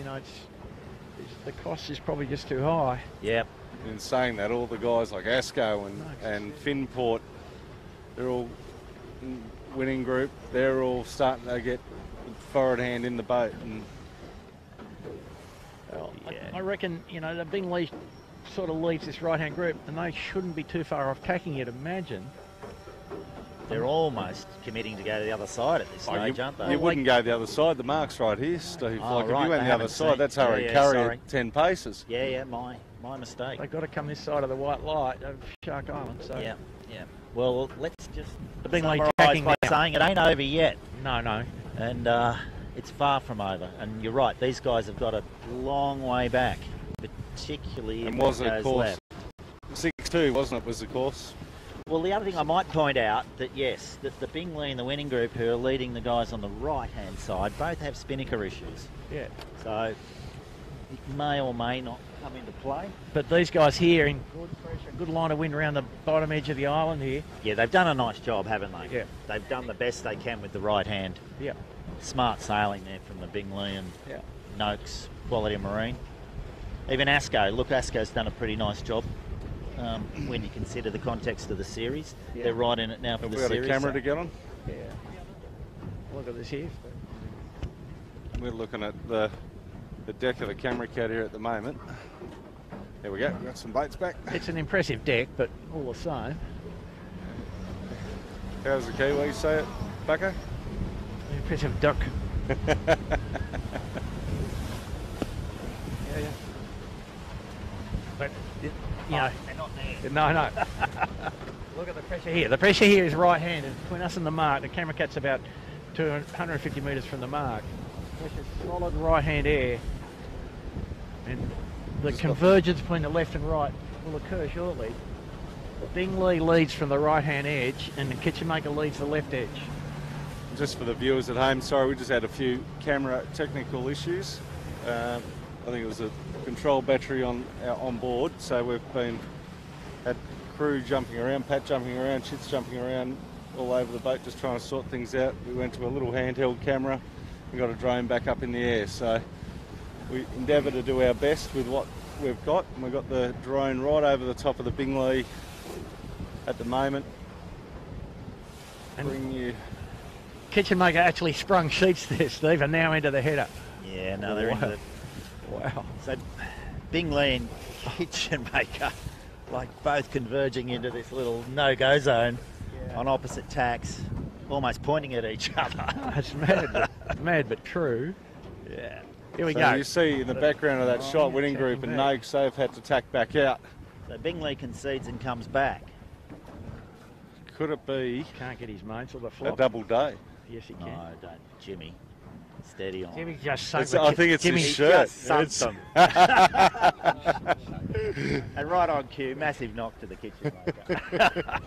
The cost is probably just too high. Yep. In saying that, all the guys like Asco and Finport, they're all winning group. They're all starting to get the forward hand in the boat. And well, I reckon, the Bingley sort of leads this right-hand group, and they shouldn't be too far off tacking, you'd imagine. They're almost committing to go to the other side at this stage, aren't they? You wouldn't go the other side. The mark's right here, Steve. Oh, if right, you went the other side, that's Hurry Curry at 10 paces. Yeah, my mistake. They've got to come this side of the white light of Shark Island. So Yeah. Well, let's just summarise by saying it ain't over yet. No. And it's far from over. And you're right, these guys have got a long way back, particularly if it goes left. 6-2, wasn't it, was the course? Well, the other thing I might point out that, yes, that the Bingley and the winning group who are leading the guys on the right-hand side both have spinnaker issues. Yeah. So it may or may not come into play. But these guys here in good pressure, good line of wind around the bottom edge of the island here. Yeah, they've done a nice job, haven't they? Yeah. They've done the best they can with the right hand. Yeah. Smart sailing there from the Bingley and Noakes, quality of marine. Even Asco. Look, Asco's done a pretty nice job. When you consider the context of the series. Yeah. They're right in it now for the series. Have we got a camera to get on? Yeah. Look at this here. We're looking at the deck of the camera cat here at the moment. There we go, we've got some boats back. It's an impressive deck, but all the same. How's the Kiwi say it, Bucko? An impressive duck. Yeah. But, they're not there. No. Look at the pressure here. The pressure here is right-handed between us and the mark. The camera cat's about 250 metres from the mark. Pressure's solid right-hand air. And the convergence between the left and right will occur shortly. Bingley leads from the right-hand edge and the Kitchen Maker leads the left edge. Just for the viewers at home, sorry, we just had a few camera technical issues. I think it was a control battery on board, so we've had crew jumping around, Pat jumping around, Chits jumping around all over the boat just trying to sort things out. We went to a little handheld camera and got a drone back up in the air, so we endeavour to do our best with what we've got, and we've got the drone right over the top of the Bingley at the moment. And bring you... Kitchen Maker actually sprung sheets there, Steve, and now into the header. Yeah, no, they're into it. Wow. So Bingley and Kitchen Maker, like both converging into this little no-go zone on opposite tacks, almost pointing at each other. It's mad but true. Yeah. Here we go. You see in the background of that shot, winning group and Noakes, they've had to tack back out. So Bingley concedes and comes back. Could it be Can't get his mates or the a flop. double day? Yes, he can. No, don't. Jimmy, steady on. Jimmy's just sunk I think it's Jimmy his shirt. Just sumped And right on cue, massive knock to the kitchen maker.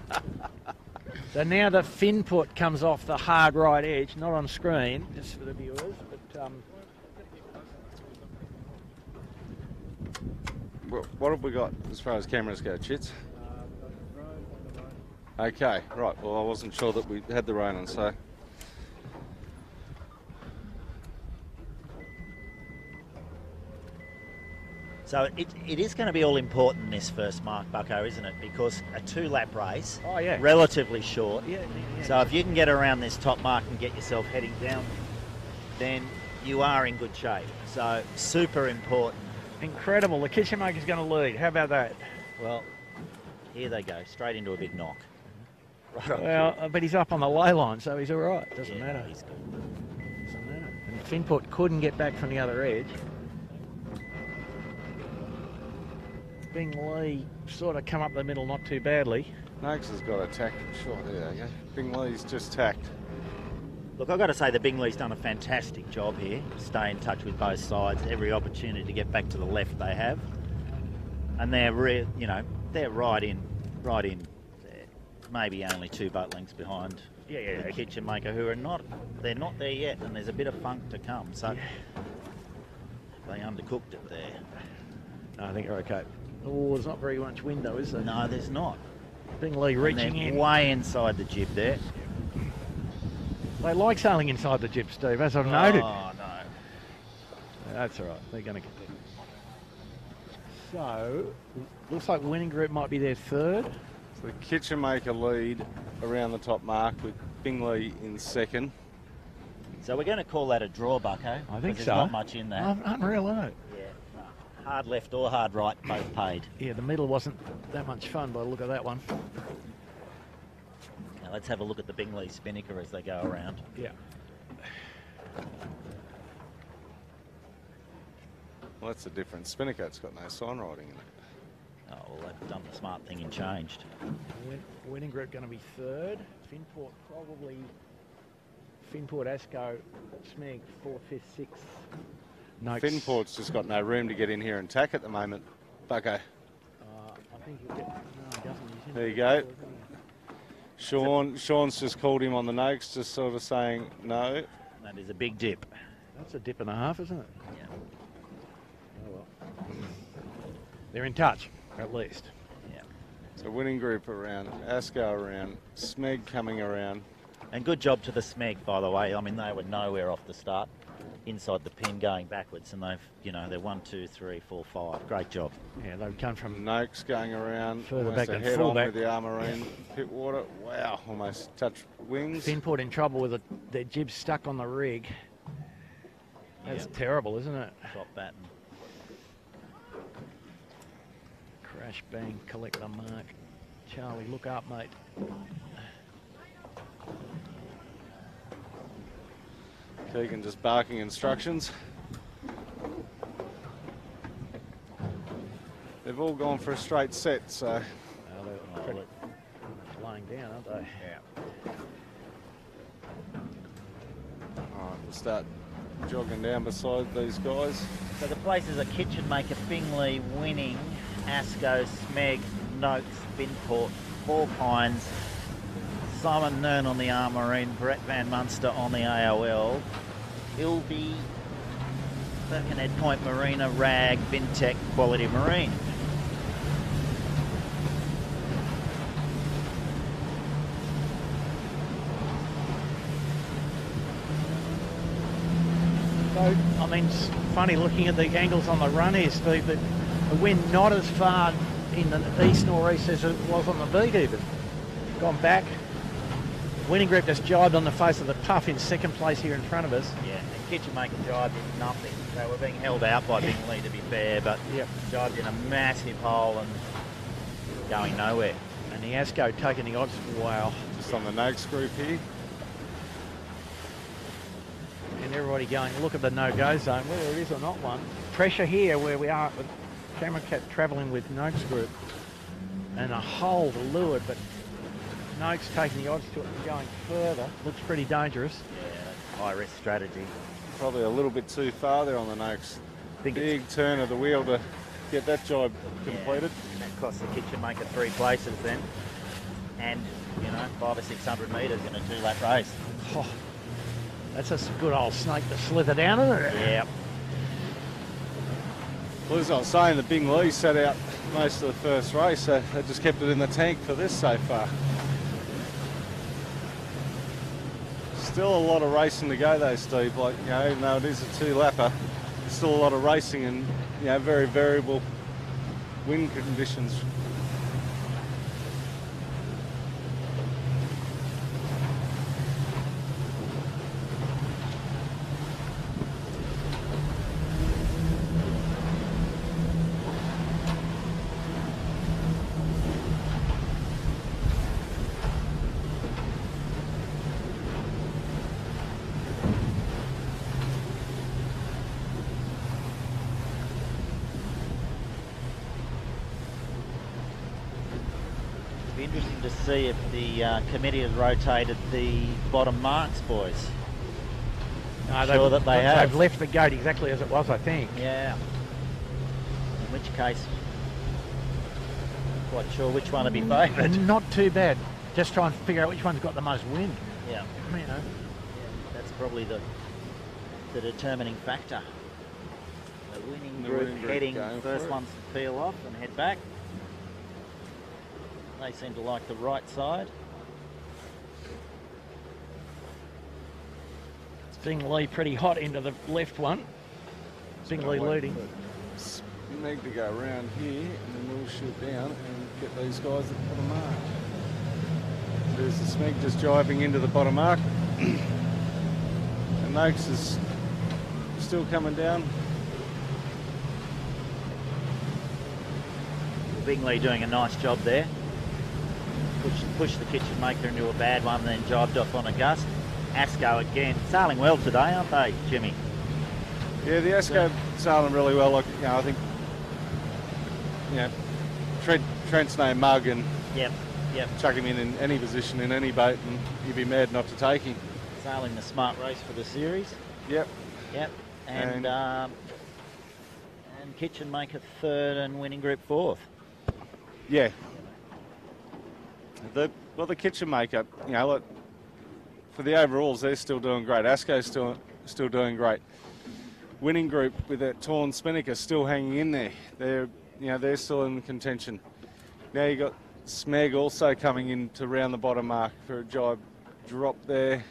So now the fin put comes off the hard right edge, not on screen, just for the viewers, but What have we got as far as cameras go, Chits? Okay, right. Well, I wasn't sure that we had the rain on, so. So it is going to be all important in this first mark, Bucko, isn't it? Because a 2-lap race, relatively short. Yeah. So if you can get around this top mark and get yourself heading down, then you are in good shape. So super important. incredible. The kitchen maker's going to lead. How about that? Well, here they go, straight into a big knock. Right on Well, but he's up on the lay line, so he's all right. Doesn't Yeah, matter. he's good. Doesn't matter. And Finput couldn't get back from the other edge. Bing Lee sort of come up the middle not too badly. Noakes has got a tack. Sure, there you go. Bing Lee's just tacked. Look, I've got to say the Bingley's done a fantastic job here. Stay in touch with both sides. Every opportunity to get back to the left they have. And they're, they're right in. Maybe only 2 boat lengths behind the kitchen maker, who are not there yet, and there's a bit of funk to come. So they undercooked it there. No, I think they're okay. Oh, there's not very much wind though, is there? No, there's not. Bing Lee reaching And they're in. way inside the jib there. They like sailing inside the jib, Steve, as I've noted. Oh, no. That's all right. They're going to get there. So, looks like Winning Group might be their third. So the kitchen maker lead around the top mark with Bing Lee in second. So we're going to call that a draw, Bucko. I think there's so. not much in that. Unreal, isn't it? Yeah. Hard left or hard right, both paid. Yeah, the middle wasn't that much fun by the look of that one. Now let's have a look at the Bingley Spinnaker as they go around. Yeah. Well, that's the difference. Spinnaker's got no sign writing in it. Oh, well, they've done the smart thing and changed. Winning Group going to be third. Finport probably. Finport, Asco, Smeg, 4th, 5th, 6th. Noakes. Finport's just got no room to get in here and tack at the moment. Bucko. I think he'll get. No, he doesn't. He's in There you the go. Sean's just called him on the Noakes, just sort of saying no. That is a big dip. That's a dip and a half, isn't it? Yeah. Oh well. They're in touch, at least. Yeah. So Winning Group around, Asco around, Smeg coming around. And good job to the Smeg, by the way. I mean, they were nowhere off the start, inside the pin, going backwards, and they've, they're 1, 2, 3, 4, 5. Great job. Yeah, they've come from Noakes going around, further almost back than ahead fullback. on with the Armarine Pitwater. Wow, almost touched wings. Finport in trouble with their jib stuck on the rig. That's terrible, isn't it? Top batten. Crash, bang, collect the mark. Charlie, look up, mate. Keegan just barking instructions. They've all gone for a straight set, so. They're pretty much laying down, aren't they? Yeah. All right, we'll start jogging down beside these guys. So the places are Kitchen Maker, Bingley, Winning, Asco, Smeg, Noakes, Finport, Four Pines, Simon Nern on the Armarine, Brett Van Munster on the AOL, Ilby, Birkenhead Point Marina, Rag, Vintech, Quality Marine. So, I mean, it's funny looking at the angles on the run here, Steve, that the wind not as far in the east northeast as it was on the beat even. Gone back. Winning Group just jibed on the face of the puff in second place here in front of us. Yeah, and Kitchen Maker jibed in nothing. So we're being held out by Bingley, to be fair, but jibed in a massive hole and going nowhere. And the Asco taking the odds. Wow. Just on the Noakes group here. And everybody going, look at the no-go zone, whether it is or not one. Pressure here where we are with Camera Cat travelling with Noakes Group. And a hole to leeward, but Noakes taking the odds to it and going further. Looks pretty dangerous. Yeah, high risk strategy. Probably a little bit too far there on the Noakes. Big turn of the wheel to get that job completed. Yeah, that cost the kitchen maker 3 places then. And, you know, 500 or 600 metres in a 2-lap race. Oh, that's a good old snake to slither down, isn't it? Yeah. Well, as I was saying, the Bing Lee set out most of the first race, so they just kept it in the tank for this so far. Still a lot of racing to go though, Steve. Like, you know, even though it is a 2-lapper, there's still a lot of racing and, you know, very variable wind conditions. Interesting to see if the committee has rotated the bottom marks, boys. No, Sure that they have. They've left the gate exactly as it was, I think. Yeah. In which case, quite sure which one to be favoured. Not too bad. Just try and figure out which one's got the most wind. Yeah. You know. That's probably the determining factor. The winning group heading first ones to peel off and head back. They seem to like the right side. Bing Lee pretty hot into the left one. Bing Lee leading. You need to go around here and then we'll shoot down and get these guys at the bottom mark. There's the Smeg just driving into the bottom mark. And Noakes is still coming down. Bingley doing a nice job there. Pushed the kitchen maker into a bad one, then jibed off on a gust. Asco again, sailing well today, aren't they, Jimmy? Yeah, the Asco sailing really well. Like, you know, I think, you know, Trent's no mug and yep. chuck him in any position in any boat, and you'd be mad not to take him. Sailing the smart race for the series. Yep. And kitchen maker 3rd and winning group 4th. Yeah. The kitchen maker, you know, look, for the overalls, they're still doing great. Asco's still doing great. Winning group with that torn spinnaker still hanging in there. They're still in contention. Now you got Smeg also coming in to round the bottom mark for a jibe drop there.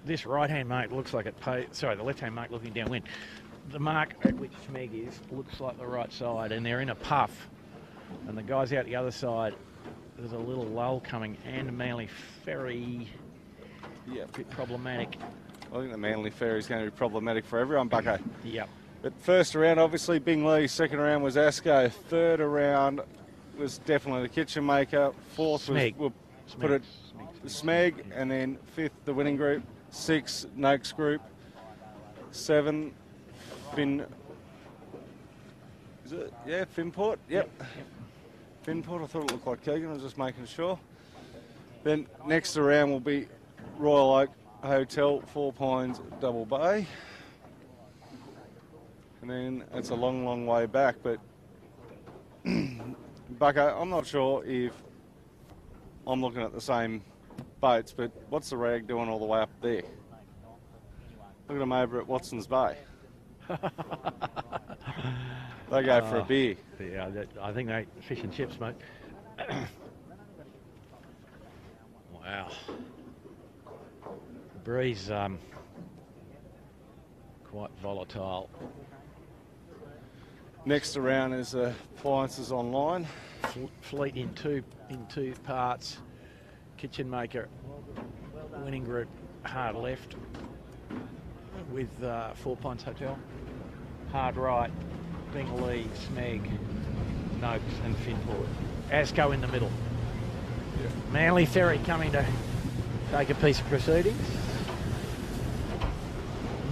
This right-hand mark looks like the left-hand mark looking downwind. The mark at which Smeg is looks like the right side, and they're in a puff. And the guys out the other side, there's a little lull coming, and Manly Ferry, a bit problematic. I think the Manly Ferry is going to be problematic for everyone, Bucko. Yep. But first round, obviously, Bing Lee. Second round was Asco. Third round was definitely the kitchen maker. Fourth Smeg. was, we'll put it, Smeg. And then 5th, the winning group. 6, Noakes group. 7, Finn. Is it? Yeah, Finport. Yep. Finport, I thought it looked like Keegan, I was just making sure. Then next around will be Royal Oak Hotel, 4 Pines, Double Bay. And then it's a long, long way back, but Bucko, I'm not sure if I'm looking at the same boats, but what's the rag doing all the way up there? Look at them over at Watson's Bay. They go for a beer. Yeah, I think they fish and chips, mate. Wow. The breeze, quite volatile. Next around is appliances online. Fleet in two parts. Kitchen maker, winning group, hard left with 4 Pines Hotel. Hard right, Bing Lee, Smeg, Noakes and Finport. Asco in the middle. Yeah. Manly Ferry coming to take a piece of proceedings.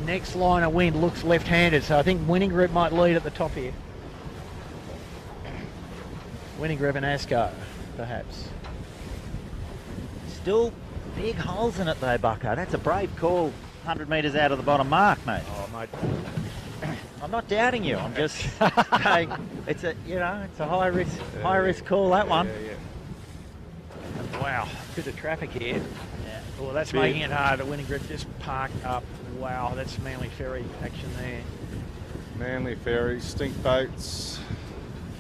Next line of wind looks left-handed, so I think winning group might lead at the top here. Winning group and Asco, perhaps. Still big holes in it though, Bucko. That's a brave call, 100 metres out of the bottom mark, mate. Oh, mate. I'm not doubting you. I'm just saying it's a high risk call, that one. Wow, bit of traffic here. Yeah. Well, that's making it hard. The winning grid just parked up. Wow, that's Manly Ferry action there. Manly Ferry, stink boats.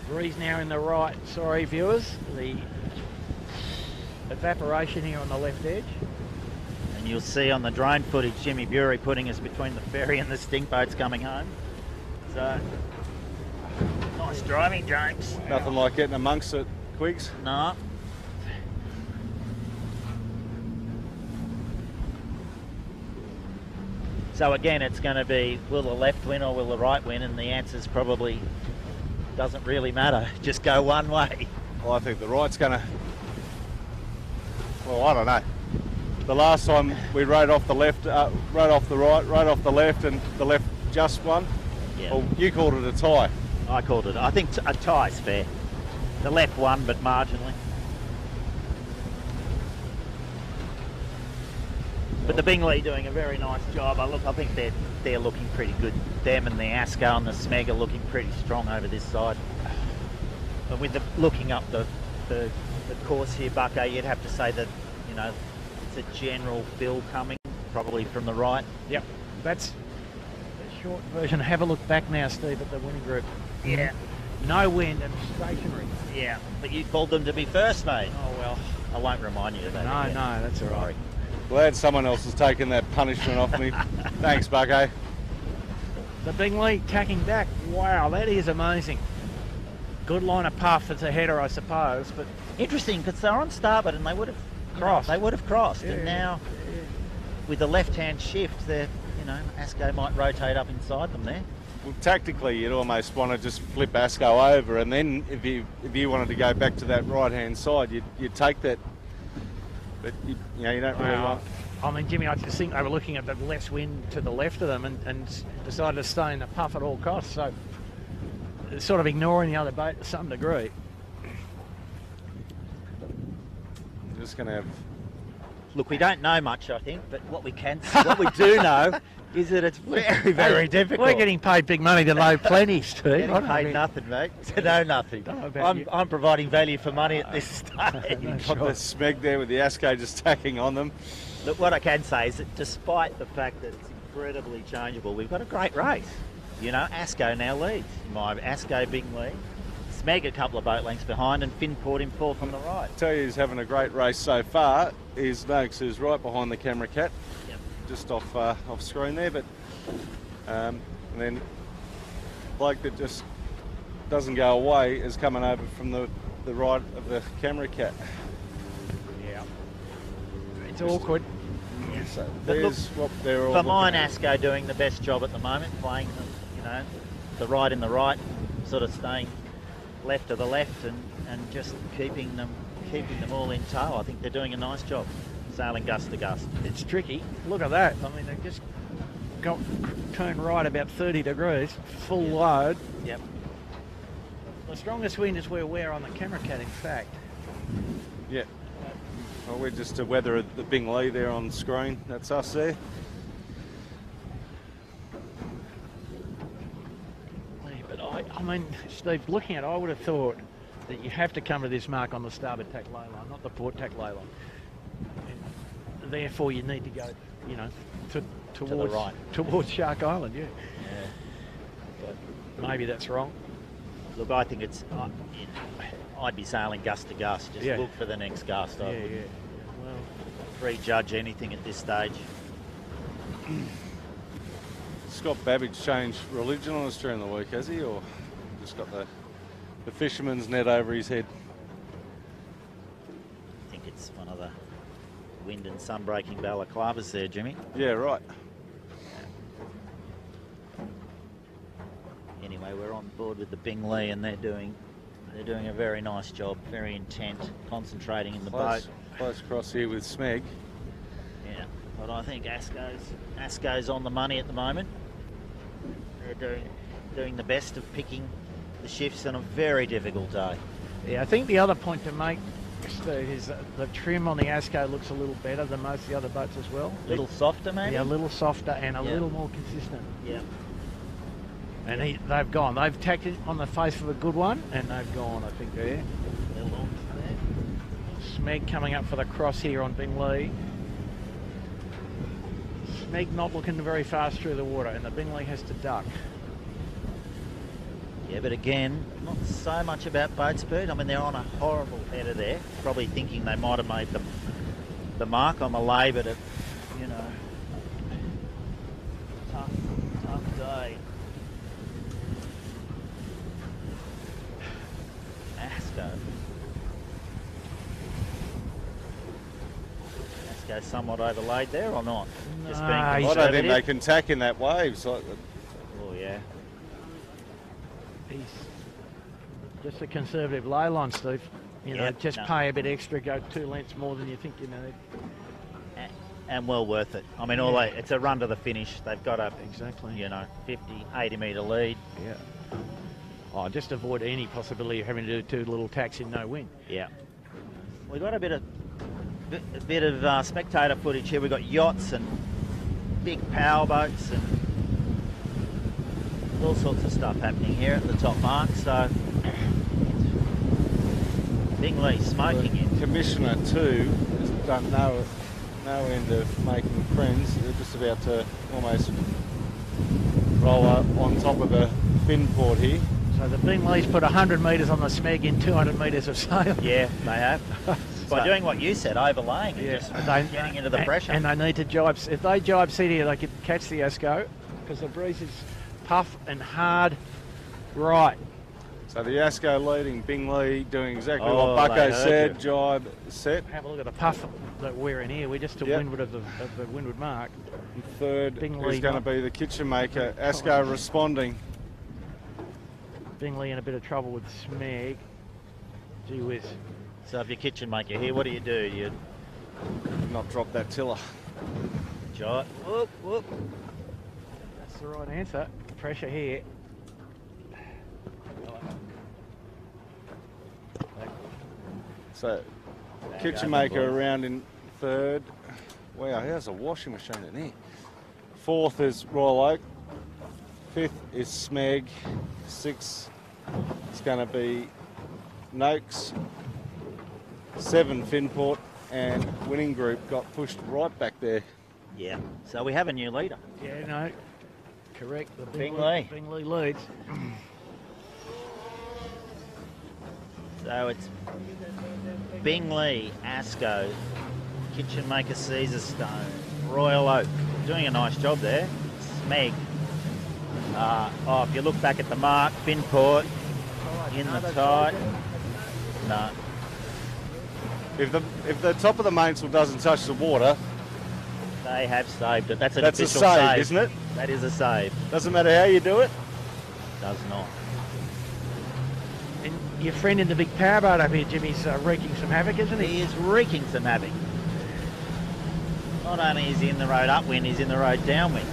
Breeze now in the right. Sorry, viewers. The evaporation here on the left edge. And you'll see on the drone footage Jimmy Bury putting us between the ferry and the stink boats coming home. So, nice driving, James. Nothing like getting amongst it, Quigs. No. So again, it's going to be, will the left win or will the right win? And the answer's probably doesn't really matter. Just go one way. Well, I think the right's going to... Well, I don't know. The last time we rode off the left, rode off the right, rode off the left, and the left just won. Yeah. Well, you called it a tie. I called it. I think a tie's fair. The left won, but marginally. But the Bingley doing a very nice job. I think they're looking pretty good. Them and the Asco and the Smeg are looking pretty strong over this side. And with looking up the course here, Bucko, you'd have to say that it's a general fill coming, probably from the right. Yep, that's the short version. Have a look back now, Steve, at the winning group. Yeah. No wind and stationary. Yeah, but you called them to be first, mate. Oh well. I won't remind you of that. No, again. no, that's all right. Glad someone else has taken that punishment off me. Thanks, Bucko. The Bingley tacking back. Wow, that is amazing. Good line of puff as a header, I suppose, but Interesting, because they're on starboard and they would have Crossed. They would have crossed, Yeah, and now yeah. with the left-hand shift, they're Asco might rotate up inside them there. Well, tactically, you'd almost want to just flip Asco over, and then if you wanted to go back to that right-hand side, you'd take that. But you don't really want. I mean, Jimmy, I just think they were looking at the less wind to the left of them and decided to stay in the puff at all costs. So, sort of ignoring the other boat to some degree. Just going to have. Look, we don't know much, I think, but what we do know is that it's very, very difficult. We're getting paid big money to know plenty, Steve. Getting paid nothing, mate. To know nothing. I'm providing value for money at this stage. You've got the Smeg there with the Asco just tacking on them. Look, what I can say is that despite the fact that it's incredibly changeable, we've got a great race. Asco now leads. My Asco big lead. Smeg a couple of boat lengths behind, and Finn caught him fourth on the right. I tell you, who's having a great race so far is Noakes, who's right behind the camera cat. Yep. Just off screen there, but and then bloke that just doesn't go away is coming over from the right of the camera cat. Yeah. It's awkward. So But there's what they're all For mine, looking at. Asco doing the best job at the moment, playing the right in the right, sort of staying left of the left and just keeping them all in tow. I think they're doing a nice job, sailing gust to gust. It's tricky. Look at that. I mean, they've just turned right about 30 degrees, full load. Yep. The strongest wind is where we're on the camera cat, in fact. Yeah. Well, we're just to weather the Bingley there on screen. That's us there. But I mean, Steve, looking at it, I would have thought that you have to come to this mark on the starboard tack lay line, not the port tack lay line. And therefore, you need to go, towards the right. towards Shark Island. Yeah. But maybe that's wrong. Look, I think it's. I'd be sailing gust to gust. Just Yeah. look for the next gust. I wouldn't Well, prejudge anything at this stage. Scott Babbage changed religion on us during the week, has he? Or just got the fisherman's net over his head? I think it's one of the wind and sun breaking balaclavas there, Jimmy. Yeah, right. Anyway, we're on board with the Bingley, and they're doing a very nice job, very intent, concentrating in the boat. Close cross here with Smeg. Yeah, but I think Asco's on the money at the moment. They're doing the best of picking the shifts on a very difficult day. yeah, I think the other point to make Steve, is the trim on the Asco looks a little better than most of the other boats as well. A little softer, maybe? Yeah, a little softer and a Yeah. little more consistent. Yeah. And they've gone. They've tacked it on the face of a good one, and they've gone, I think, there. They're long there. Smeg coming up for the cross here on Bingley. Smeg not looking very fast through the water, and the Bingley has to duck. Yeah, but again, not so much about boat speed. I mean, they're on a horrible header there, probably thinking they might have made the mark on the lay, but it, you know, tough day. Asco somewhat overlaid there or not? Just being I don't think conservative? they can tack in that wave. So Oh, yeah. He's just a conservative lay line, Steve. You know, Yep, just no. pay a bit extra, go 2 lengths more than you think you need. And well worth it. I mean, it's a run to the finish. They've got a, Exactly. you know, 50, 80 metre lead. Yeah. Oh, just avoid any possibility of having to do 2 little tacks in no wind. Yeah. We've got a bit of spectator footage here. We've got yachts and big power boats and all sorts of stuff happening here at the top mark. So Bingley smoking it. Commissioner 2 has done no end of making friends. They're just about to almost roll up on top of the fin port here. So the Bingley's put 100 metres on the Smeg in 200 metres of sail. Yeah, they have. By doing what you said, overlaying and Yeah, just they- getting into the pressure. And they need to jibe. If they jibe seat here, they could catch the Asco because the breeze is puff and hard right. So the Asco leading, Bingley doing exactly Oh, what Bucko they heard said, you. jibe set. Have a look at the puff that we're in here. We're just to Yep. windward of the windward mark. And third Bingley is going to not- be the kitchen maker. Asco responding. Bingley in a bit of trouble with Smeg. Gee whiz. So if you're kitchen maker here, what do? You Not drop that tiller. jibe. Whoop, whoop. That's the right answer. Pressure here. So There kitchen goes maker the boys. around in third. Wow, here's a washing machine in here. Fourth is Royal Oak. Fifth is Smeg. Sixth is going to be Noakes. 7 Finport, and winning group got pushed right back there. Yeah. So we have a new leader. Yeah, no. Correct. The Bingley. Bingley leads. So it's Bingley, Asco, kitchen maker Caesarstone, Royal Oak. Doing a nice job there. Smeg. If you look back at the mark, Finport in the tide. No. If the top of the mainsail doesn't touch the water, They have saved it. That's an that's a official save, isn't it? That is a save. Doesn't matter how you do it. Does not. And your friend in the big powerboat up here, Jimmy's wreaking some havoc, isn't he? He is wreaking some havoc. Not only is he in the road upwind, he's in the road downwind.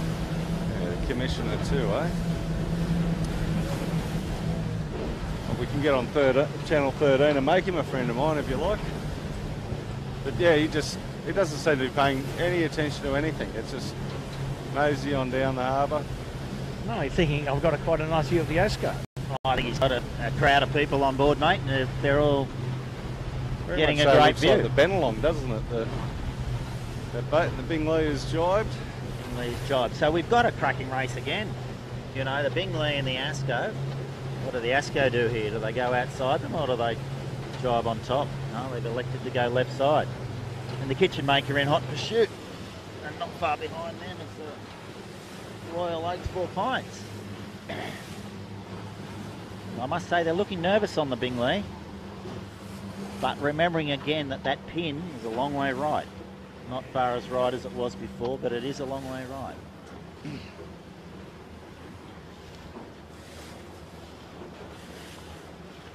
Yeah, the commissioner too, eh? Well, we can get on channel 13 and make him a friend of mine if you like. But yeah, he doesn't seem to be paying any attention to anything. It's just nosy on down the harbour. No, he's thinking, I've got quite a nice view of the Asco. I think he's got a crowd of people on board, mate, and they're all Very getting much a so great looks view. like the Benelong, doesn't it? The boat and the Bingley is jibed. Bingley's job. So we've got a cracking race again. You know, the Bingley and the Asco. What do the Asco do here? Do they go outside them or do they drive on top? No, they've elected to go left side. And the kitchen maker in hot pursuit. And not far behind them is the Royal Oaks 4 Pints. I must say they're looking nervous on the Bingley. But remembering again that that pin is a long way right. Not far as right as it was before, but it is a long way right.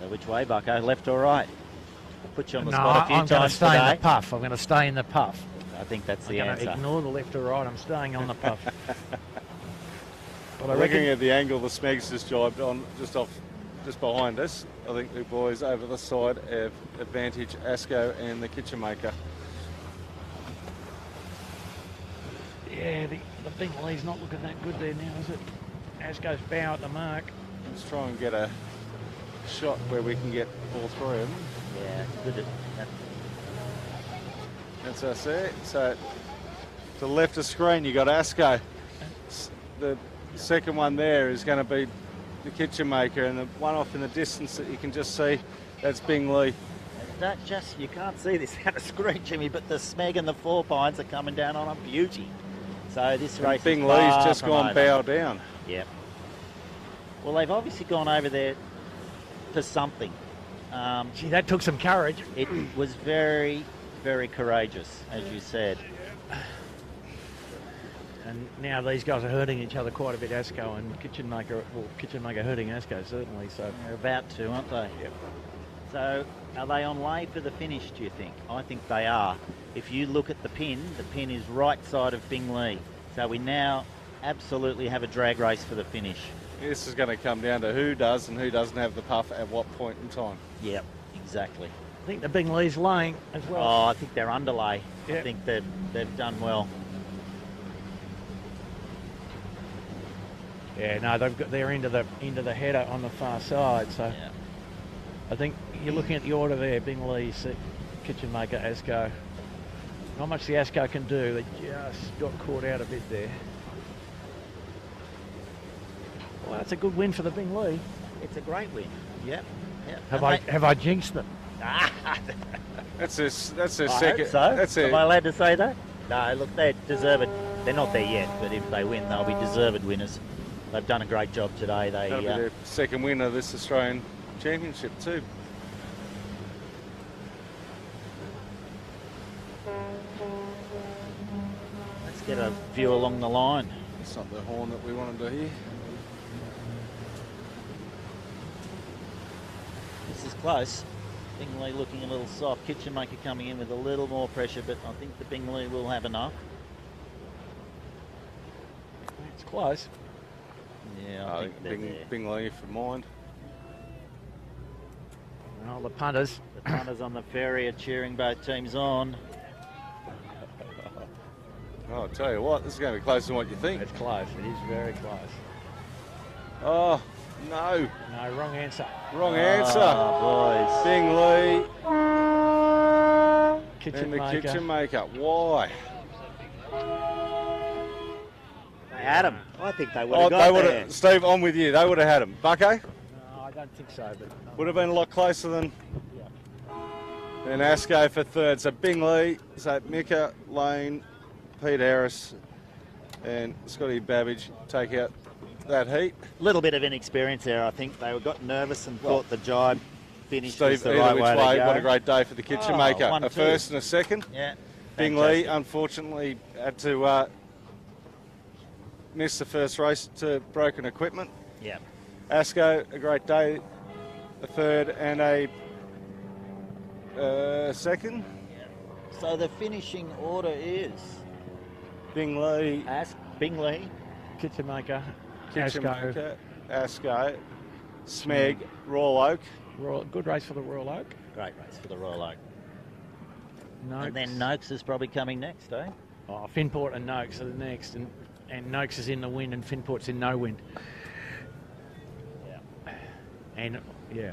So which way, Bucko? Left or right? Put you on the No, spot a few I'm going to times stay in today. the puff. I'm going to stay in the puff. I think that's I'm the going to answer. ignore the left or right. I'm staying on the puff. But I Looking reckon at the angle the Smegs just jibed on, just off just behind us. I think the boys over the side have advantage Asco and the Kitchen Maker. Yeah, the big lead's not looking that good there now, is it? Asco's bow at the mark. Let's try and get a shot where we can get all three of them. Yeah, it's good. That's us there. So to the left of screen, you got Asco. The second one there is going to be the Kitchen Maker, and the one off in the distance that you can just see, that's Bing Lee. You can't see this out of screen, Jimmy, but the Smeg and the Four Pines are coming down on a beauty. So this race, Bing is Lee's far just from gone over. bow down. Yep. Well, they've obviously gone over there for something. Gee, that took some courage. It was very, very courageous, as you said. And now these guys are hurting each other quite a bit, Asco and Kitchen Maker. Well, Kitchen Maker hurting Asco, certainly. So They're about to, aren't they? Yep. So are they on way for the finish, do you think? I think they are. If you look at the pin is right side of Bing Lee. So we now absolutely have a drag race for the finish. This is going to come down to who does and who doesn't have the puff at what point in time. Yep, exactly. I think the Bing Lee's laying as well. Oh, I think they're underlay. Yep. I think they've done well. Yeah, no, they're into the header on the far side. So Yeah. I think you're looking at the order there: Bing Lee, Kitchen Maker, Asco. Not much the Asco can do. They just got caught out a bit there. Well, that's a good win for the Bing Lee. It's a great win. Yep. Have I jinxed them? That's their I second. hope so. That's Am I allowed to say that? No, look, they deserve it. They're not there yet, but if they win, they'll be deserved winners. They've done a great job today. That'll be their second win of this Australian Championship too. Let's get a view along the line. It's not the horn that we wanted to hear. This is close. Bing Lee looking a little soft. Kitchen Maker coming in with a little more pressure, but I think the Bing Lee will have enough. It's close. Yeah, I think they're there. Bing Lee for mind. Well, the punters. The punters on the ferry are cheering both teams on. Oh, I'll tell you what, this is going to be closer than what you think. It's close. It is very close. Oh, no. No, wrong answer. Wrong answer. Oh, boys. Bing Lee Kitchen and the Maker. Kitchen Maker. Why? They had him. I think they would Oh, have they got would there. have. Steve, I'm with you. They would have had him. Bucko? No, I don't think so. But Would have been a lot closer than. And Asco for third. So Bing Lee, so Mika, Lane, Pete Harris, and Scotty Babbage take out that heat. Little bit of inexperience there, I think. They got nervous and thought the jibe finish was Steve, the either right which way way, to go. what a great day for the Kitchen Oh, Maker. 1-2. A first and a second. Yeah. Bing Lee, unfortunately, had to miss the first race to broken equipment. Yeah. Asco, a great day, a third and a second. So the finishing order is Bing Lee, Bing Lee, Kitchen Maker, Kitchen Asco. Maker, Asco, Smeg, Royal Oak. Good race for the Royal Oak. great race for the Royal Oak. Noakes. And then Noakes is probably coming next, eh? Oh, Finport and Noakes are the next, and Noakes is in the wind and Finport's in no wind. Yeah. And yeah.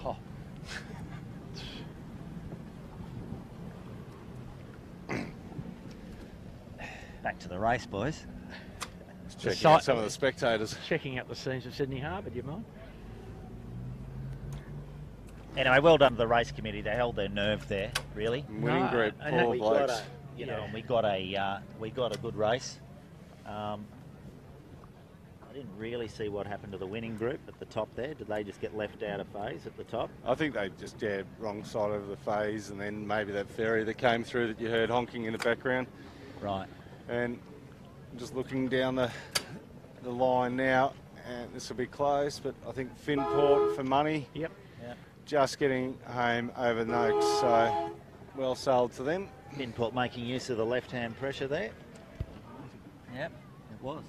Oh. Back to the race, boys. Checking out some of the spectators. Checking out the scenes of Sydney Harbour, do you mind? Anyway, well done to the race committee. They held their nerve there, really. Winning No, group, and four we blokes. got a, and we got a good race. I didn't really see what happened to the winning group at the top there. Did they just get left out of phase at the top? I think they just, wrong side of the phase, and then maybe that ferry that came through that you heard honking in the background. Right. And just looking down the line now, and this will be close, but I think Finport for money. Yep. Yeah. Just getting home over Noakes, so well sold to them. Pinport making use of the left-hand pressure there. Yep, it was.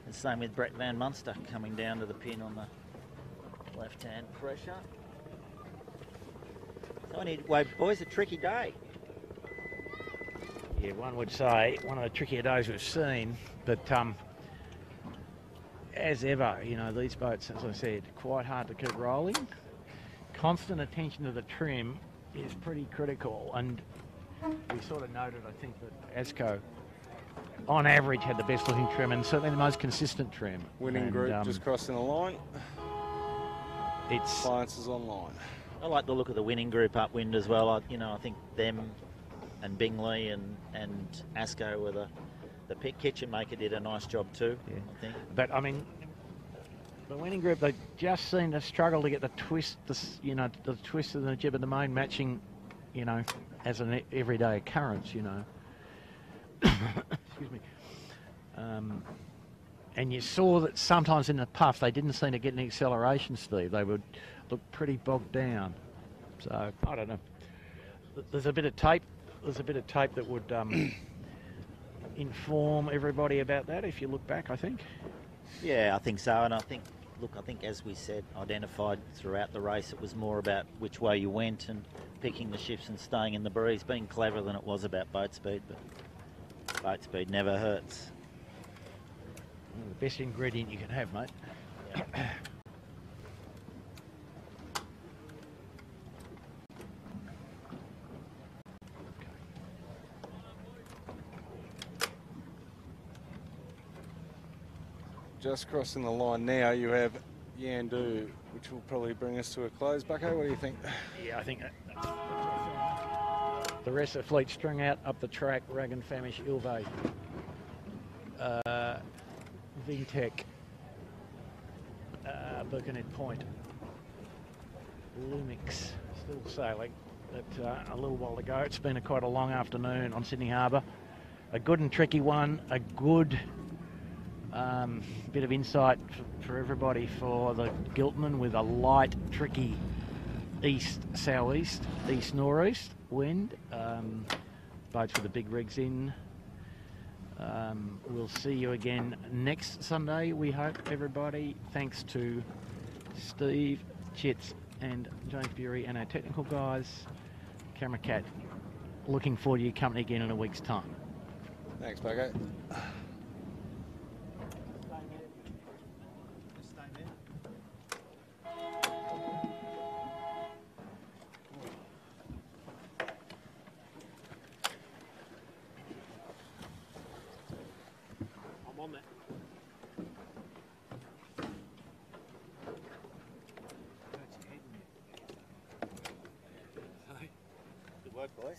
The same with Brett Van Munster coming down to the pin on the left-hand pressure. So anyway, boys, a tricky day. Yeah, one would say one of the trickier days we've seen, but as ever, you know, these boats, as I said, quite hard to keep rolling. Constant attention to the trim is pretty critical, and we sort of noted, I think, that ASCO on average had the best looking trim and certainly the most consistent trim. Winning and, group just crossing the line. It's Science is online. I like the look of the winning group upwind as well. I think them and Bingley and ASCO were the pick. Kitchen Maker did a nice job too, yeah. I think. But I mean, the winning group, they just seem to struggle to get the twist, the twist of the jib and the main matching, you know, as an everyday occurrence, you know. Excuse me. And you saw that sometimes in the puff they didn't seem to get any acceleration, Steve. They would look pretty bogged down. So I don't know. There's a bit of tape. There's a bit of tape that would inform everybody about that. If you look back, I think. Yeah, I think so. And I think, look, I think as we said, identified throughout the race, it was more about which way you went and picking the ships and staying in the breeze, being clever than it was about boat speed. But boat speed never hurts. The best ingredient you can have, mate. Yeah. Just crossing the line now, you have Yandu, which will probably bring us to a close. Bucko, what do you think? Yeah, I think that's the rest of the fleet strung out up the track. Ragan, Famish, Ilve, Vintech, Birkenhead Point, Lumix still sailing. But a little while ago, it's been quite a long afternoon on Sydney Harbour. A good and tricky one. A good bit of insight for everybody for the Giltman with a light, tricky east-southeast, east-northeast wind. Boats with the big rigs in. We'll see you again next Sunday, we hope, everybody. Thanks to Steve, Chits and James Bury and our technical guys. Camera Cat, looking forward to your company again in a week's time. Thanks, Bucko. On that. Good work, boys.